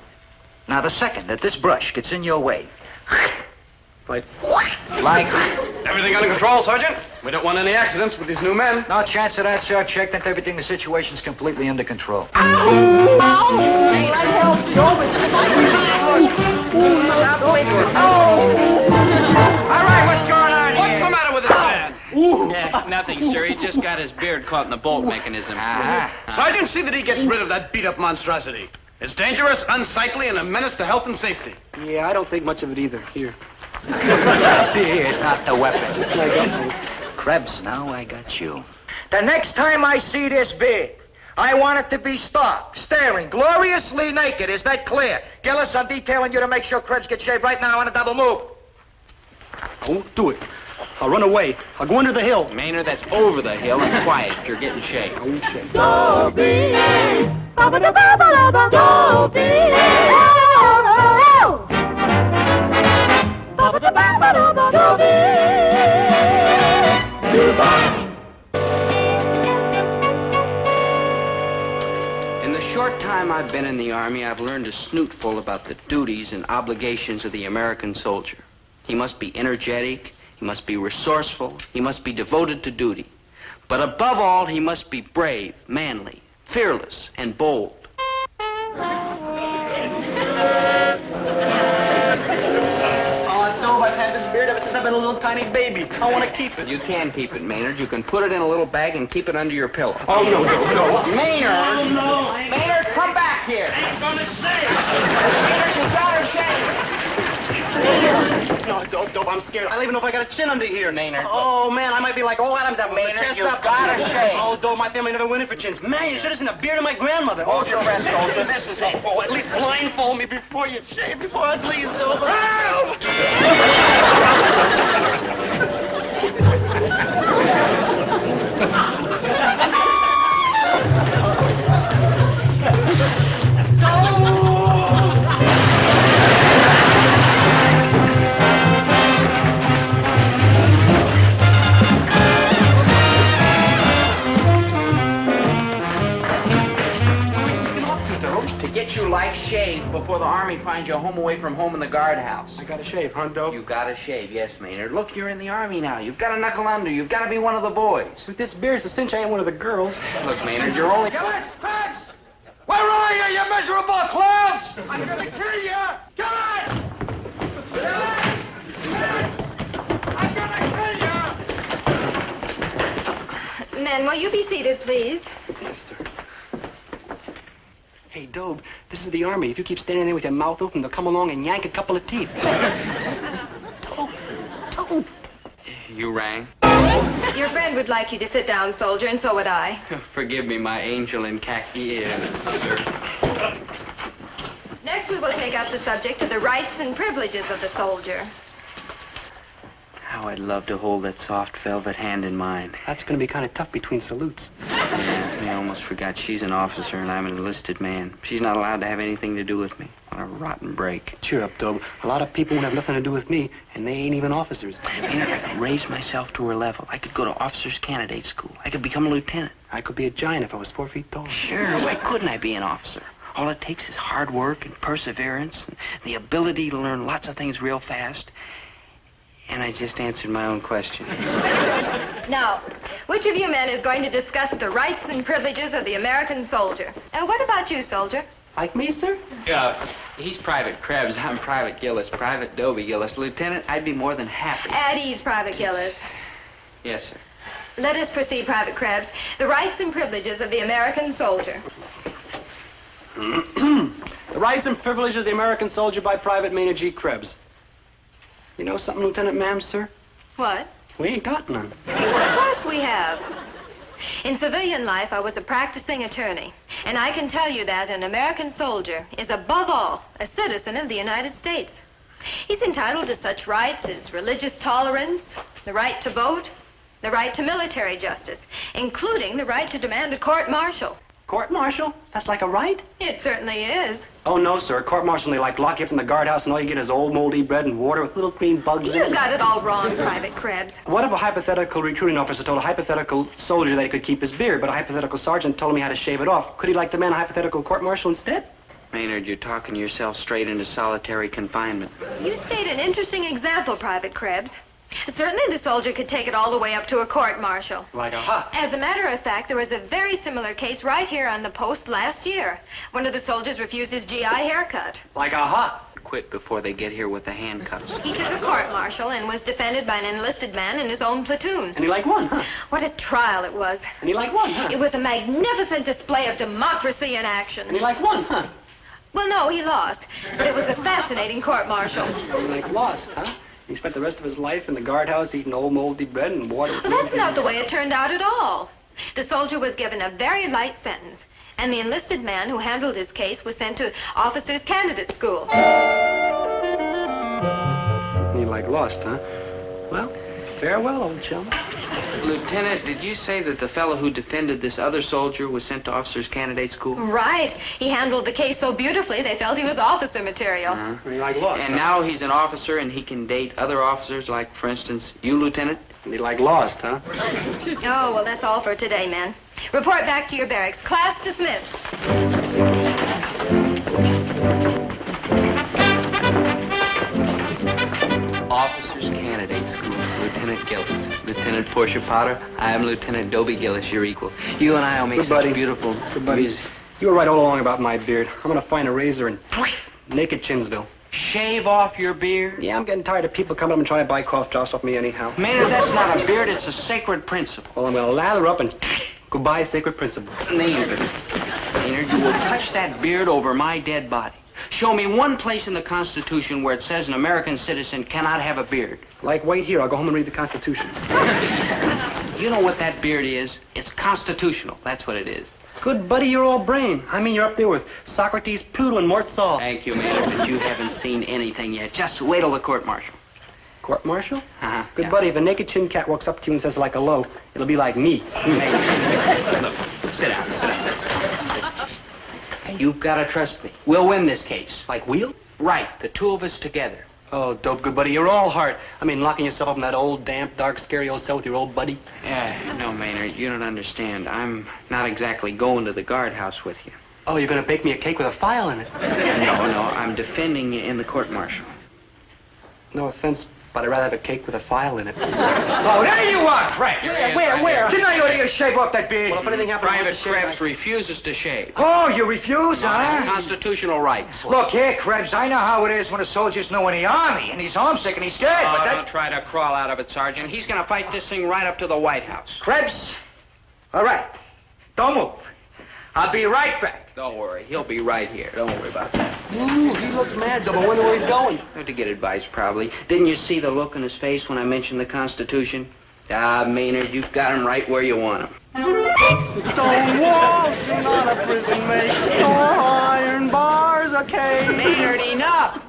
Now, the second that this brush gets in your way... Like... Everything under control, Sergeant? We don't want any accidents with these new men. No chance of that, sir. Checked into everything. The situation's completely under control. All right, what's going on What's the matter with this man? Yeah, nothing, sir. He just got his beard caught in the bolt mechanism. Sergeant, see that he gets rid of that beat-up monstrosity. It's dangerous, unsightly, and a menace to health and safety. Yeah, I don't think much of it either. Here. The beard, not the weapon. Krebs, now I got you. The next time I see this beard, I want it to be stark, staring, gloriously naked. Is that clear? Gillis, I'm detailing you to make sure Krebs gets shaved right now on a double move. I won't do it. I'll run away. I'll go under the hill. Maynard, that's over the hill and quiet. You're getting shaved. I won't shave. Dobie, Dobie, In the short time I've been in the Army, I've learned a snootful about the duties and obligations of the American soldier. He must be energetic, he must be resourceful, he must be devoted to duty. But above all, he must be brave, manly, fearless, and bold. I've had this beard ever since I've been a little tiny baby. I want to keep it. You can keep it, Maynard. You can put it in a little bag and keep it under your pillow. Oh, no. Maynard! No. Maynard, come back here! I ain't gonna say Maynard, you got her shaved! No, Dope, I'm scared. I don't even know if I got a chin under here. Maynard. Oh, man, I might be like old Adams having a Maynard, chest you up. gotta shave. Oh, Dope, my family never went in for chins. Man, you should have seen the beard of my grandmother. Hold your breath, soldier. This is it. Oh, at least blindfold me before you shave, before I please, Dope. To get your life shaved before the Army finds you home away from home in the guardhouse. I gotta shave, huh, Dope? You gotta shave, yes, Maynard. Look, you're in the Army now. You've gotta knuckle under. You've gotta be one of the boys. With this beard, it's a cinch I ain't one of the girls. Look, Maynard, you're only... Gillis! Krebs! Where are you, you miserable clowns? I'm gonna kill you! Gillis! Gillis! I'm gonna kill you! Men, will you be seated, please? Yes, sir. Hey, Dobe, this is the Army. If you keep standing there with your mouth open, they'll come along and yank a couple of teeth. Dobe. You rang? Your friend would like you to sit down, soldier, and so would I. Forgive me, my angel in khaki. Sir. Next, we will take up the subject of the rights and privileges of the soldier. How I'd love to hold that soft velvet hand in mine. That's gonna be kind of tough between salutes. Yeah, I almost forgot she's an officer and I'm an enlisted man. She's not allowed to have anything to do with me. What a rotten break. Cheer up, Dobe. A lot of people won't have nothing to do with me, and they ain't even officers. Maynard, I could raise myself to her level. I could go to officers' candidate school. I could become a lieutenant. I could be a giant if I was 4 feet tall. Sure, why couldn't I be an officer? All it takes is hard work and perseverance and the ability to learn lots of things real fast. And I just answered my own question. Now, which of you men is going to discuss the rights and privileges of the American soldier? And what about you, soldier? Like me, sir? Yeah. He's Private Krebs. I'm Private Gillis. Private Dobie Gillis. Lieutenant, I'd be more than happy. At ease, Private Gillis. Yes, sir. Let us proceed, Private Krebs. The rights and privileges of the American soldier. The Rights and Privileges of the American Soldier by Private Maynard G. Krebs. You know something, Lieutenant Ma'am, sir? What? We ain't got none. Of course we have. In civilian life, I was a practicing attorney, and I can tell you that an American soldier is above all a citizen of the United States. He's entitled to such rights as religious tolerance, the right to vote, the right to military justice, including the right to demand a court-martial. Court-martial? That's like a right? It certainly is. Oh, no, sir. Court-martial, they like lock you up in the guardhouse and all you get is old moldy bread and water with little green bugs in it. You got it all wrong, Private Krebs. What if a hypothetical recruiting officer told a hypothetical soldier that he could keep his beard, but a hypothetical sergeant told him he had to shave it off? Could he like the man a hypothetical court-martial instead? Maynard, you're talking yourself straight into solitary confinement. You state an interesting example, Private Krebs. Certainly the soldier could take it all the way up to a court-martial. Like a As a matter of fact, there was a very similar case right here on the post last year. One of the soldiers refused his GI haircut. Like a Quit before they get here with the handcuffs. He took a court-martial and was defended by an enlisted man in his own platoon. And he like won, huh? What a trial it was. And he like won, huh? It was a magnificent display of democracy in action. And he like won, huh? Well, no, he lost. But it was a fascinating court-martial. He like lost, huh? He spent the rest of his life in the guardhouse eating old moldy bread and water. Well, that's not the way it turned out at all. The soldier was given a very light sentence, and the enlisted man who handled his case was sent to officers' candidate school. He like lost, huh? Well, farewell, old chum. Lieutenant, did you say that the fellow who defended this other soldier was sent to officers' candidate school? Right. He handled the case so beautifully, they felt he was officer material. He like lost. And now he's an officer and he can date other officers, like, for instance, you, Lieutenant? He like lost, huh? Oh, well, that's all for today, men. Report back to your barracks. Class dismissed. Officers Candidate School, Lieutenant Gillis. Lieutenant Portia Potter, I am Lieutenant Dobie Gillis, your equal. You and I will make Good such buddy. beautiful Good buddy. music. You were right all along about my beard. I'm gonna find a razor and naked Chinsville. Shave off your beard? Yeah, I'm getting tired of people coming up and trying to buy cough drops off me anyhow. Maynard, that's not a beard, it's a sacred principle. Well, I'm gonna lather up and goodbye, sacred principle. Maynard, you will touch that beard over my dead body. Show me one place in the Constitution where it says an American citizen cannot have a beard. Like, wait here. I'll go home and read the Constitution. You know what that beard is? It's constitutional. That's what it is. Good buddy, you're all brain. I mean, you're up there with Socrates, Pluto, and Mort Saul. Thank you, Maynard, but you haven't seen anything yet. Just wait till the court-martial. Court-martial? Uh-huh. Good buddy, if a naked chin cat walks up to you and says like hello, it'll be like me. Look, sit down, sit down. And you've got to trust me. We'll win this case. Like we'll? Right, the two of us together. Oh, dope, good buddy, you're all heart. I mean, locking yourself up in that old, damp, dark, scary old cell with your old buddy. Yeah, no, Maynard, you don't understand. I'm not exactly going to the guardhouse with you. Oh, you're gonna bake me a cake with a file in it? No, I'm defending you in the court-martial. No offense, but I'd rather have a cake with a file in it. Oh, there you are, Krebs. Yeah, where? Didn't I order you to shave off that beard? Well, if anything happens, Private Krebs refuses to shave. Oh, you refuse, On his huh? constitutional rights. Look here, Krebs, I know how it is when a soldier's new in the army, and he's homesick and he's scared, but Don't that... try to crawl out of it, Sergeant. He's going to fight this thing right up to the White House. Krebs, all right, don't move. I'll be right back. Don't worry. He'll be right here. Don't worry about that. Ooh, he looks mad, Double. I wonder where he's going. To get advice, probably. Didn't you see the look on his face when I mentioned the Constitution? Ah, Maynard, you've got him right where you want him. Stone walls are not a prison, mate. Nor iron bars a cage. Maynard, enough!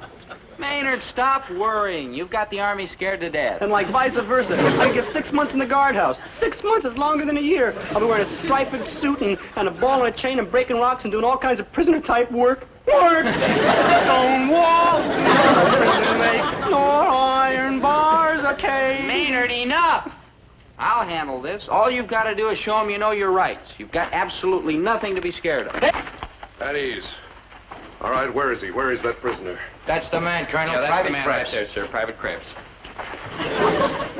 Maynard, stop worrying. You've got the Army scared to death. And like vice versa. I get 6 months in the guardhouse. 6 months is longer than a year. I'll be wearing a striped suit and a ball and a chain and breaking rocks and doing all kinds of prisoner-type work. Work! Stone walls are not a prison, mate. Nor iron bars a cage. Maynard, enough! I'll handle this. All you've got to do is show him you know your rights. You've got absolutely nothing to be scared of. At ease. All right, where is he? Where is that prisoner? That's the man, Colonel. Yeah, that's Private the man Krebs. right there, sir. Private Krebs.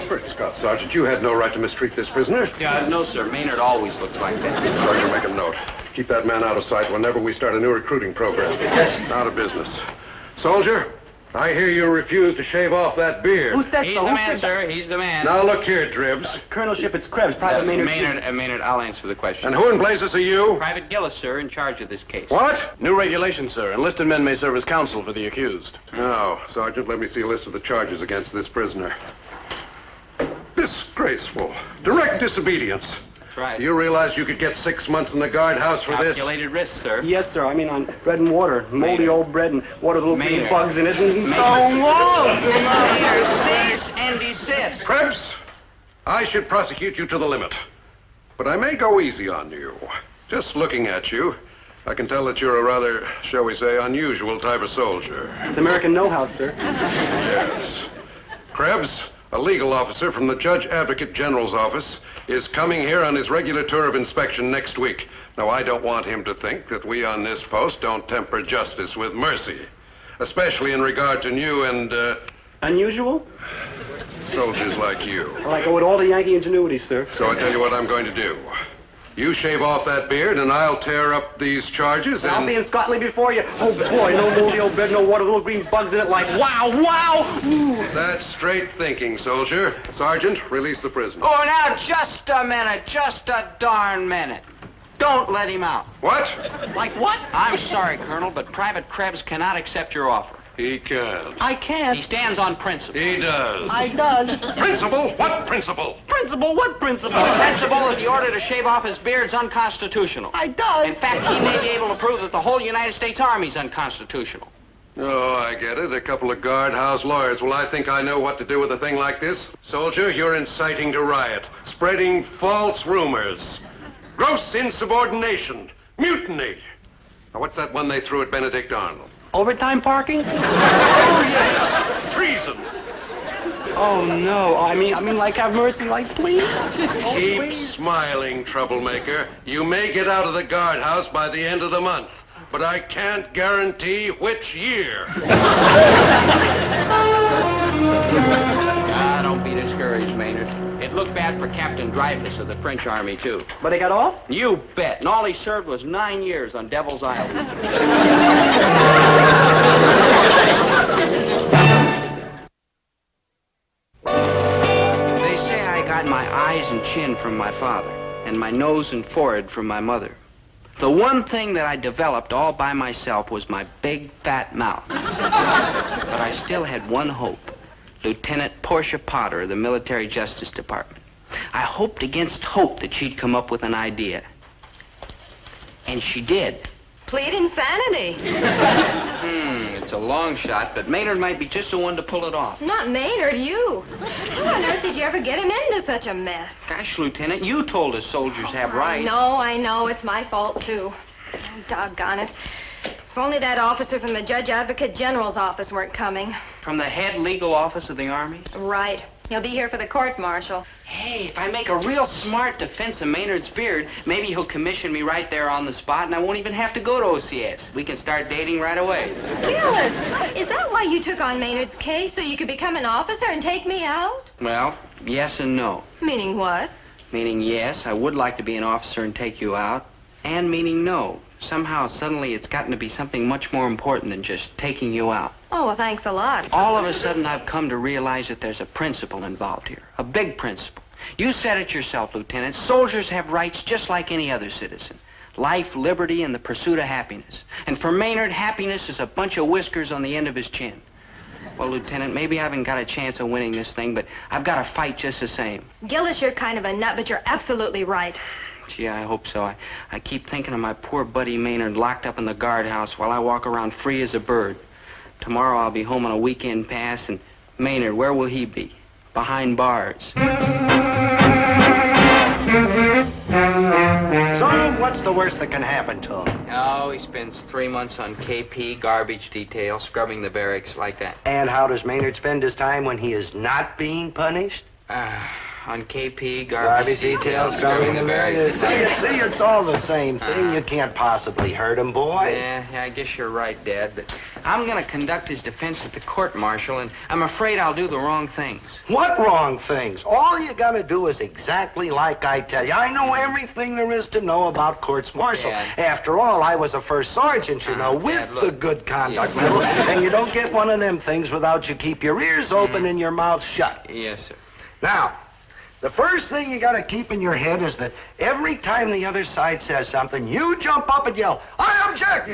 Great Scott, Sergeant, you had no right to mistreat this prisoner. Yeah, no, sir. Maynard always looks like that. Sergeant, make a note. Keep that man out of sight whenever we start a new recruiting program. Yes. Out of business. Soldier, I hear you refuse to shave off that beard. He's the man, sir. He's the man. Now look here, Dribs. Colonelship, it's Krebs, Private Maynard. Maynard, I'll answer the question. And who in blazes are you? Private Gillis, sir, in charge of this case. What? New regulation, sir. Enlisted men may serve as counsel for the accused. No, Sergeant, let me see a list of the charges against this prisoner. Disgraceful. Direct disobedience. That's right. Do you realize you could get 6 months in the guardhouse for this? Calculated risk, sir. Yes, sir. I mean, on bread and water. Moldy old bread and water with little green Maynard. bugs in it. And Maynard, cease and desist. Krebs, I should prosecute you to the limit. But I may go easy on you. Just looking at you, I can tell that you're a rather, shall we say, unusual type of soldier. It's American know-how, sir. Yes. Krebs, a legal officer from the Judge Advocate General's office, is coming here on his regular tour of inspection next week. Now, I don't want him to think that we on this post don't temper justice with mercy, especially in regard to new and, Unusual? soldiers like you. Well, I go with all the Yankee ingenuity, sir. So I tell you what I'm going to do. You shave off that beard, and I'll tear up these charges, I'll and... be in Scotland before you. Oh, boy, no moldy old bread, no water, little green bugs in it like, wow, wow! Ooh. That's straight thinking, soldier. Sergeant, release the prisoner. Oh, now, just a minute. Just a darn minute. Don't let him out. What? Like what? I'm sorry, Colonel, but Private Krebs cannot accept your offer. He can't. I can't. He stands on principle. He does. I does. Principle? What principle? Principle? What principle? The principle that the order to shave off his beard is unconstitutional. I does. In fact, he may be able to prove that the whole United States Army is unconstitutional. Oh, I get it. A couple of guardhouse lawyers. Well, I think I know what to do with a thing like this. Soldier, you're inciting to riot, spreading false rumors, gross insubordination, mutiny. Now, what's that one they threw at Benedict Arnold? Overtime parking? Oh, yes. Treason. Oh, no. I mean, like, have mercy, like, please. Oh, Keep please. smiling, troublemaker. You may get out of the guardhouse by the end of the month, but I can't guarantee which year. Don't be discouraged, Maynard. It looked bad for Captain Dreyfus of the French Army, too. But he got off? You bet. And all he served was 9 years on Devil's Island. They say I got my eyes and chin from my father, and my nose and forehead from my mother. The one thing that I developed all by myself was my big, fat mouth. But I still had one hope. Lieutenant Portia Potter of the Military Justice Department. I hoped against hope that she'd come up with an idea. And she did. Plead insanity. It's a long shot, but Maynard might be just the one to pull it off. Not Maynard, you. How on earth did you ever get him into such a mess? Gosh, Lieutenant, you told us soldiers have rights. I know. It's my fault, too. Oh, doggone it. If only that officer from the Judge Advocate General's office weren't coming. From the head legal office of the Army? Right. He'll be here for the court-martial. Hey, if I make a real smart defense of Maynard's beard, maybe he'll commission me right there on the spot, and I won't even have to go to OCS. We can start dating right away. Gillis, is that why you took on Maynard's case, so you could become an officer and take me out? Well, yes and no. Meaning what? Meaning yes, I would like to be an officer and take you out, and meaning no. Somehow, suddenly, it's gotten to be something much more important than just taking you out. Oh, well, thanks a lot. All of a sudden, I've come to realize that there's a principle involved here. A big principle. You said it yourself, Lieutenant. Soldiers have rights just like any other citizen. Life, liberty, and the pursuit of happiness. And for Maynard, happiness is a bunch of whiskers on the end of his chin. Well, Lieutenant, maybe I haven't got a chance of winning this thing, but I've got to fight just the same. Gillis, you're kind of a nut, but you're absolutely right. Gee, I hope so. I keep thinking of my poor buddy Maynard locked up in the guardhouse while I walk around free as a bird. Tomorrow I'll be home on a weekend pass, and Maynard, where will he be? Behind bars. So, what's the worst that can happen to him? Oh, he spends 3 months on KP, garbage detail, scrubbing the barracks like that. And how does Maynard spend his time when he is not being punished? on KP, Garbage details covering the various. See, it's all the same thing. You can't possibly hurt him, boy. Yeah, I guess you're right, Dad, but I'm going to conduct his defense at the court-martial, and I'm afraid I'll do the wrong things. What wrong things? All you gotta do is exactly like I tell you. I know everything there is to know about courts-martial. After all, I was a first sergeant, you know, with the good conduct medal, and you don't get one of them things without you keep your ears open and your mouth shut. Yes, sir. Now, the first thing you gotta keep in your head is that every time the other side says something, you jump up and yell, "I object!"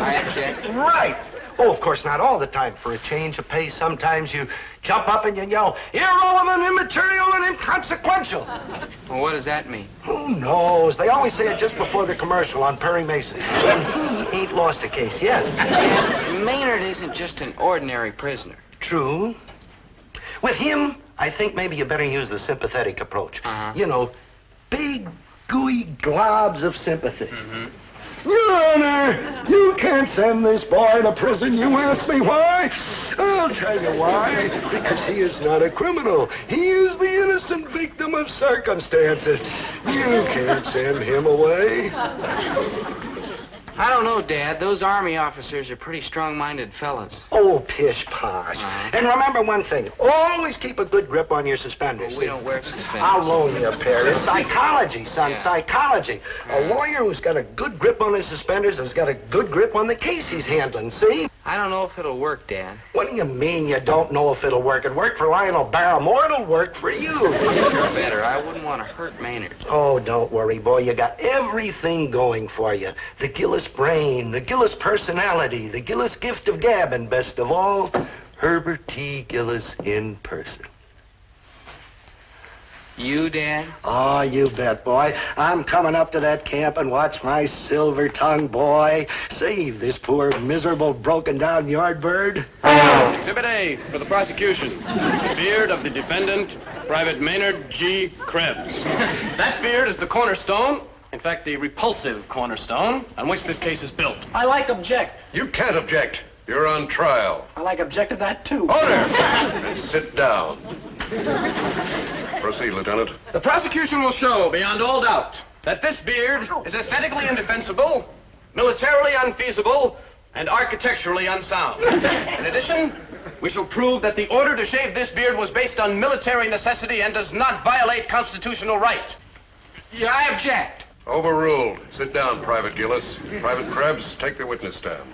I object. Right. Oh, of course, not all the time. For a change of pace, sometimes you jump up and you yell, "Irrelevant, immaterial, and inconsequential." Well, what does that mean? Who knows? They always say it just before the commercial on Perry Mason. And he ain't lost a case yet. Maynard isn't just an ordinary prisoner. True. With him, I think maybe you better use the sympathetic approach. You know, big, gooey globs of sympathy. Your Honor, you can't send this boy to prison. You ask me why? I'll tell you why. Because he is not a criminal. He is the innocent victim of circumstances. You can't send him away. I don't know, Dad. Those Army officers are pretty strong-minded fellas. Oh, pish-posh. And remember one thing. Always keep a good grip on your suspenders. Well, we don't wear suspenders. I'll loan you a pair. It's psychology, son, psychology. A lawyer who's got a good grip on his suspenders has got a good grip on the case he's handling, see? I don't know if it'll work, Dad. What do you mean you don't know if it'll work? It worked for Lionel Barrymore. It'll work for you. You're better. I wouldn't want to hurt Maynard. Oh, don't worry, boy. You got everything going for you. The Gillis brain, the Gillis personality, the Gillis gift of gab, and best of all, Herbert T. Gillis in person. You, Dad? Oh, you bet, boy. I'm coming up to that camp and watch my silver-tongued boy save this poor, miserable, broken-down yardbird. Exhibit A for the prosecution. Beard of the defendant, Private Maynard G. Krebs. That beard is the cornerstone, in fact, the repulsive cornerstone, on which this case is built. I like object. You can't object. You're on trial. I like object to that, too. Order! And sit down. Proceed, Lieutenant. The prosecution will show, beyond all doubt, that this beard is aesthetically indefensible, militarily unfeasible, and architecturally unsound. In addition, we shall prove that the order to shave this beard was based on military necessity and does not violate constitutional right. Yeah, I object. Overruled. Sit down, Private Gillis. Private Krebs, take the witness stand.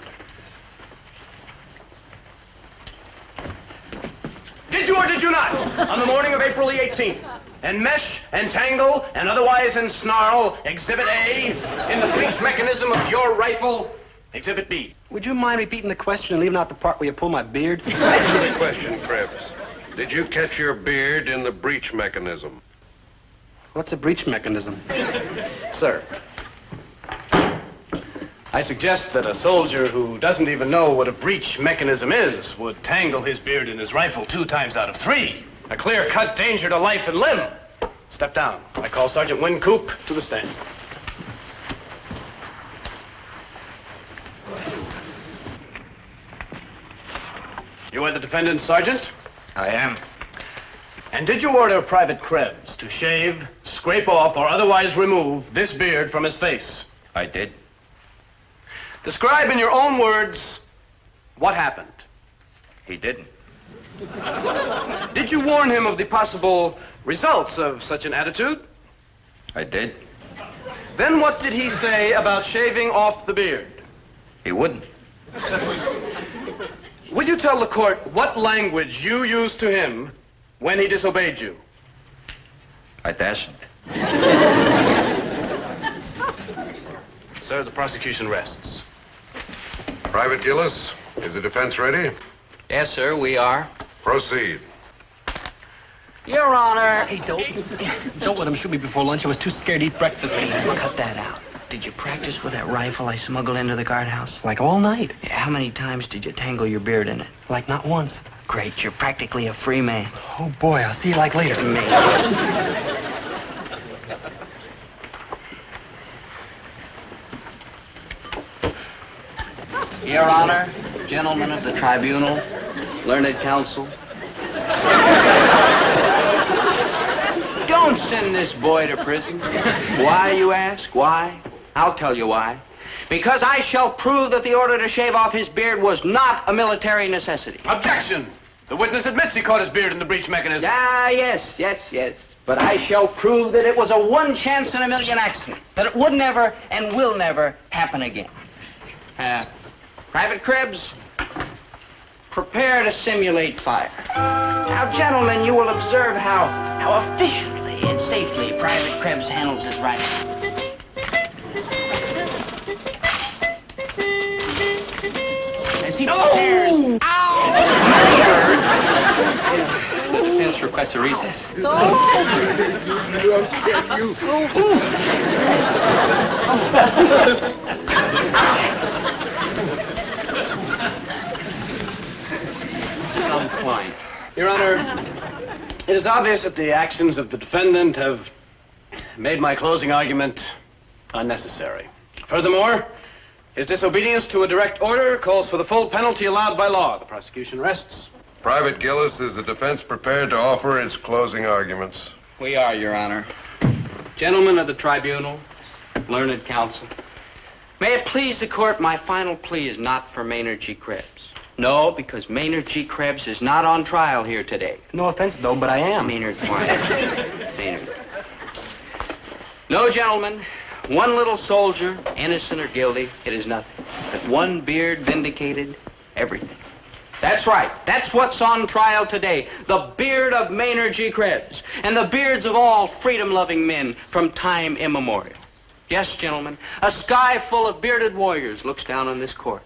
Did you or did you not, on the morning of April the 18th, enmesh, entangle, and otherwise ensnarl Exhibit A in the breech mechanism of your rifle, Exhibit B? Would you mind repeating the question and leaving out the part where you pull my beard? Answer the question, Krebs. Did you catch your beard in the breech mechanism? What's a breech mechanism? Sir, I suggest that a soldier who doesn't even know what a breech mechanism is would tangle his beard in his rifle 2 times out of 3. A clear-cut danger to life and limb. Step down. I call Sergeant Wincoop to the stand. You are the defendant, Sergeant? I am. And did you order Private Krebs to shave, scrape off, or otherwise remove this beard from his face? I did. Describe in your own words what happened. He didn't. Did you warn him of the possible results of such an attitude? I did. Then what did he say about shaving off the beard? He wouldn't. Would you tell the court what language you used to him when he disobeyed you? I dasn't. Sir, the prosecution rests. Private Gillis, is the defense ready? Yes, sir, we are. Proceed. Your Honor. Hey, don't let him shoot me before lunch. I was too scared to eat breakfast. Cut that out. Did you practice with that rifle I smuggled into the guardhouse? Like all night. Yeah, how many times did you tangle your beard in it? Like not once. Great, you're practically a free man. Oh, boy, I'll see you like later. Me. Your Honor, gentlemen of the tribunal, learned counsel. Don't send this boy to prison. Why, you ask? Why? I'll tell you why. Because I shall prove that the order to shave off his beard was not a military necessity. Objection! The witness admits he caught his beard in the breech mechanism. Ah, yes. But I shall prove that it was a one chance in a million accident. That it would never and will never happen again. Private Krebs, prepare to simulate fire. Now, gentlemen, you will observe how efficiently and safely Private Krebs handles his rifle. As he prepares... The defense requests a recess. Your Honor, it is obvious that the actions of the defendant have made my closing argument unnecessary. Furthermore, his disobedience to a direct order calls for the full penalty allowed by law. The prosecution rests. Private Gillis, is the defense prepared to offer its closing arguments? We are, Your Honor. Gentlemen of the tribunal, learned counsel, may it please the court, my final plea is not for Maynard G. Krebs. No, because Maynard G. Krebs is not on trial here today. No offense, though, but I am. Maynard, quiet. Maynard. No, gentlemen. One little soldier, innocent or guilty, it is nothing. But one beard vindicated everything. That's right. That's what's on trial today. The beard of Maynard G. Krebs and the beards of all freedom-loving men from time immemorial. Yes, gentlemen, a sky full of bearded warriors looks down on this court.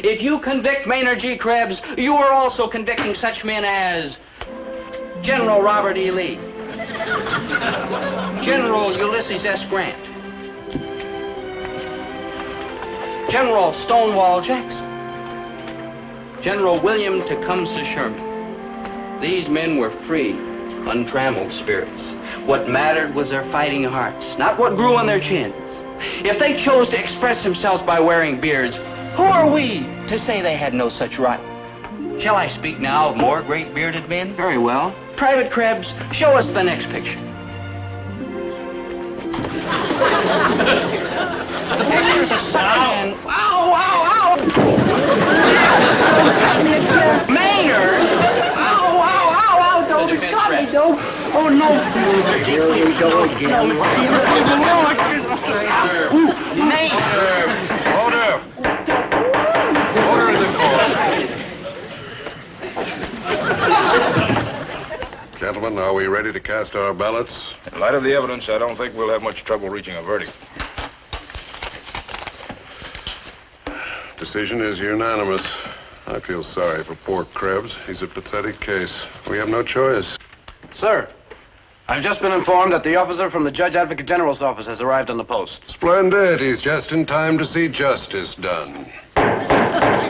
If you convict Maynard G. Krebs, you are also convicting such men as General Robert E. Lee, General Ulysses S. Grant, General Stonewall Jackson, General William Tecumseh Sherman. These men were free, untrammeled spirits. What mattered was their fighting hearts, not what grew on their chins. If they chose to express themselves by wearing beards, who are we to say they had no such right? Shall I speak now of more great bearded men? Very well. Private Krebs, show us the next picture. The picture's of such men. Ow, ow, ow! Maynard! Ow, ow, ow, ow, Dobie, stop me, Dobie. Oh, no. Here we go again. Maynard! Order! Order in the court. Gentlemen, are we ready to cast our ballots? In light of the evidence, I don't think we'll have much trouble reaching a verdict. Decision is unanimous. I feel sorry for poor Krebs. He's a pathetic case. We have no choice. Sir, I've just been informed that the officer from the Judge Advocate General's office has arrived on the post. Splendid. He's just in time to see justice done.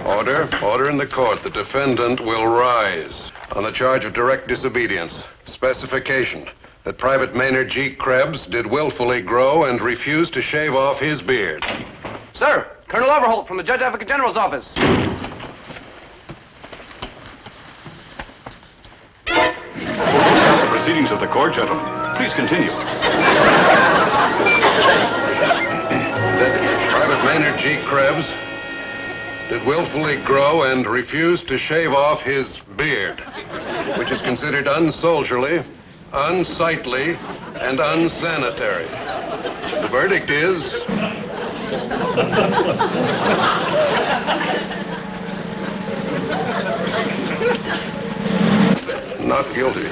Order. Order in the court. The defendant will rise on the charge of direct disobedience. Specification that Private Maynard G. Krebs did willfully grow and refuse to shave off his beard. Sir, Colonel Overholt from the Judge Advocate General's office. The proceedings of the court, gentlemen. Please continue. That Private Maynard G. Krebs did willfully grow and refuse to shave off his beard, which is considered unsoldierly, unsightly, and unsanitary. The verdict is... not guilty.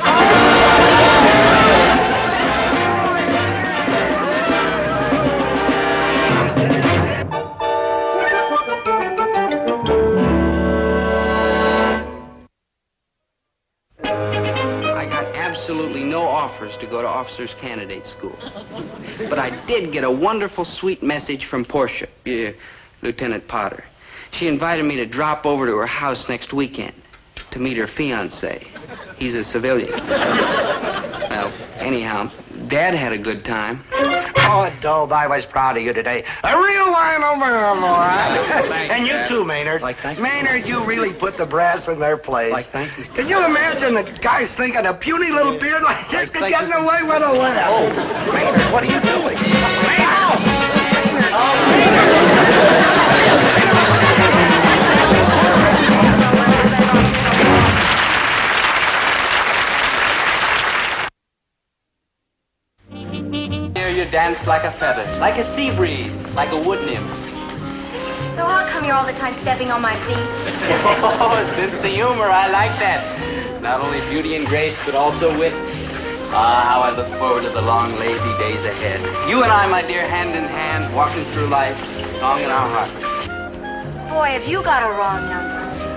Absolutely no offers to go to officers' candidate school. But I did get a wonderful, sweet message from Portia, Lieutenant Potter. She invited me to drop over to her house next weekend to meet her fiancé. He's a civilian. Well, anyhow, Dad had a good time. Oh, Dobe, I was proud of you today. A real line over, all right? And you too, Maynard. Maynard, you really put the brass in their place. Can you imagine the guys thinking a puny little beard like this could get away with a laugh? Oh, Maynard, what are you doing? Maynard! You dance like a feather, like a sea breeze, like a wood nymph. So how come you're all the time stepping on my feet? Oh, sense of humor, I like that. Not only beauty and grace, but also wit. Ah, how I look forward to the long, lazy days ahead. You and I, my dear, hand in hand, walking through life, song in our hearts. Boy, have you got a wrong number.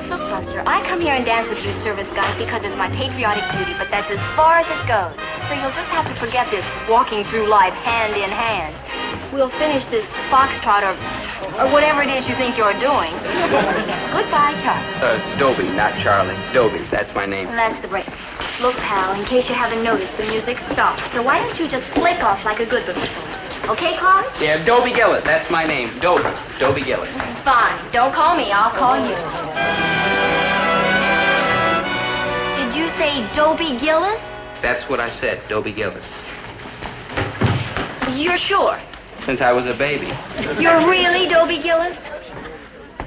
Look, Buster, I come here and dance with you service guys because it's my patriotic duty, but that's as far as it goes. So you'll just have to forget this walking through life hand in hand. We'll finish this foxtrot or whatever it is you think you're doing. Goodbye, Charlie. Dobie, not Charlie. Dobie, that's my name. That's the break. Look, pal, in case you haven't noticed, the music stopped. So why don't you just flick off like a good little soldier? Okay, Carl? Yeah, Dobie Gillis, that's my name. Dobie Gillis. Fine. Don't call me, I'll call you. Did you say Dobie Gillis? That's what I said, Dobie Gillis. You're sure? Since I was a baby. You're really Dobie Gillis?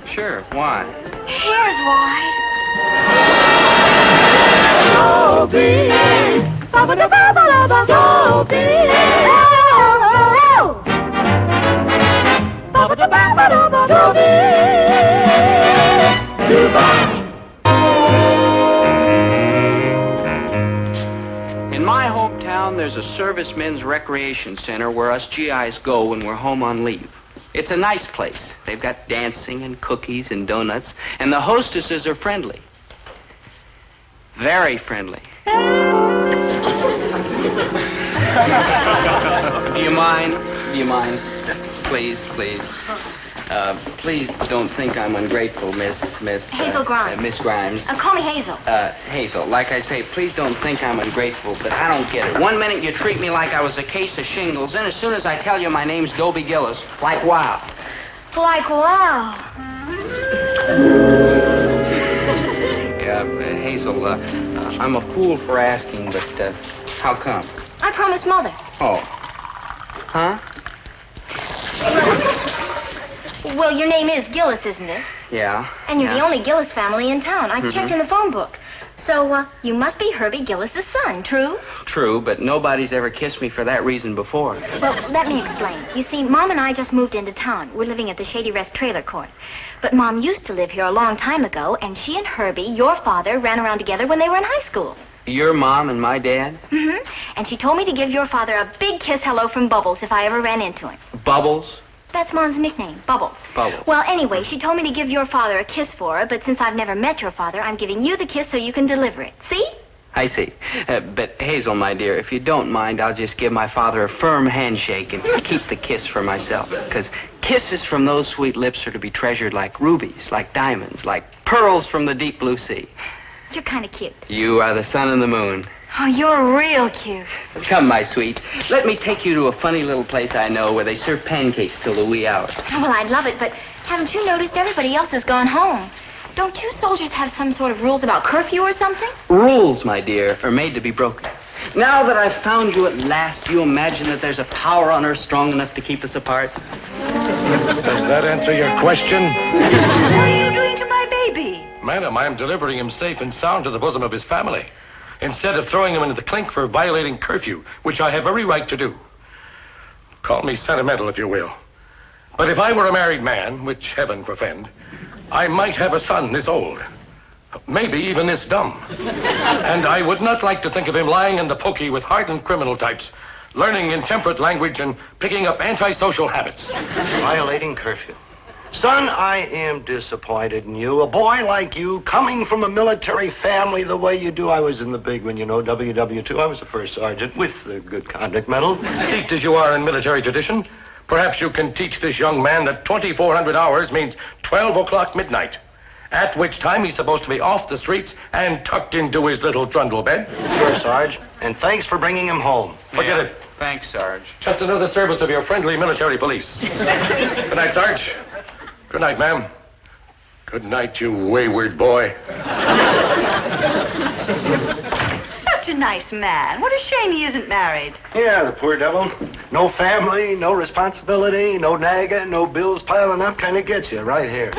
Sure, why? Here's why. Dobie, ba-ba-da-ba-ba-da-ba. Dobie, ba-ba-da-ba-ba-da-ba. Dobie, Dubai. In my hometown, there's a servicemen's recreation center where us GIs go when we're home on leave. It's a nice place. They've got dancing and cookies and donuts, and the hostesses are friendly. Very friendly. Do you mind? Do you mind? Please, please. Please don't think I'm ungrateful, Miss... Hazel Grimes. Miss Grimes. Call me Hazel. Hazel, like I say, please don't think I'm ungrateful, but I don't get it. One minute you treat me like I was a case of shingles, and as soon as I tell you my name's Dobie Gillis, like wow. Like wow. Hazel, I'm a fool for asking, but how come? I promised Mother. Oh. Huh? Well, your name is Gillis, isn't it? Yeah. And you're yeah. the only Gillis family in town. I checked in the phone book. So, you must be Herbie Gillis's son, true? True, but nobody's ever kissed me for that reason before. Well, let me explain. You see, Mom and I just moved into town. We're living at the Shady Rest Trailer Court. But Mom used to live here a long time ago, and she and Herbie, your father, ran around together when they were in high school. Your mom and my dad? Mm-hmm. And she told me to give your father a big kiss hello from Bubbles if I ever ran into him. Bubbles? That's Mom's nickname, Bubbles. Bubbles. Well, anyway, she told me to give your father a kiss for her, but since I've never met your father, I'm giving you the kiss so you can deliver it. See? I see. But, Hazel, my dear, if you don't mind, I'll just give my father a firm handshake and keep the kiss for myself. Because kisses from those sweet lips are to be treasured like rubies, like diamonds, like pearls from the deep blue sea. You're kind of cute. You are the sun and the moon. Oh, you're real cute. Come, my sweet. Let me take you to a funny little place I know where they serve pancakes till the wee hours. Well, I'd love it, but haven't you noticed everybody else has gone home? Don't you soldiers have some sort of rules about curfew or something? Rules, my dear, are made to be broken. Now that I've found you at last, you imagine that there's a power on earth strong enough to keep us apart? Does that answer your question? What are you doing to my baby? Madam, I am delivering him safe and sound to the bosom of his family, instead of throwing him into the clink for violating curfew, which I have every right to do. Call me sentimental, if you will. But if I were a married man, which heaven forfend, I might have a son this old. Maybe even this dumb. And I would not like to think of him lying in the pokey with hardened criminal types, learning intemperate language and picking up antisocial habits. Violating curfew. Son, I am disappointed in you. A boy like you, coming from a military family the way you do. I was in the big one, you know, WW2. I was a first sergeant with the Good Conduct Medal. Steeped as you are in military tradition, perhaps you can teach this young man that 2,400 hours means 12 o'clock midnight. At which time he's supposed to be off the streets and tucked into his little trundle bed. Sure, Sarge. And thanks for bringing him home. Forget it. Thanks, Sarge. Just another service of your friendly military police. Good night, Sarge. Good night, ma'am. Good night, you wayward boy. Such a nice man. What a shame he isn't married. Yeah, the poor devil. No family, no responsibility, no nagging, no bills piling up. Kind of gets you right here.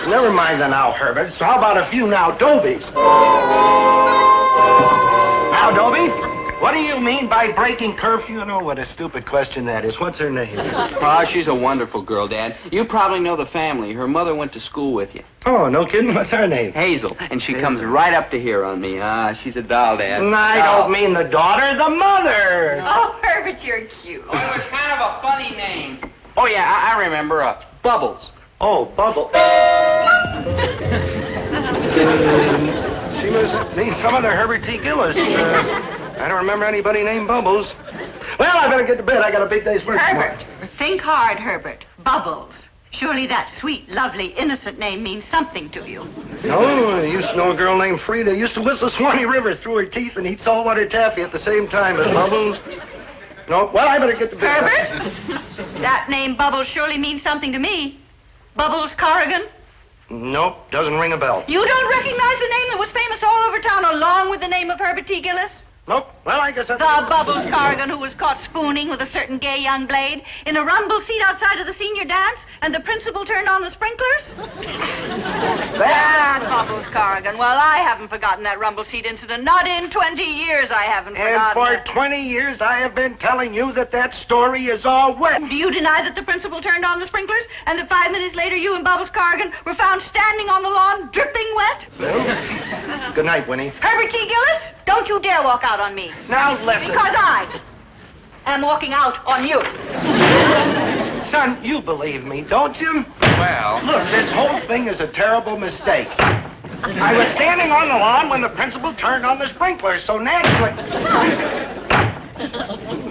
Never mind the now, Herbert. So how about a few now Dobies? Now, Dobie, what do you mean by breaking curfew? You know what a stupid question that is. What's her name? Oh, she's a wonderful girl, Dad. You probably know the family. Her mother went to school with you. Oh, no kidding? What's her name? Hazel. And she comes right up to here on me. She's a doll, Dad. I don't mean the daughter, the mother. Oh, Herbert, you're cute. Oh, it was kind of a funny name. Oh, yeah, I remember. Bubbles. Oh, Bubble. She must mean some other Herbert T. Gillis. I don't remember anybody named Bubbles. Well, I better get to bed. I got a big day's work Herbert, think hard, Herbert. Bubbles. Surely that sweet, lovely, innocent name means something to you. No, I used to know a girl named Frida. Used to whistle Swanee River through her teeth and eat saltwater taffy at the same time as Bubbles. No, well, I better get to bed. Herbert, that name Bubbles surely means something to me. Bubbles Corrigan? Nope, doesn't ring a bell. You don't recognize the name that was famous all over town along with the name of Herbert T. Gillis? Nope. Well, I guess The Bubbles Corrigan who was caught spooning with a certain gay young blade in a rumble seat outside of the senior dance, and the principal turned on the sprinklers? That Bubbles Corrigan. Well, I haven't forgotten that rumble seat incident. Not in 20 years I haven't And forgotten for 20 years, I have been telling you that story is all wet. Do you deny that the principal turned on the sprinklers, and that 5 minutes later you and Bubbles Corrigan were found standing on the lawn, dripping wet? Well, good night, Winnie. Herbert T. Gillis, don't you dare walk out on me. Now listen. Because I am walking out on you. Son, you believe me, don't you? Well... Look, this whole thing is a terrible mistake. I was standing on the lawn when the principal turned on the sprinklers, so naturally...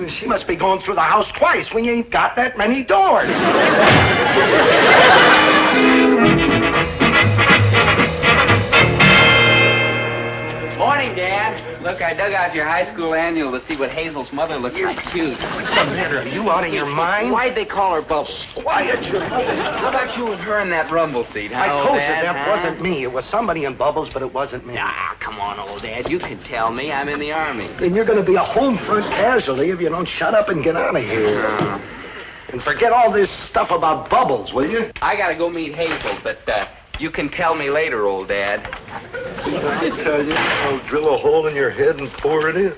She must be going through the house twice. We ain't got that many doors. Morning, Dad. Look, I dug out your high school annual to see what Hazel's mother looks like. Cute. What's the matter? Are you out of your mind? Why'd they call her Bubbles? Quiet your mother. How about you and her in that rumble seat, huh, I old told you Dad, that wasn't me. It was somebody in Bubbles, but it wasn't me. Ah, come on, old Dad. You can tell me. I'm in the Army. Then you're going to be a home front casualty if you don't shut up and get out of here. And forget all this stuff about Bubbles, will you? I gotta go meet Hazel, but you can tell me later, old Dad. I tell you, I'll drill a hole in your head and pour it in.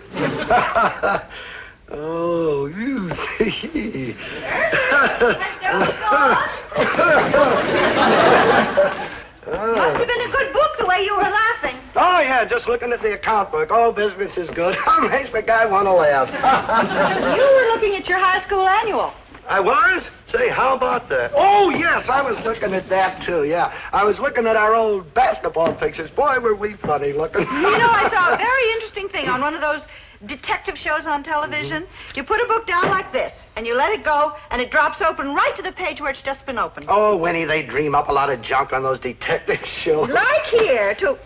Oh, you see. Must have been a good book the way you were laughing. Oh, yeah, just looking at the account book. All business is good. What makes the guy want to laugh? You were looking at your high school annual. I was? Say, how about that? Oh, yes, I was looking at that, too, yeah. I was looking at our old basketball pictures. Boy, were we funny looking. You know, I saw a very interesting thing on one of those detective shows on television. You put a book down like this, and you let it go, and it drops open right to the page where it's just been opened. Oh, Winnie, they dream up a lot of junk on those detective shows. Like here, to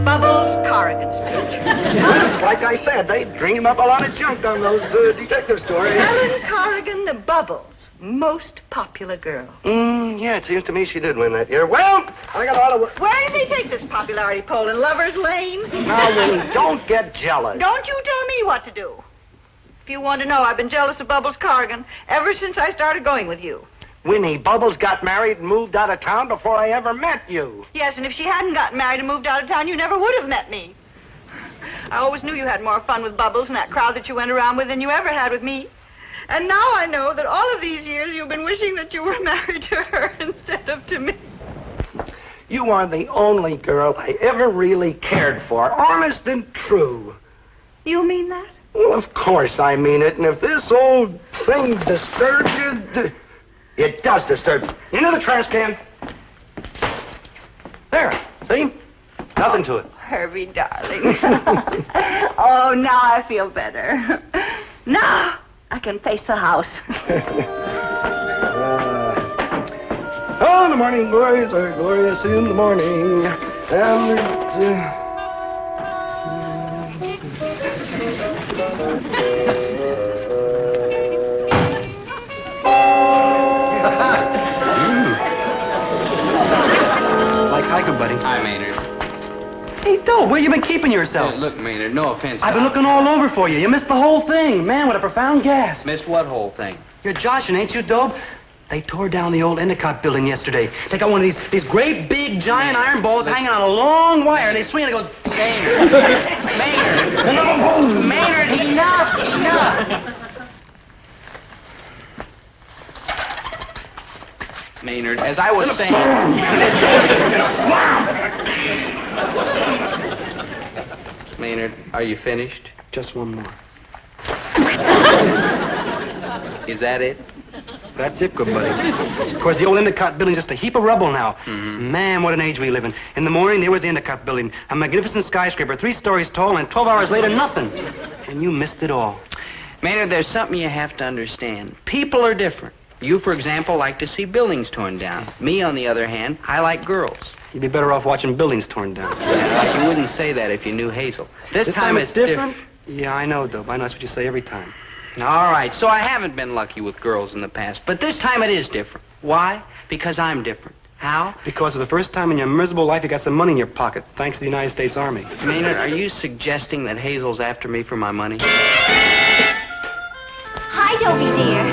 Bubbles Corrigan's page. It's like I said, they dream up a lot of junk on those detective stories. Helen Corrigan, the Bubbles, most popular girl. Yeah, it seems to me she did win that year. Well, I got a lot of work. Where did they take this popularity poll? In Lover's Lane? Now, Winnie, don't get jealous. Don't you tell me what to do. If you want to know, I've been jealous of Bubbles Corrigan ever since I started going with you. Winnie, Bubbles got married and moved out of town before I ever met you. Yes, and if she hadn't gotten married and moved out of town, you never would have met me. I always knew you had more fun with Bubbles and that crowd that you went around with than you ever had with me. And now I know that all of these years you've been wishing that you were married to her instead of to me. You are the only girl I ever really cared for, honest and true. You mean that? Well, of course I mean it, and if this old thing disturbs you... It does disturb me. Into the trash can. There, see? Nothing to it. Herbie, darling. Oh, now I feel better. Now I can face the house. Oh, the morning glories are glorious in the morning. And Like hiker, buddy. Hi, Maynard. Hey, Doe, where you been keeping yourself? Look, Maynard, no offense. I've been looking all over for you. You missed the whole thing. Man, what a profound gas. Missed what whole thing? You're joshing, ain't you, Dobe? They tore down the old Endicott building yesterday. They got one of these great big giant iron balls hanging on a long wire, and they swing and it goes... Maynard. Maynard. Maynard, enough. Maynard, as I was saying... Maynard, are you finished? Just one more. Is that it? That's it, good buddy. Of course, the old Endicott building's just a heap of rubble now. Mm-hmm. Man, what an age we live in. In the morning, there was the Endicott building, a magnificent skyscraper, 3 stories tall, and 12 hours later, nothing. And you missed it all. Maynard, there's something you have to understand. People are different. You, for example, like to see buildings torn down. Me, on the other hand, I like girls. You'd be better off watching buildings torn down. Yeah, you wouldn't say that if you knew Hazel. This time it's different. Yeah, I know, Dope. I know that's what you say every time. All right, so I haven't been lucky with girls in the past, but this time it is different. Why? Because I'm different. How? Because for the first time in your miserable life, you got some money in your pocket, thanks to the United States Army. Maynard, are you suggesting that Hazel's after me for my money? Hi, Dobie, dear.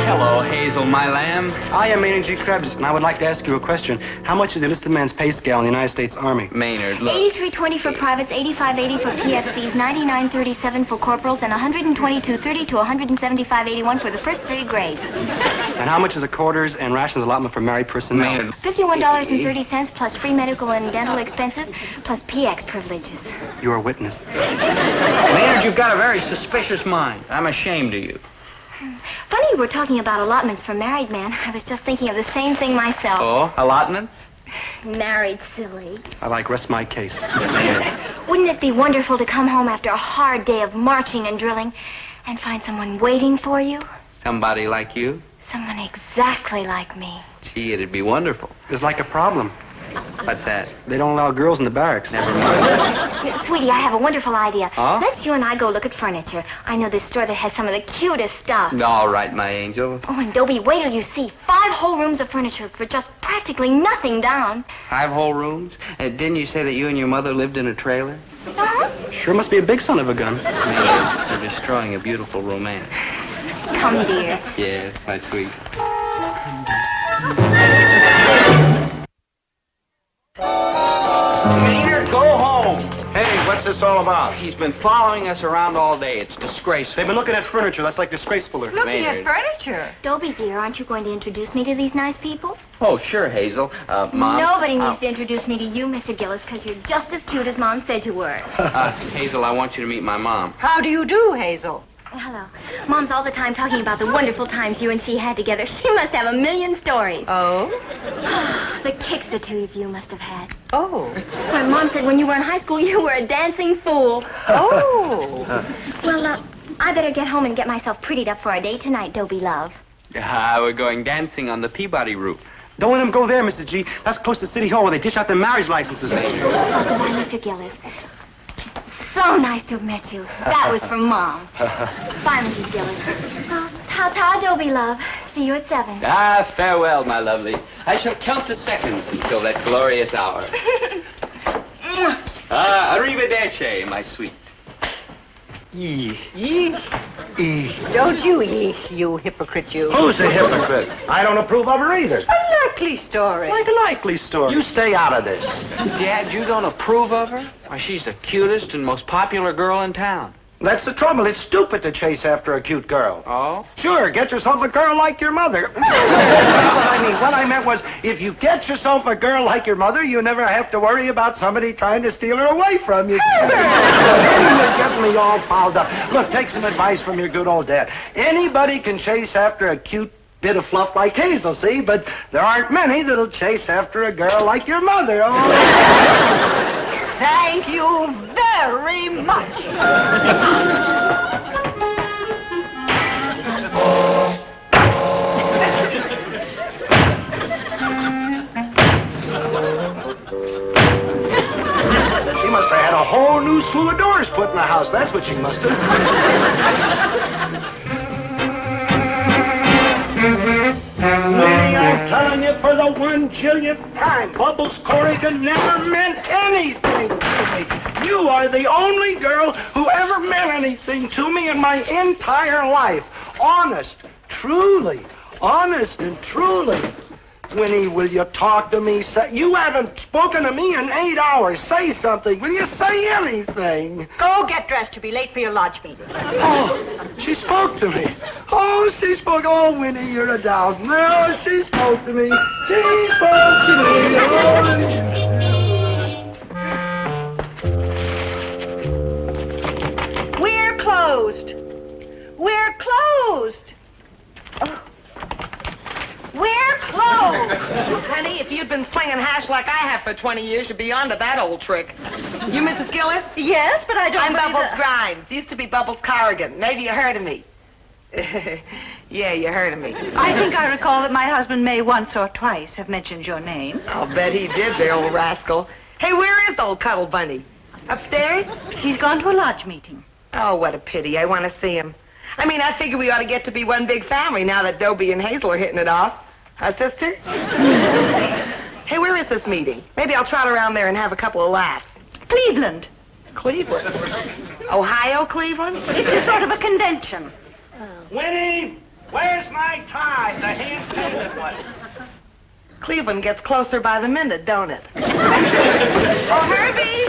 Hello, Hazel, my lamb. I am Maynard G. Krebs, and I would like to ask you a question. How much is the enlisted man's pay scale in the United States Army? Maynard, look. 83.20 for privates, 85.80 for PFCs, 99.37 for corporals, and 122.30 to 175.81 for the first 3 grades. And how much is the quarters and rations allotment for married personnel? Maynard. $51.30 plus free medical and dental expenses, plus PX privileges. You're a witness. Maynard, you've got a very suspicious mind. I'm ashamed of you. Funny you were talking about allotments for married men. I was just thinking of the same thing myself. Oh, allotments? Married, silly. I like rest my case. Wouldn't it be wonderful to come home after a hard day of marching and drilling and find someone waiting for you? Somebody like you? Someone exactly like me. Gee, it'd be wonderful. There's like a problem. What's that? They don't allow girls in the barracks. Never mind. Sweetie, I have a wonderful idea. Huh? Let's you and I go look at furniture. I know this store that has some of the cutest stuff. All right, my angel. Oh, and Dobie, wait till you see 5 whole rooms of furniture for just practically nothing down. 5 whole rooms? Didn't you say that you and your mother lived in a trailer? Uh-huh. Sure must be a big son of a gun. Maynard, you're destroying a beautiful romance. Come, dear. Yes, my sweet. Maynard, go home. Hey, what's this all about? He's been following us around all day. It's disgraceful. They've been looking at furniture. That's like disgraceful. Looking at furniture. Dobie, dear, aren't you going to introduce me to these nice people? Oh, sure, Hazel. Mom. Nobody needs to introduce me to you, Mr. Gillis, because you're just as cute as Mom said you were. Hazel, I want you to meet my mom. How do you do, Hazel? Hello. Mom's all the time talking about the wonderful times you and she had together. She must have a million stories. Oh? The kicks the 2 of you must have had. Oh. My mom said when you were in high school, you were a dancing fool. Oh. Well, I better get home and get myself prettied up for our date tonight, Dobie love. We're going dancing on the Peabody roof. Don't let them go there, Mrs. G. That's close to City Hall where they dish out their marriage licenses. Oh, goodbye, Mr. Gillis. So nice to have met you. That was from Mom. Bye, Mrs. Gillis. Ta-ta, Dobie love. See you at 7. Farewell, my lovely. I shall count the seconds until that glorious hour. Arrivederci, my sweet. Yee. Yee. Don't you yee, you hypocrite, you. Who's a hypocrite? I don't approve of her either. A likely story. Like a likely story. You stay out of this. Dad, you don't approve of her? Why, she's the cutest and most popular girl in town. That's the trouble. It's stupid to chase after a cute girl. Oh? Sure, get yourself a girl like your mother. That's not what I mean. What I meant was, if you get yourself a girl like your mother, you never have to worry about somebody trying to steal her away from you. You're getting me all fouled up. Look, take some advice from your good old dad. Anybody can chase after a cute bit of fluff like Hazel, see? But there aren't many that'll chase after a girl like your mother. Oh. Thank you very much. house. That's what she must have. Winnie, I'm telling you for the 1,000,000th time, Bubbles Corrigan never meant anything to me. You are the only girl who ever meant anything to me in my entire life. Honest, truly, honest and truly. Winnie, will you talk to me? You haven't spoken to me in 8 hours. Say something. Will you say anything? Go get dressed to be late for your lodge meeting. Oh, she spoke to me. Oh, she spoke. Oh, Winnie, you're a doll. No, she spoke to me. She spoke to me. Oh. We're closed. We're closed. Oh. We're closed. Honey, if you'd been slinging hash like I have for 20 years, you'd be on to that old trick. You Mrs. Gillis? Yes, but I don't I'm believe Bubbles that- Grimes. Used to be Bubbles Corrigan. Maybe you heard of me. Yeah, you heard of me. I think I recall that my husband may once or twice have mentioned your name. I'll bet he did, the old rascal. Hey, where is old Cuddle Bunny? Upstairs? He's gone to a lodge meeting. Oh, what a pity. I want to see him. I mean, I figure we ought to get to be one big family now that Dobie and Hazel are hitting it off. Huh, sister? Hey, where is this meeting? Maybe I'll trot around there and have a couple of laughs. Cleveland. Cleveland? Ohio, Cleveland? It's a sort of a convention. Winnie, where's my tie? The hand-painted one. Cleveland gets closer by the minute, don't it? Oh, Herbie!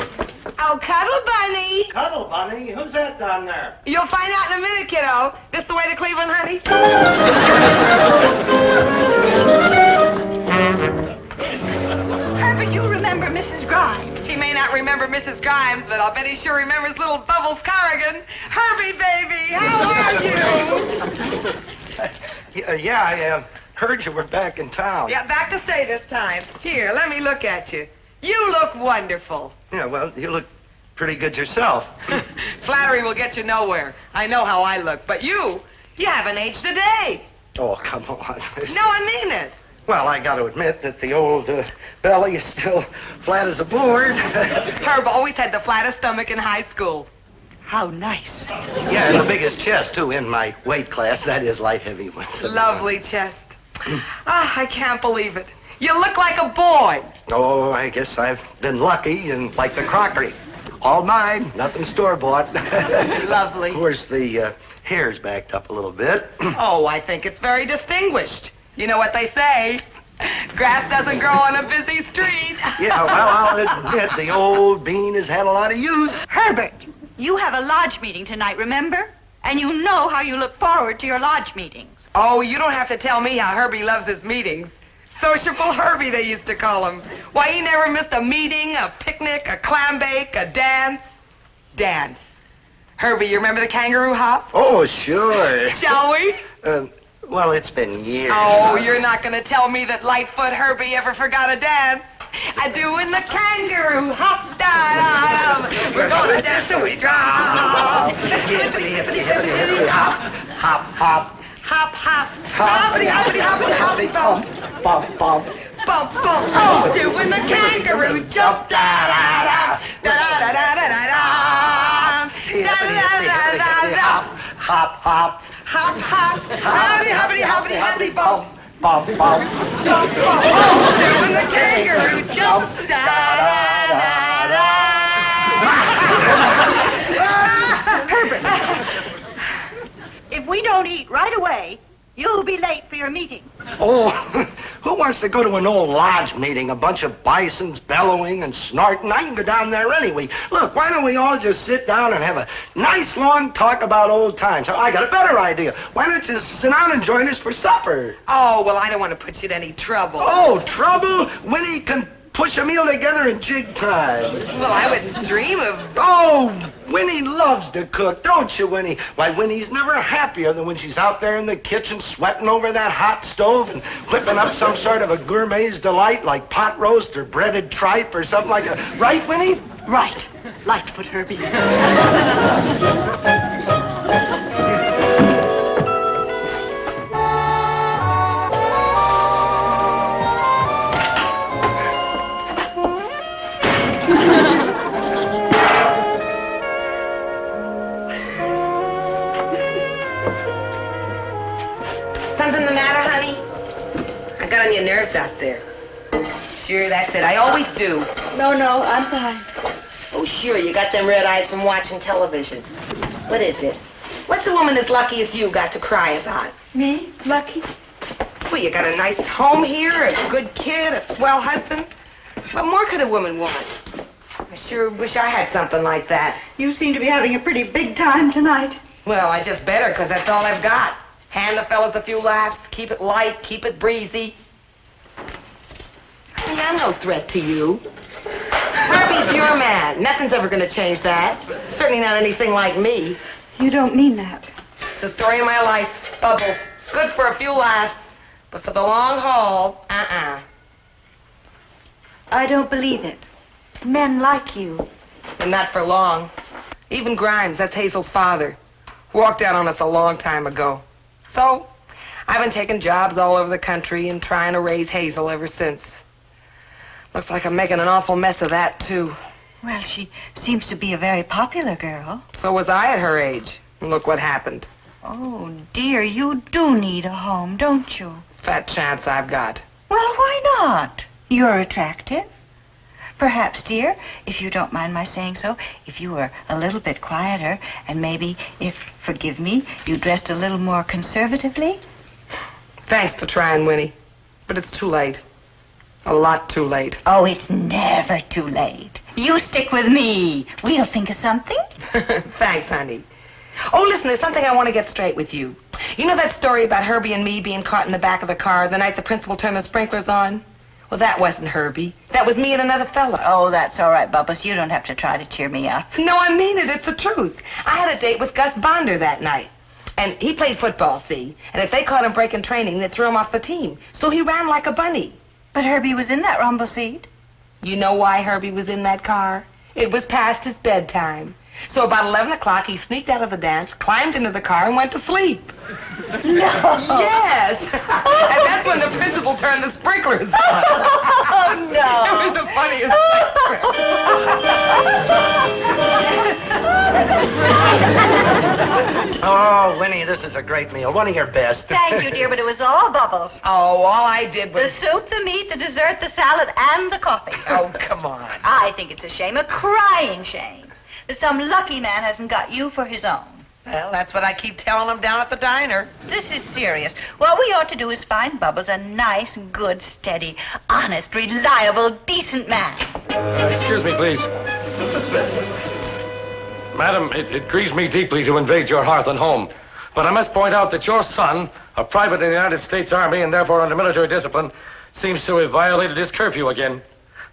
Oh, Cuddle Bunny! Cuddle Bunny? Who's that down there? You'll find out in a minute, kiddo. This the way to Cleveland, honey? Herbert, you remember Mrs. Grimes. He may not remember Mrs. Grimes, but I'll bet he sure remembers little Bubbles Corrigan. Herbie, baby, how are you? Yeah, I heard you were back in town. Yeah, back to stay this time. Here, let me look at you. You look wonderful. Yeah, well, you look pretty good yourself. Flattery will get you nowhere. I know how I look, but you haven't aged a day. Oh, come on. No, I mean it. Well, I got to admit that the old belly is still flat as a board. Herb always had the flattest stomach in high school. How nice. Yeah, and the biggest chest, too, in my weight class. That is light heavy ones. Lovely chest. Ah, I can't believe it. You look like a boy. Oh, I guess I've been lucky and like the crockery. All mine, nothing store-bought. Lovely. Of course, the hair's backed up a little bit. Oh, I think it's very distinguished. You know what they say? Grass doesn't grow on a busy street. Yeah, well, I'll admit the old bean has had a lot of use. Herbert, you have a lodge meeting tonight, remember? And you know how you look forward to your lodge meetings. Oh, you don't have to tell me how Herbie loves his meetings. Sociable Herbie, they used to call him. Why, he never missed a meeting, a picnic, a clam bake, a dance. Dance. Herbie, you remember the kangaroo hop? Oh, sure. Shall we? Well, it's been years. Oh, you're not going to tell me that Lightfoot Herbie ever forgot a dance. I doing the kangaroo hop, da-da-dum. We're going to dance till we drop. Hippity, hippity, hippity, hippity, hop, hop, hop. Hop, hop. Hoppity, hoppity, hoppity, hoppity, bump, bump, bump. Bump, bump, oh, doing the kangaroo jump, da-da-da, da-da-da-da-da-da. Hippity, hippity, hippity, hippity, hop, hop, hop. Hop, hop, hoppity, hoppity, hoppity, hoppity, bump. Bump, bump. Bump, bump, oh, doing the kangaroo jump, da-da-da-da. Herbert, if we don't eat right away, you'll be late for your meeting. Oh, who wants to go to an old lodge meeting? A bunch of bisons bellowing and snorting. I can go down there anyway. Look, why don't we all just sit down and have a nice long talk about old times? I got a better idea. Why don't you sit down and join us for supper? Oh, well, I don't want to put you in any trouble. Oh, trouble? Winnie can push a meal together in jig time. Well, I wouldn't dream of... Oh, Winnie loves to cook, don't you, Winnie? Why, Winnie's never happier than when she's out there in the kitchen sweating over that hot stove and whipping up some sort of a gourmet's delight like pot roast or breaded tripe or something like that. Right, Winnie? Right. Lightfoot Herbie. Something the matter, honey? I got on your nerves out there. Sure, that's it. I always do. No, I'm fine. Oh, sure, you got them red eyes from watching television. What is it? What's a woman as lucky as you got to cry about? Me? Lucky? Well, you got a nice home here, a good kid, a swell husband. What more could a woman want? I sure wish I had something like that. You seem to be having a pretty big time tonight. Well, I just better, because that's all I've got. Hand the fellas a few laughs, keep it light, keep it breezy. I mean, I'm no threat to you. Herbie's your man. Nothing's ever going to change that. Certainly not anything like me. You don't mean that. It's the story of my life. Bubbles. Good for a few laughs, but for the long haul, I don't believe it. Men like you. And not for long. Even Grimes, that's Hazel's father, walked out on us a long time ago. So, I've been taking jobs all over the country and trying to raise Hazel ever since. Looks like I'm making an awful mess of that, too. Well, she seems to be a very popular girl. So was I at her age. And look what happened. Oh, dear, you do need a home, don't you? Fat chance I've got. Well, why not? You're attractive. Perhaps, dear, if you don't mind my saying so, if you were a little bit quieter and maybe, if, forgive me, you dressed a little more conservatively. Thanks for trying, Winnie. But it's too late. A lot too late. Oh, it's never too late. You stick with me. We'll think of something. Thanks, honey. Oh, listen, there's something I want to get straight with you. You know that story about Herbie and me being caught in the back of the car the night the principal turned the sprinklers on? Well, that wasn't Herbie. That was me and another fella. Oh, that's all right, Bubbles. You don't have to try to cheer me up. No, I mean it. It's the truth. I had a date with Gus Bonder that night. And he played football, see? And if they caught him breaking training, they'd throw him off the team. So he ran like a bunny. But Herbie was in that rumble seat. You know why Herbie was in that car? It was past his bedtime. So about 11 o'clock, he sneaked out of the dance, climbed into the car, and went to sleep. No. Yes. And that's when the principal turned the sprinklers on. Oh, no. It was the funniest thing. Oh, Winnie, this is a great meal. One of your best. Thank you, dear, but it was all Bubbles. Oh, all I did was... The soup, the meat, the dessert, the salad, and the coffee. Oh, come on. I think it's a shame, a crying shame, that some lucky man hasn't got you for his own. Well, that's what I keep telling him down at the diner. This is serious. What we ought to do is find Bubbles a nice, good, steady, honest, reliable, decent man. Excuse me, please. Madam, it grieves me deeply to invade your hearth and home, but I must point out that your son, a private in the United States Army and therefore under military discipline, seems to have violated his curfew again.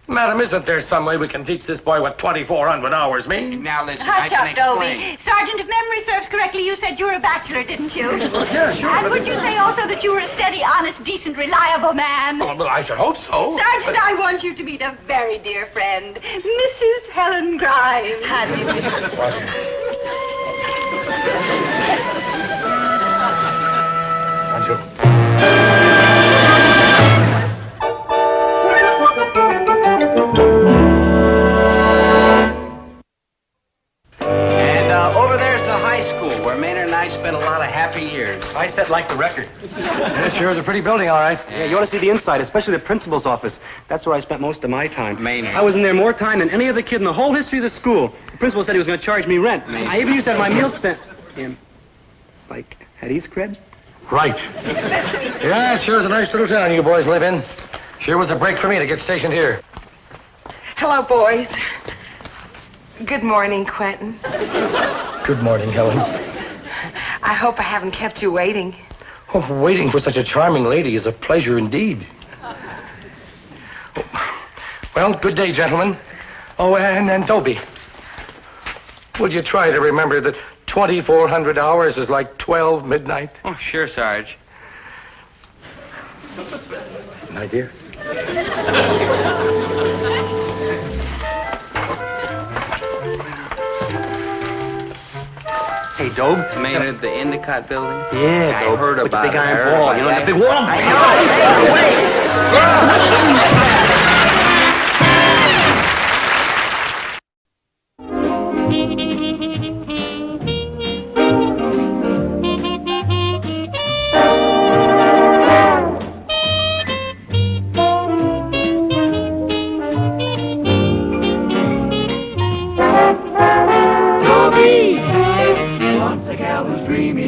Madam, isn't there some way we can teach this boy what 2,400 hours mean? Now, listen, Hush I up, can Dobie. explain. Sergeant, if memory serves correctly, you said you were a bachelor, didn't you? Yeah, sure. And would you say also that you were a steady, honest, decent, reliable man? Well, I should hope so. Sergeant, I want you to meet a very dear friend, Mrs. Helen Grimes. How do you Over there's the high school where Maynard and I spent a lot of happy years. I set like the record. Yeah, sure is a pretty building, all right. Yeah, you ought to see the inside, especially the principal's office. That's where I spent most of my time. Maynard. I was in there more time than any other kid in the whole history of the school. The principal said he was going to charge me rent. Maynard. I even used to have my meals sent in. Like, at East Krebs? Right. Yeah, it sure is a nice little town you boys live in. Sure was a break for me to get stationed here. Hello, boys. Good morning, Quentin. Good morning, Helen. I hope I haven't kept you waiting. Oh, waiting for such a charming lady is a pleasure indeed. Oh, well, good day, gentlemen. Oh, and Dobie. Would you try to remember that 2,400 hours is like 12 midnight? Oh, sure, Sarge. My dear. Hey, Dobe. Maynard, the Endicott building? Yeah, I Dobe. heard With the about big it. I iron heard ball, about you know, it. the big wall. I know.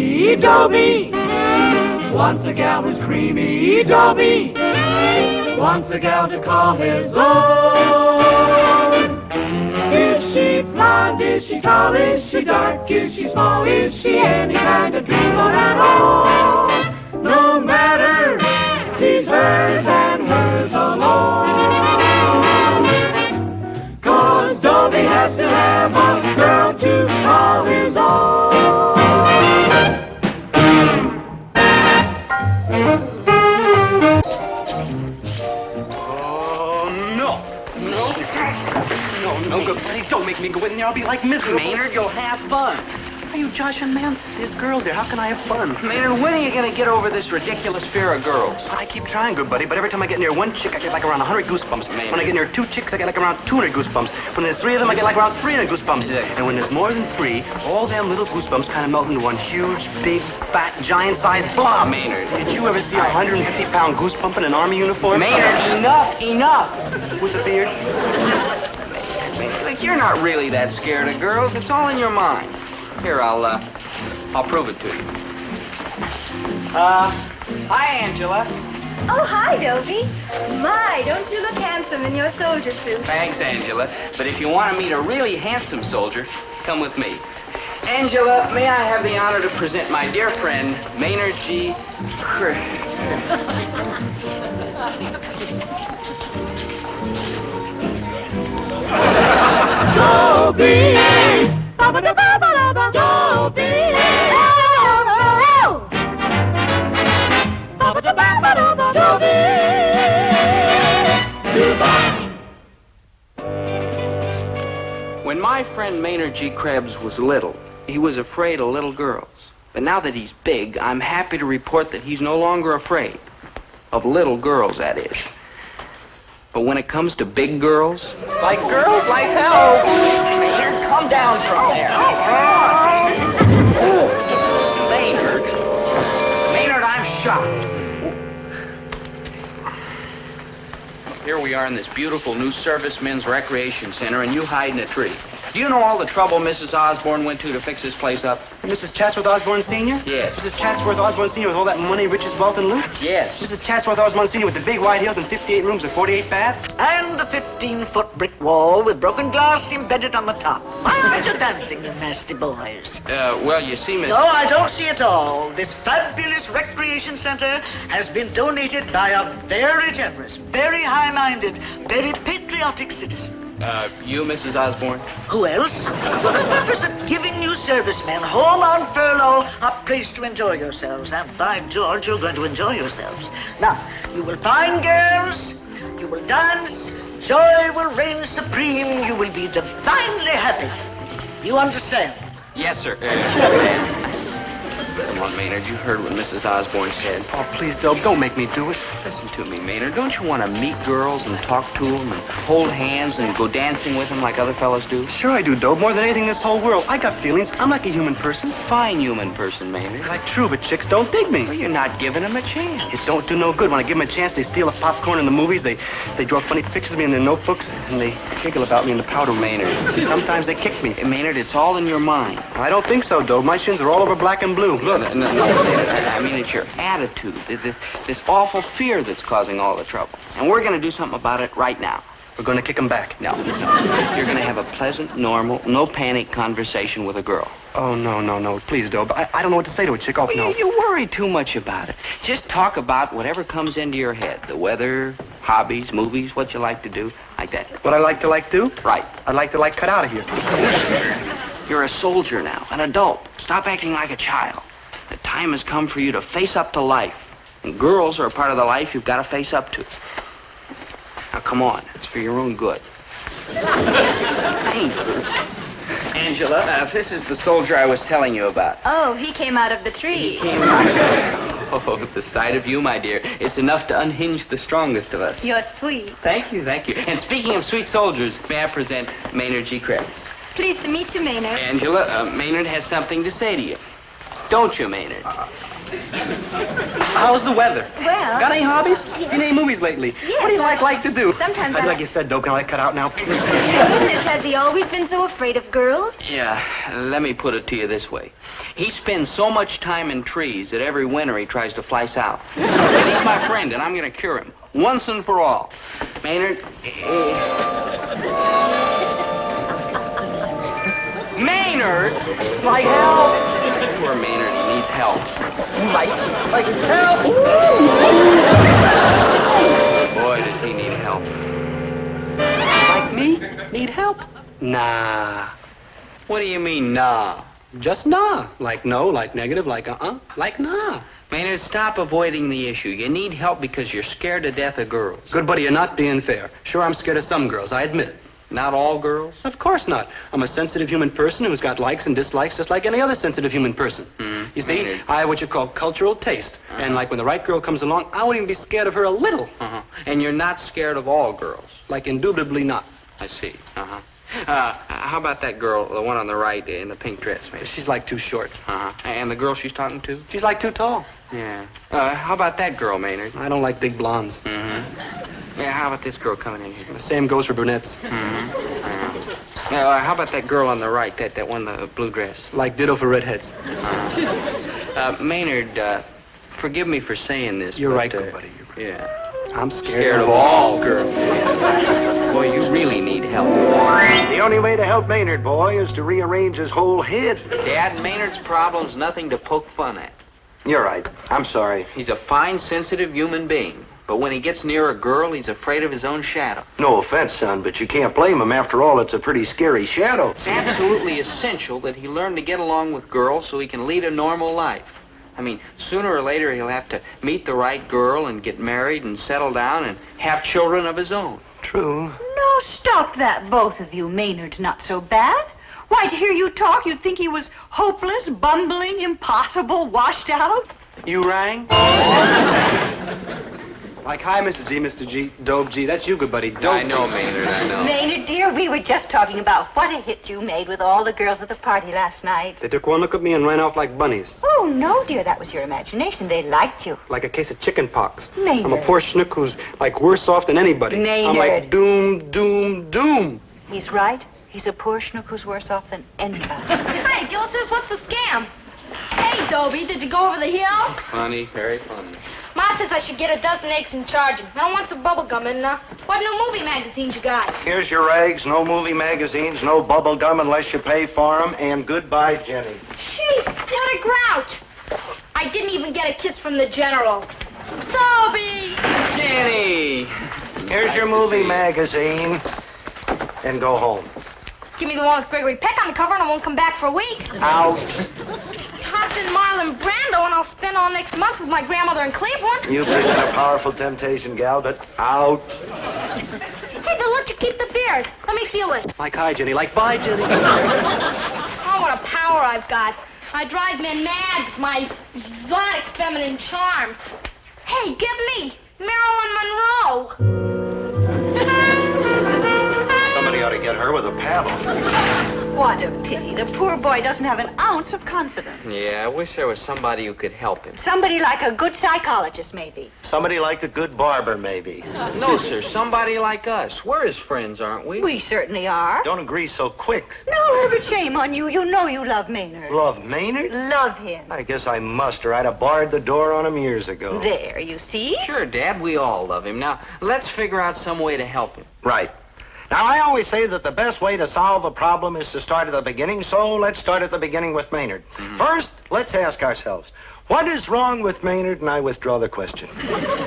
creamy Dobie. Wants a gal who's creamy Dobie. Wants a gal to call his own. Is she blonde? Is she tall? Is she dark? Is she small? Is she any kind of dreamer at all? No matter, he's hers and hers alone. 'Cause Dobie has to have a girl to call his own. No, good. Please don't make me go in there. I'll be like miserable. Maynard, you'll have fun. Are you joshing, man? There's girls there. How can I have fun? Maynard, when are you going to get over this ridiculous fear of girls? I keep trying, good buddy, but every time I get near one chick, I get like around 100 goosebumps. Maynard. When I get near two chicks, I get like around 200 goosebumps. When there's three of them, I get like around 300 goosebumps. And when there's more than three, all them little goosebumps kind of melt into one huge, big, fat, giant-sized blob. Maynard. Did you ever see a 150-pound goosebump in an army uniform? Maynard, enough! With a beard? Maynard, you're not really that scared of girls. It's all in your mind. Here, I'll prove it to you. Hi, Angela. Oh, hi, Dobie. My, don't you look handsome in your soldier suit. Thanks, Angela. But if you want to meet a really handsome soldier, come with me. Angela, may I have the honor to present my dear friend, Maynard G. Dobie! When my friend Maynard G. Krebs was little, he was afraid of little girls. But now that he's big, I'm happy to report that he's no longer afraid. Of little girls, that is. But when it comes to big girls... Like girls, like hell. Maynard, come down from there. Maynard, I'm shocked. Here we are in this beautiful new servicemen's recreation center, and you hide in a tree. Do you know all the trouble Mrs. Osborne went to fix this place up? Mrs. Chatsworth Osborne Sr.? Yes. Mrs. Chatsworth Osborne Sr. with all that money, riches, wealth, and loot? Yes. Mrs. Chatsworth Osborne Sr. with the big white hills and 58 rooms and 48 baths? And the 15-foot brick wall with broken glass embedded on the top. Why aren't you dancing, you nasty boys? Well, you see, Miss... No, I don't see it all. This fabulous recreation center has been donated by a very generous, very high-minded, very patriotic citizen. You, Mrs. Osborne? Who else? For the purpose of giving you servicemen home on furlough a place to enjoy yourselves. And by George, you're going to enjoy yourselves. Now, you will find girls, you will dance, joy will reign supreme, you will be divinely happy. You understand? Yes, sir. Come on, Maynard, you heard what Mrs. Osborne said. Oh, please, Dobe, don't make me do it. Listen to me, Maynard. Don't you want to meet girls and talk to them and hold hands and go dancing with them like other fellas do? Sure I do, Dobe. More than anything in this whole world. I got feelings. I'm like a human person. Fine human person, Maynard. Like true, but chicks don't dig me. Well, you're not giving them a chance. It don't do no good. When I give them a chance, they steal the popcorn in the movies. They draw funny pictures of me in their notebooks, and they giggle about me in the powder room. Maynard. See, sometimes they kick me. Hey, Maynard, it's all in your mind. I don't think so, Dobe. My shins are all over black and blue. Look, no, I mean, it's your attitude, this awful fear that's causing all the trouble. And we're going to do something about it right now. We're going to kick them back. No. You're going to have a pleasant, normal, no panic conversation with a girl. Oh, no. Please, Dobe. I don't know what to say to a chick. Oh, no. You worry too much about it. Just talk about whatever comes into your head. The weather, hobbies, movies, what you like to do, like that. What I like to do? Right. I'd like to cut out of here. You're a soldier now, an adult. Stop acting like a child. The time has come for you to face up to life. And girls are a part of the life you've got to face up to. Now, come on. It's for your own good. Angela, this is the soldier I was telling you about. Oh, he came out of the tree. Oh, the sight of you, my dear. It's enough to unhinge the strongest of us. You're sweet. Thank you. And speaking of sweet soldiers, may I present Maynard G. Krebs? Pleased to meet you, Maynard. Angela, Maynard has something to say to you. Don't you, Maynard? How's the weather? Well... Got any hobbies? Seen any movies lately? Yes, What do you like to do? Sometimes Like you said, Dope, can I cut out now? Goodness, has he always been so afraid of girls? Yeah, let me put it to you this way. He spends so much time in trees that every winter he tries to fly south. And he's my friend, and I'm going to cure him. Once and for all. Maynard... Maynard! Like help! Poor Maynard, he needs help. Like help! Boy, does he need help. Like me? Need help? Nah. What do you mean, nah? Just nah. Like no, like negative, like like nah. Maynard, stop avoiding the issue. You need help because you're scared to death of girls. Good buddy, you're not being fair. Sure, I'm scared of some girls, I admit it. Not all girls? Of course not. I'm a sensitive human person who's got likes and dislikes just like any other sensitive human person. You see, Maynard. I have what you call cultural taste. And like when the right girl comes along, I wouldn't even be scared of her a little. And you're not scared of all girls? Like indubitably not. I see. How about that girl, the one on the right in the pink dress, Maynard? She's like too short. And the girl she's talking to? She's like too tall. Yeah. How about that girl, Maynard? I don't like big blondes. Yeah, how about this girl coming in here? The same goes for brunettes. How about that girl on the right, that one, the blue dress? Like ditto for redheads. Maynard, forgive me for saying this, You're but, right, good buddy. Yeah. I'm Scared of all girls. Boy, you really need help. The only way to help Maynard, boy, is to rearrange his whole head. Dad, Maynard's problem's nothing to poke fun at. You're right. I'm sorry. He's a fine, sensitive human being. But when he gets near a girl, he's afraid of his own shadow. No offense, son, but you can't blame him. After all, it's a pretty scary shadow. It's absolutely essential that he learn to get along with girls so he can lead a normal life. I mean, sooner or later, he'll have to meet the right girl and get married and settle down and have children of his own. True. No, stop that, both of you. Maynard's not so bad. Why, to hear you talk, you'd think he was hopeless, bumbling, impossible, washed out. You rang? Like, hi, Mrs. G, Mr. G, Dope G. That's you, good buddy. Dope I know, Maynard, I know. Maynard, dear, we were just talking about what a hit you made with all the girls at the party last night. They took one look at me and ran off like bunnies. Oh, no, dear, that was your imagination. They liked you. Like a case of chicken pox. Maynard. I'm a poor schnook who's, like, worse off than anybody. Maynard. I'm like doom, doom, doom. He's right. He's a poor schnook who's worse off than anybody. Hey, Gillis, what's the scam? Hey, Dobie, did you go over the hill? Funny, very funny. Ma says I should get a dozen eggs and charge him. I want some bubble gum and, what new movie magazines you got? Here's your eggs, no movie magazines, no bubble gum unless you pay for them, and goodbye, Jenny. Gee, what a grouch. I didn't even get a kiss from the general. Dobie! Jenny! Here's your movie magazine, and go home. Give me the one with Gregory Peck on the cover and I won't come back for a week. Out. Toss in Marlon Brando and I'll spend all next month with my grandmother in Cleveland. You present a powerful temptation, gal, but out. Hey, they'll let you keep the beard. Let me feel it. Like, hi, Jenny. Like, bye, Jenny. Oh, what a power I've got. I drive men mad with my exotic feminine charm. Hey, give me Marilyn Monroe. Somebody ought to get her with a paddle. What a pity. The poor boy doesn't have an ounce of confidence. Yeah, I wish there was somebody who could help him. Somebody like a good psychologist, maybe. Somebody like a good barber, maybe. No, sir, somebody like us. We're his friends, aren't we? We certainly are. Don't agree so quick. No, Herbert, shame on you. You know you love Maynard. Love Maynard? Love him. I guess I must, or I'd have barred the door on him years ago. There, you see? Sure, Dad, we all love him. Now, let's figure out some way to help him. Right. Now, I always say that the best way to solve a problem is to start at the beginning, so let's start at the beginning with Maynard. First, let's ask ourselves, what is wrong with Maynard? And I withdraw the question.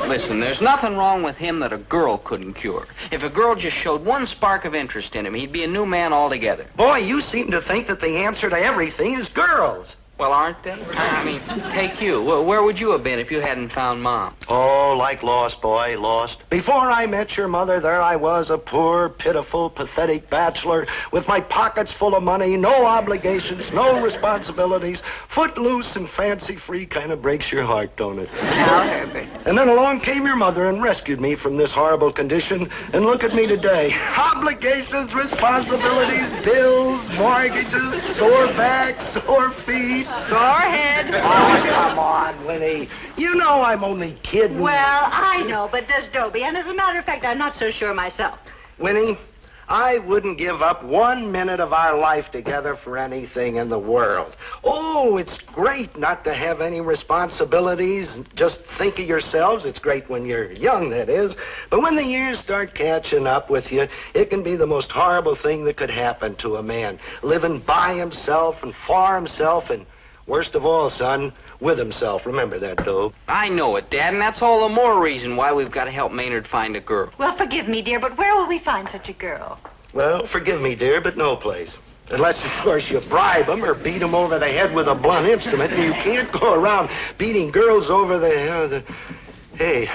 Listen, there's nothing wrong with him that a girl couldn't cure. If a girl just showed one spark of interest in him, he'd be a new man altogether. Boy, you seem to think that the answer to everything is girls. Well, aren't they? I mean, take you. Where would you have been if you hadn't found Mom? Oh, like lost, boy, lost. Before I met your mother, there I was, a poor, pitiful, pathetic bachelor with my pockets full of money, no obligations, no responsibilities, footloose and fancy-free. Kind of breaks your heart, don't it? Now, Herbert. And then along came your mother and rescued me from this horrible condition. And look at me today. Obligations, responsibilities, bills, mortgages, sore back, sore feet. Sore head. Oh, come on, Winnie. You know I'm only kidding. Well, I know, but does Dobie? And as a matter of fact, I'm not so sure myself. Winnie, I wouldn't give up 1 minute of our life together for anything in the world. Oh, it's great not to have any responsibilities. Just think of yourselves. It's great when you're young, that is. But when the years start catching up with you, it can be the most horrible thing that could happen to a man. Living by himself and for himself and, worst of all, son, with himself. Remember that, Dobe. I know it, Dad, and that's all the more reason why we've got to help Maynard find a girl. Well, forgive me, dear, but where will we find such a girl? Well, forgive me, dear, but no place. Unless, of course, you bribe them or beat them over the head with a blunt instrument, and you can't go around beating girls over the Hey,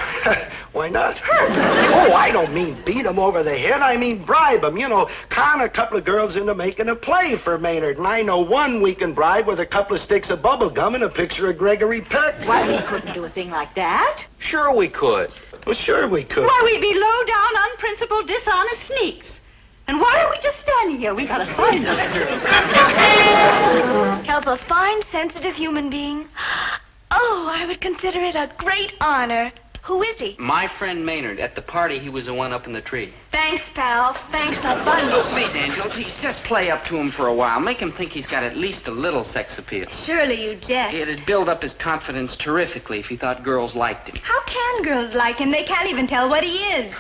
why not? Oh, I don't mean beat them over the head. I mean bribe them. You know, con a couple of girls into making a play for Maynard. And I know one we can bribe with a couple of sticks of bubble gum and a picture of Gregory Peck. Why, we couldn't do a thing like that. Sure we could. Well, sure we could. Why, we'd be low-down, unprincipled, dishonest sneaks. And why are we just standing here? We gotta find them. Help a fine, sensitive human being? Oh, I would consider it a great honor. Who is he? My friend Maynard. At the party, he was the one up in the tree. Thanks, pal. Thanks a bunch. Oh, please, Angela, please, just play up to him for a while. Make him think he's got at least a little sex appeal. Surely you jest. It'd build up his confidence terrifically if he thought girls liked him. How can girls like him? They can't even tell what he is.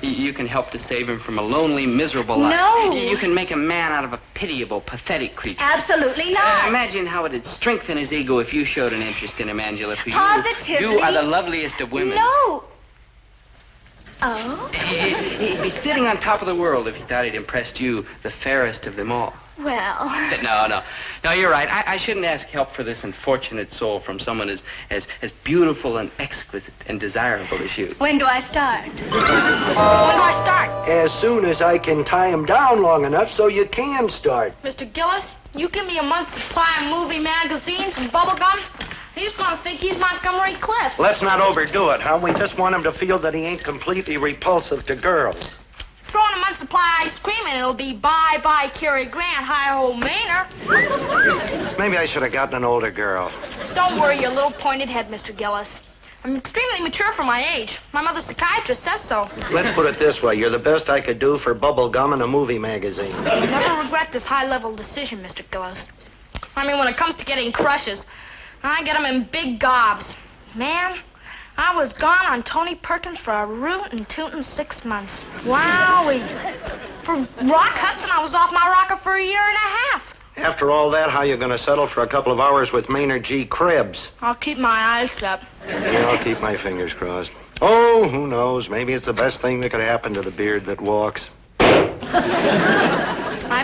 You can help to save him from a lonely, miserable life. No. You can make a man out of a pitiable, pathetic creature. Absolutely not. Imagine how it'd strengthen his ego if you showed an interest in him, Angela. For Positively. You are the loveliest of women. No. Oh? He'd be sitting on top of the world if he thought he'd impressed you, the fairest of them all. Well. No, you're right. I shouldn't ask help for this unfortunate soul from someone as beautiful and exquisite and desirable as you. When do I start? When do I start? As soon as I can tie him down long enough so you can start. Mr. Gillis, you give me a month's supply of movie magazines and bubble gum, he's gonna think he's Montgomery Clift. Let's not overdo it, huh? We just want him to feel that he ain't completely repulsive to girls. Throw in a month's supply of ice cream and it'll be bye-bye Cary Grant, hi-ho Maynard. Maybe I should have gotten an older girl. Don't worry your little pointed head, Mr. Gillis. I'm extremely mature for my age. My mother's psychiatrist says so. Let's put it this way. You're the best I could do for bubble gum and a movie magazine. You'll never regret this high-level decision, Mr. Gillis. I mean, when it comes to getting crushes, I get them in big gobs. Man, I was gone on Tony Perkins for a rootin' tootin' 6 months. Wowee. For Rock Hudson, I was off my rocker for a year and a half. After all that, how you gonna settle for a couple of hours with Maynard G. Krebs? I'll keep my eyes shut. Yeah, I'll keep my fingers crossed. Oh, who knows? Maybe it's the best thing that could happen to the beard that walks. I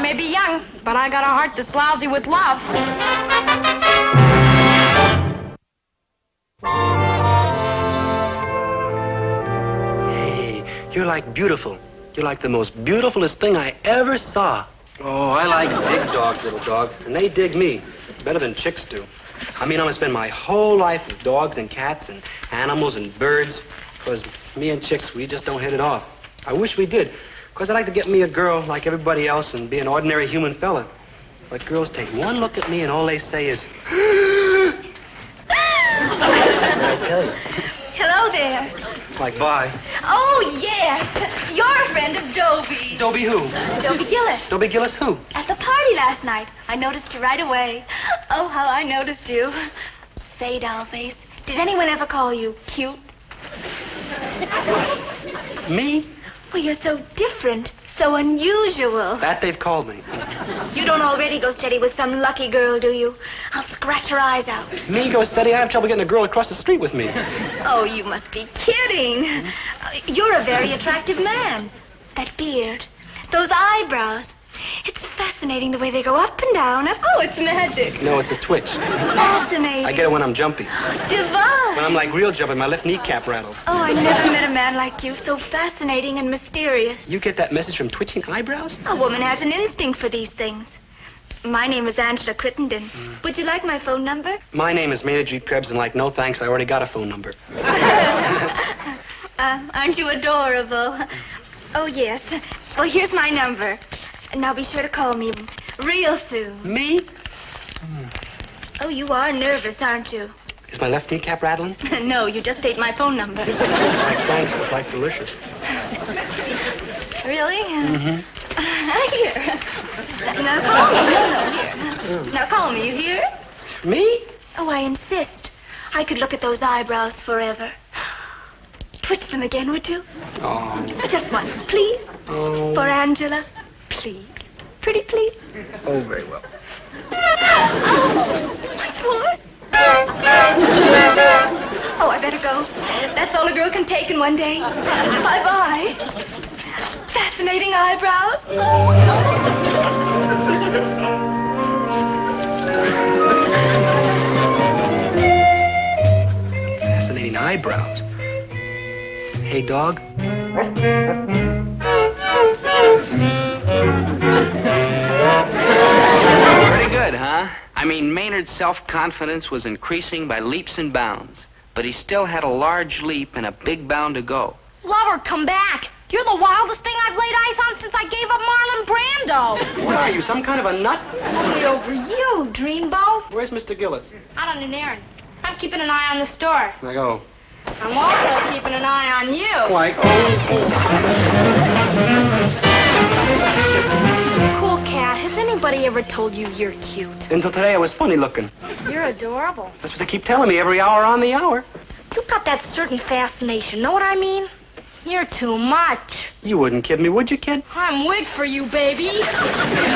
may be young, but I got a heart that's lousy with love. Hey, you're like beautiful. You're like the most beautifulest thing I ever saw. Oh, I like big dogs, little dog, and they dig me better than chicks do. I mean, I'm gonna spend my whole life with dogs and cats and animals and birds, because me and chicks, we just don't hit it off. I wish we did, because I'd like to get me a girl like everybody else and be an ordinary human fella. But girls take one look at me and all they say is, I tell you. Hello there. Like, bye. Oh, yes. You're a friend of Dobie. Dobie who? Dobie Gillis. Dobie Gillis who? At the party last night. I noticed you right away. Oh, how I noticed you. Say, Dollface, did anyone ever call you cute? Me? Well, you're so different. So unusual. That they've called me. You don't already go steady with some lucky girl, do you? I'll scratch her eyes out. Me go steady? I have trouble getting a girl across the street with me. Oh, you must be kidding. You're a very attractive man. That beard, those eyebrows. It's fascinating the way they go up and down. Oh, it's magic. No, it's a twitch. Fascinating. I get it when I'm jumpy. Divine. When I'm like real jumpy, my left kneecap rattles. Oh, I never met a man like you. So fascinating and mysterious. You get that message from twitching eyebrows? A woman has an instinct for these things. My name is Angela Crittenden. Would you like my phone number? My name is Maynard G. Krebs, and like, no thanks, I already got a phone number. Aren't you adorable? Oh, yes. Well, here's my number. Now be sure to call me real soon. Me? Oh, you are nervous, aren't you? Is my left kneecap rattling? No, you just ate my phone number. Thanks, it was like delicious. Really? Mm-hmm. Here. Now call me. No, here. Now call me, you hear? Me? Oh, I insist. I could look at those eyebrows forever. Twitch them again, would you? Oh. Just once, please. Oh. For Angela, please. Pretty please. Oh, very well. Once more. Oh, I better go. That's all a girl can take in one day. Bye-bye. Fascinating eyebrows. Fascinating eyebrows. Hey, dog. Pretty good, huh? I mean, Maynard's self-confidence was increasing by leaps and bounds, but he still had a large leap and a big bound to go. Lover, come back. You're the wildest thing I've laid eyes on since I gave up Marlon Brando. What are you, some kind of a nut? Only over you, Dreamboat. Where's Mr. Gillis? Out on an errand. I'm keeping an eye on the store. Like, oh. I'm also keeping an eye on you. Like, oh. Cool cat, has anybody ever told you you're cute? Until today, I was funny looking. You're adorable. That's what they keep telling me every hour on the hour. You got that certain fascination, know what I mean? You're too much. You wouldn't kid me, would you, kid? I'm wig for you, baby. You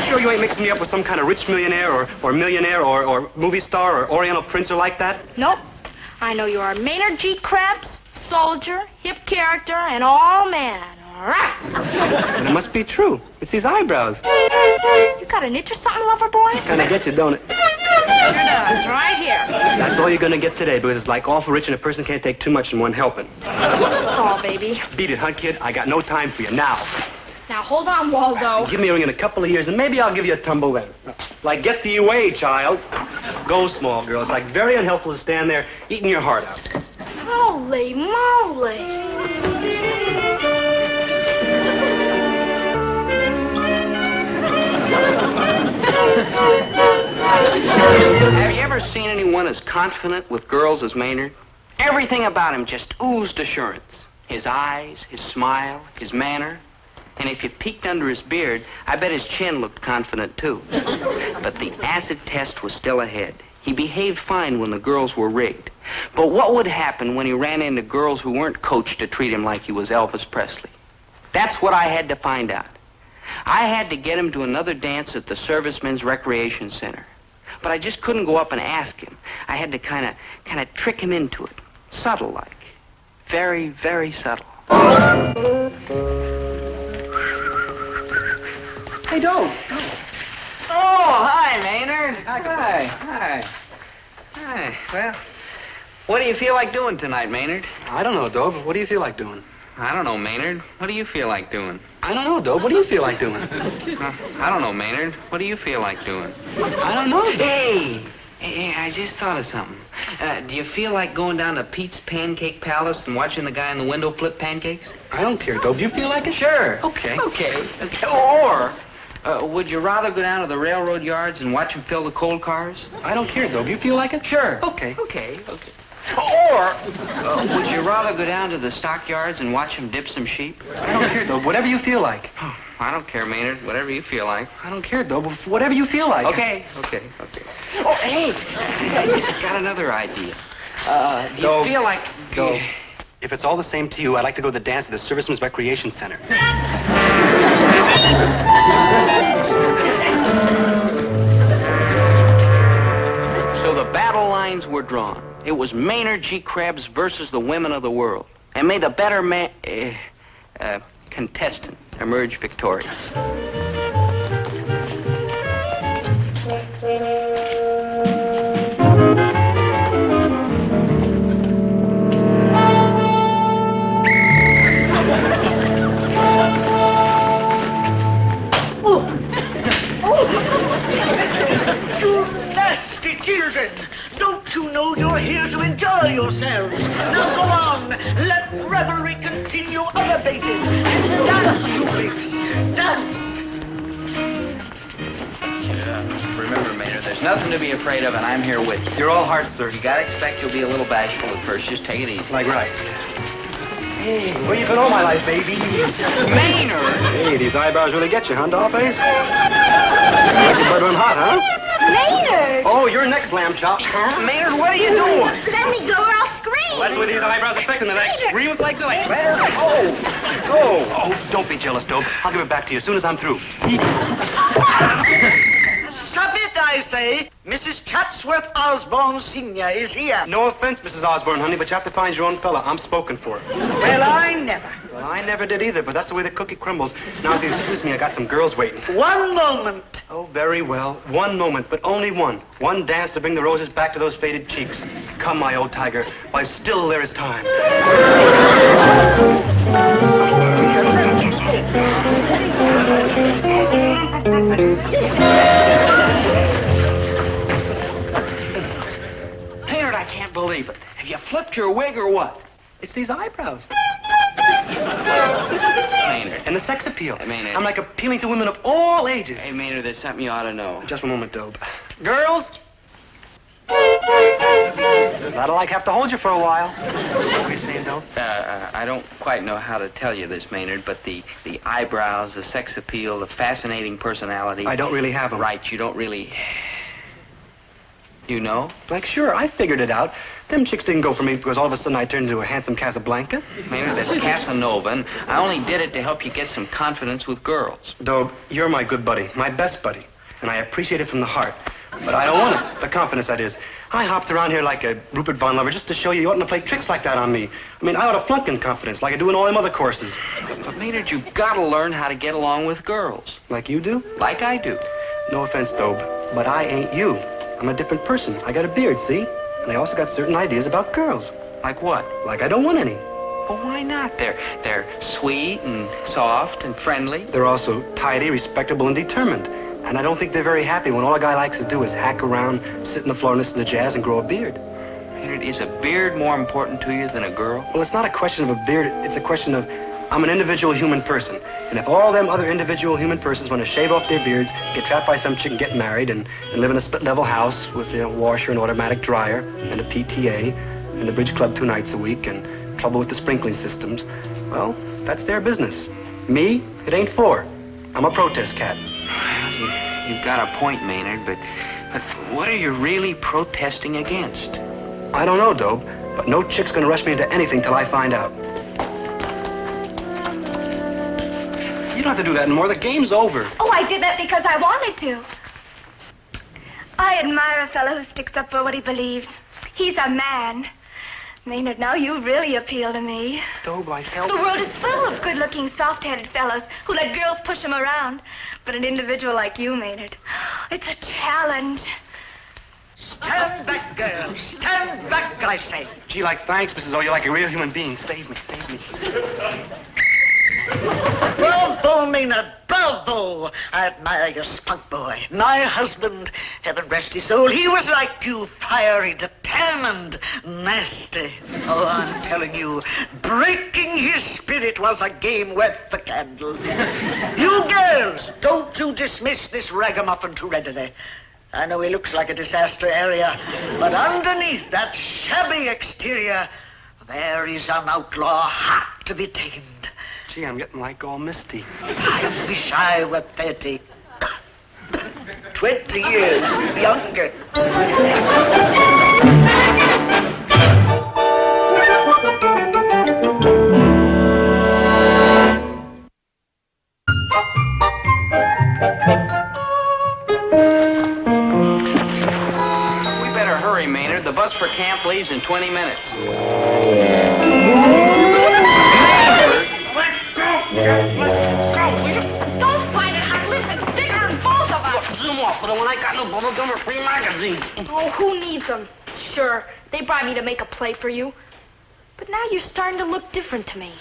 sure you ain't mixing me up with some kind of rich millionaire or millionaire or movie star or Oriental prince or like that? Nope. I know you are Maynard G. Krebs, soldier, hip character, and all man. And it must be true. It's these eyebrows. You got an itch or something, lover boy? Kinda gets you, don't it? Sure does, right here. That's all you're gonna get today, because it's like awful rich and a person can't take too much in one helping. Oh, baby. Beat it, huh, kid? I got no time for you now. Now, hold on, Waldo. Give me a ring in a couple of years, and maybe I'll give you a tumble then. Like, get thee away, child. Go, small girl. It's like very unhelpful to stand there eating your heart out. Holy moly. Have you ever seen anyone as confident with girls as Maynard? Everything about him just oozed assurance. His eyes, his smile, his manner. And if you peeked under his beard, I bet his chin looked confident, too. But the acid test was still ahead. He behaved fine when the girls were rigged. But what would happen when he ran into girls who weren't coached to treat him like he was Elvis Presley? That's what I had to find out. I had to get him to another dance at the Servicemen's Recreation Center. But I just couldn't go up and ask him. I had to kind of trick him into it. Subtle like. Very, very subtle. Hey, Doe. Oh, hi, Maynard. Hi. Well, what do you feel like doing tonight, Maynard? I don't know, Doe, but what do you feel like doing? I don't know, Maynard. What do you feel like doing? I don't know, Doe. What do you feel like doing? I don't know, Maynard. What do you feel like doing? I don't know, Doe. Hey, I just thought of something. Do you feel like going down to Pete's Pancake Palace and watching the guy in the window flip pancakes? I don't care, Doe. Do you feel like it? Sure. Okay. Or would you rather go down to the railroad yards and watch him fill the coal cars? I don't care, Doe. Do you feel like it? Sure. Okay. Or would you rather go down to the stockyards and watch him dip some sheep? I don't care, Doe. Whatever you feel like. Oh, I don't care, Maynard. Whatever you feel like. I don't care, Doe. Whatever you feel like. Okay. Oh, hey, I just got another idea. Do you feel like... Doe, if it's all the same to you, I'd like to go to the dance at the Servicemen's Recreation Center. So the battle lines were drawn. It was Maynard G. Krebs versus the women of the world. And may the better contestant emerge victorious. You nasty children! Don't you know you're here to enjoy yourselves? Now go on, let revelry continue unabated. And dance, you apes, dance! Remember, Maynard, there's nothing to be afraid of, and I'm here with you. You're all heart, sir. You gotta expect you'll be a little bashful at first. Just take it easy. Like right. Hey, where you been all my life, baby? Maynard! Hey, these eyebrows really get you, huh, dollface? Like your butt run hot, huh? Maynard! Oh, you're next, lamb chop. Maynard, what are you doing? Let me go or I'll scream. Well, that's where these eyebrows affect me. Like scream like that. Oh, don't be jealous, Dope. I'll give it back to you as soon as I'm through. Stop it, I say. Mrs. Chatsworth Osborne Sr. is here. No offense, Mrs. Osborne, honey, but you have to find your own fella. I'm spoken for. Well, I never. Well, I never did either, but that's the way the cookie crumbles. Now, if you excuse me, I got some girls waiting. One moment. Oh, very well. One moment, but only one. One dance to bring the roses back to those faded cheeks. Come, my old tiger, while still there is time. Maynard, I can't believe it. Have you flipped your wig or what? It's these eyebrows. Maynard. And the sex appeal. Maynard. I'm like appealing to women of all ages. Hey, Maynard, there's something you ought to know. Just one moment, Dobe. Girls! That'll like have to hold you for a while. What are you saying, Dobe? I don't quite know how to tell you this, Maynard, but the eyebrows, the sex appeal, the fascinating personality. I don't really have them. Right, you don't really... You know? Like, sure, I figured it out. Them chicks didn't go for me because all of a sudden I turned into a handsome Casablanca. Maynard, that's Casanova, and I only did it to help you get some confidence with girls. Dobe, you're my good buddy, my best buddy, and I appreciate it from the heart. But I don't want it, the confidence that is. I hopped around here like a Rupert Von Lover just to show you oughtn't to play tricks like that on me. I mean, I ought to flunk in confidence like I do in all them other courses. But Maynard, you've got to learn how to get along with girls. Like you do? Like I do. No offense, Dobe, but I ain't you. I'm a different person. I got a beard, see? And I also got certain ideas about girls. Like what? Like I don't want any. Well, why not? They're sweet and soft and friendly. They're also tidy, respectable, and determined. And I don't think they're very happy when all a guy likes to do is hack around, sit on the floor, and listen to jazz, and grow a beard. Maynard, is a beard more important to you than a girl? Well, it's not a question of a beard. It's a question of I'm an individual human person. And if all them other individual human persons want to shave off their beards, get trapped by some chick and get married, and live in a split-level house with a washer and automatic dryer, and a PTA, and the bridge club 2 nights a week, and trouble with the sprinkling systems, well, that's their business. Me, it ain't for. I'm a protest cat. You've got a point, Maynard, but what are you really protesting against? I don't know, Dobe, but no chick's gonna rush me into anything till I find out. You don't have to do that anymore. The game's over. Oh, I did that because I wanted to. I admire a fellow who sticks up for what he believes. He's a man. Maynard, now you really appeal to me. Dobe, like hell. The world is full of good-looking, soft-headed fellows who let girls push them around. But an individual like you, Maynard, it's a challenge. Stand back, girl. Stand back, I say. Gee, like, thanks, Mrs. O. You're like a real human being. Save me, save me. Bravo, Maynard, bravo. I admire your spunk, boy. My husband, heaven rest his soul, he was like you, fiery, determined, nasty. Oh, I'm telling you, breaking his spirit was a game worth the candle. You girls, don't you dismiss this ragamuffin too readily. I know he looks like a disaster area, but underneath that shabby exterior, there is an outlaw heart to be tamed. Gee, I'm getting like all misty. I wish I were 30. 20 years younger. We better hurry, Maynard. The bus for camp leaves in 20 minutes. Don't fight it, Heartless. It's bigger than both of us. Zoom off, but when I got no bubblegum or free magazine. Oh, who needs them? Sure, they brought me to make a play for you. But now you're starting to look different to me.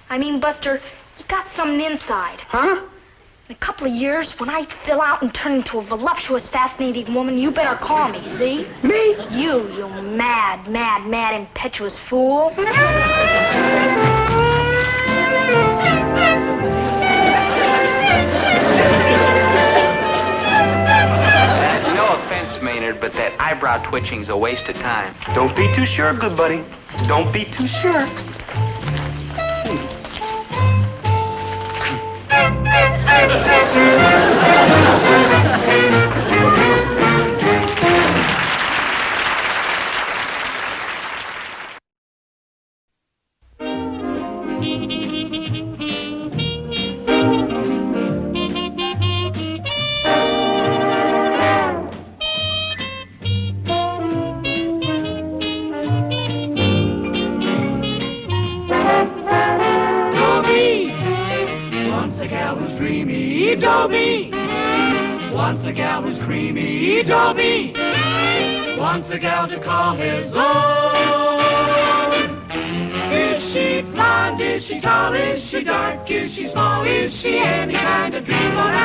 I mean, Buster, you got something inside. Huh? In a couple of years, when I fill out and turn into a voluptuous, fascinating woman, you better call me, see? Me? You mad, mad, mad, impetuous fool. Miss Maynard, but that eyebrow twitching's a waste of time. Don't be too sure, good buddy. Don't be too sure. Dobie. Once a gal who's creamy, Dobie. Once a gal to call his own. Is she blonde? Is she tall? Is she dark? Is she small? Is she any kind of dream or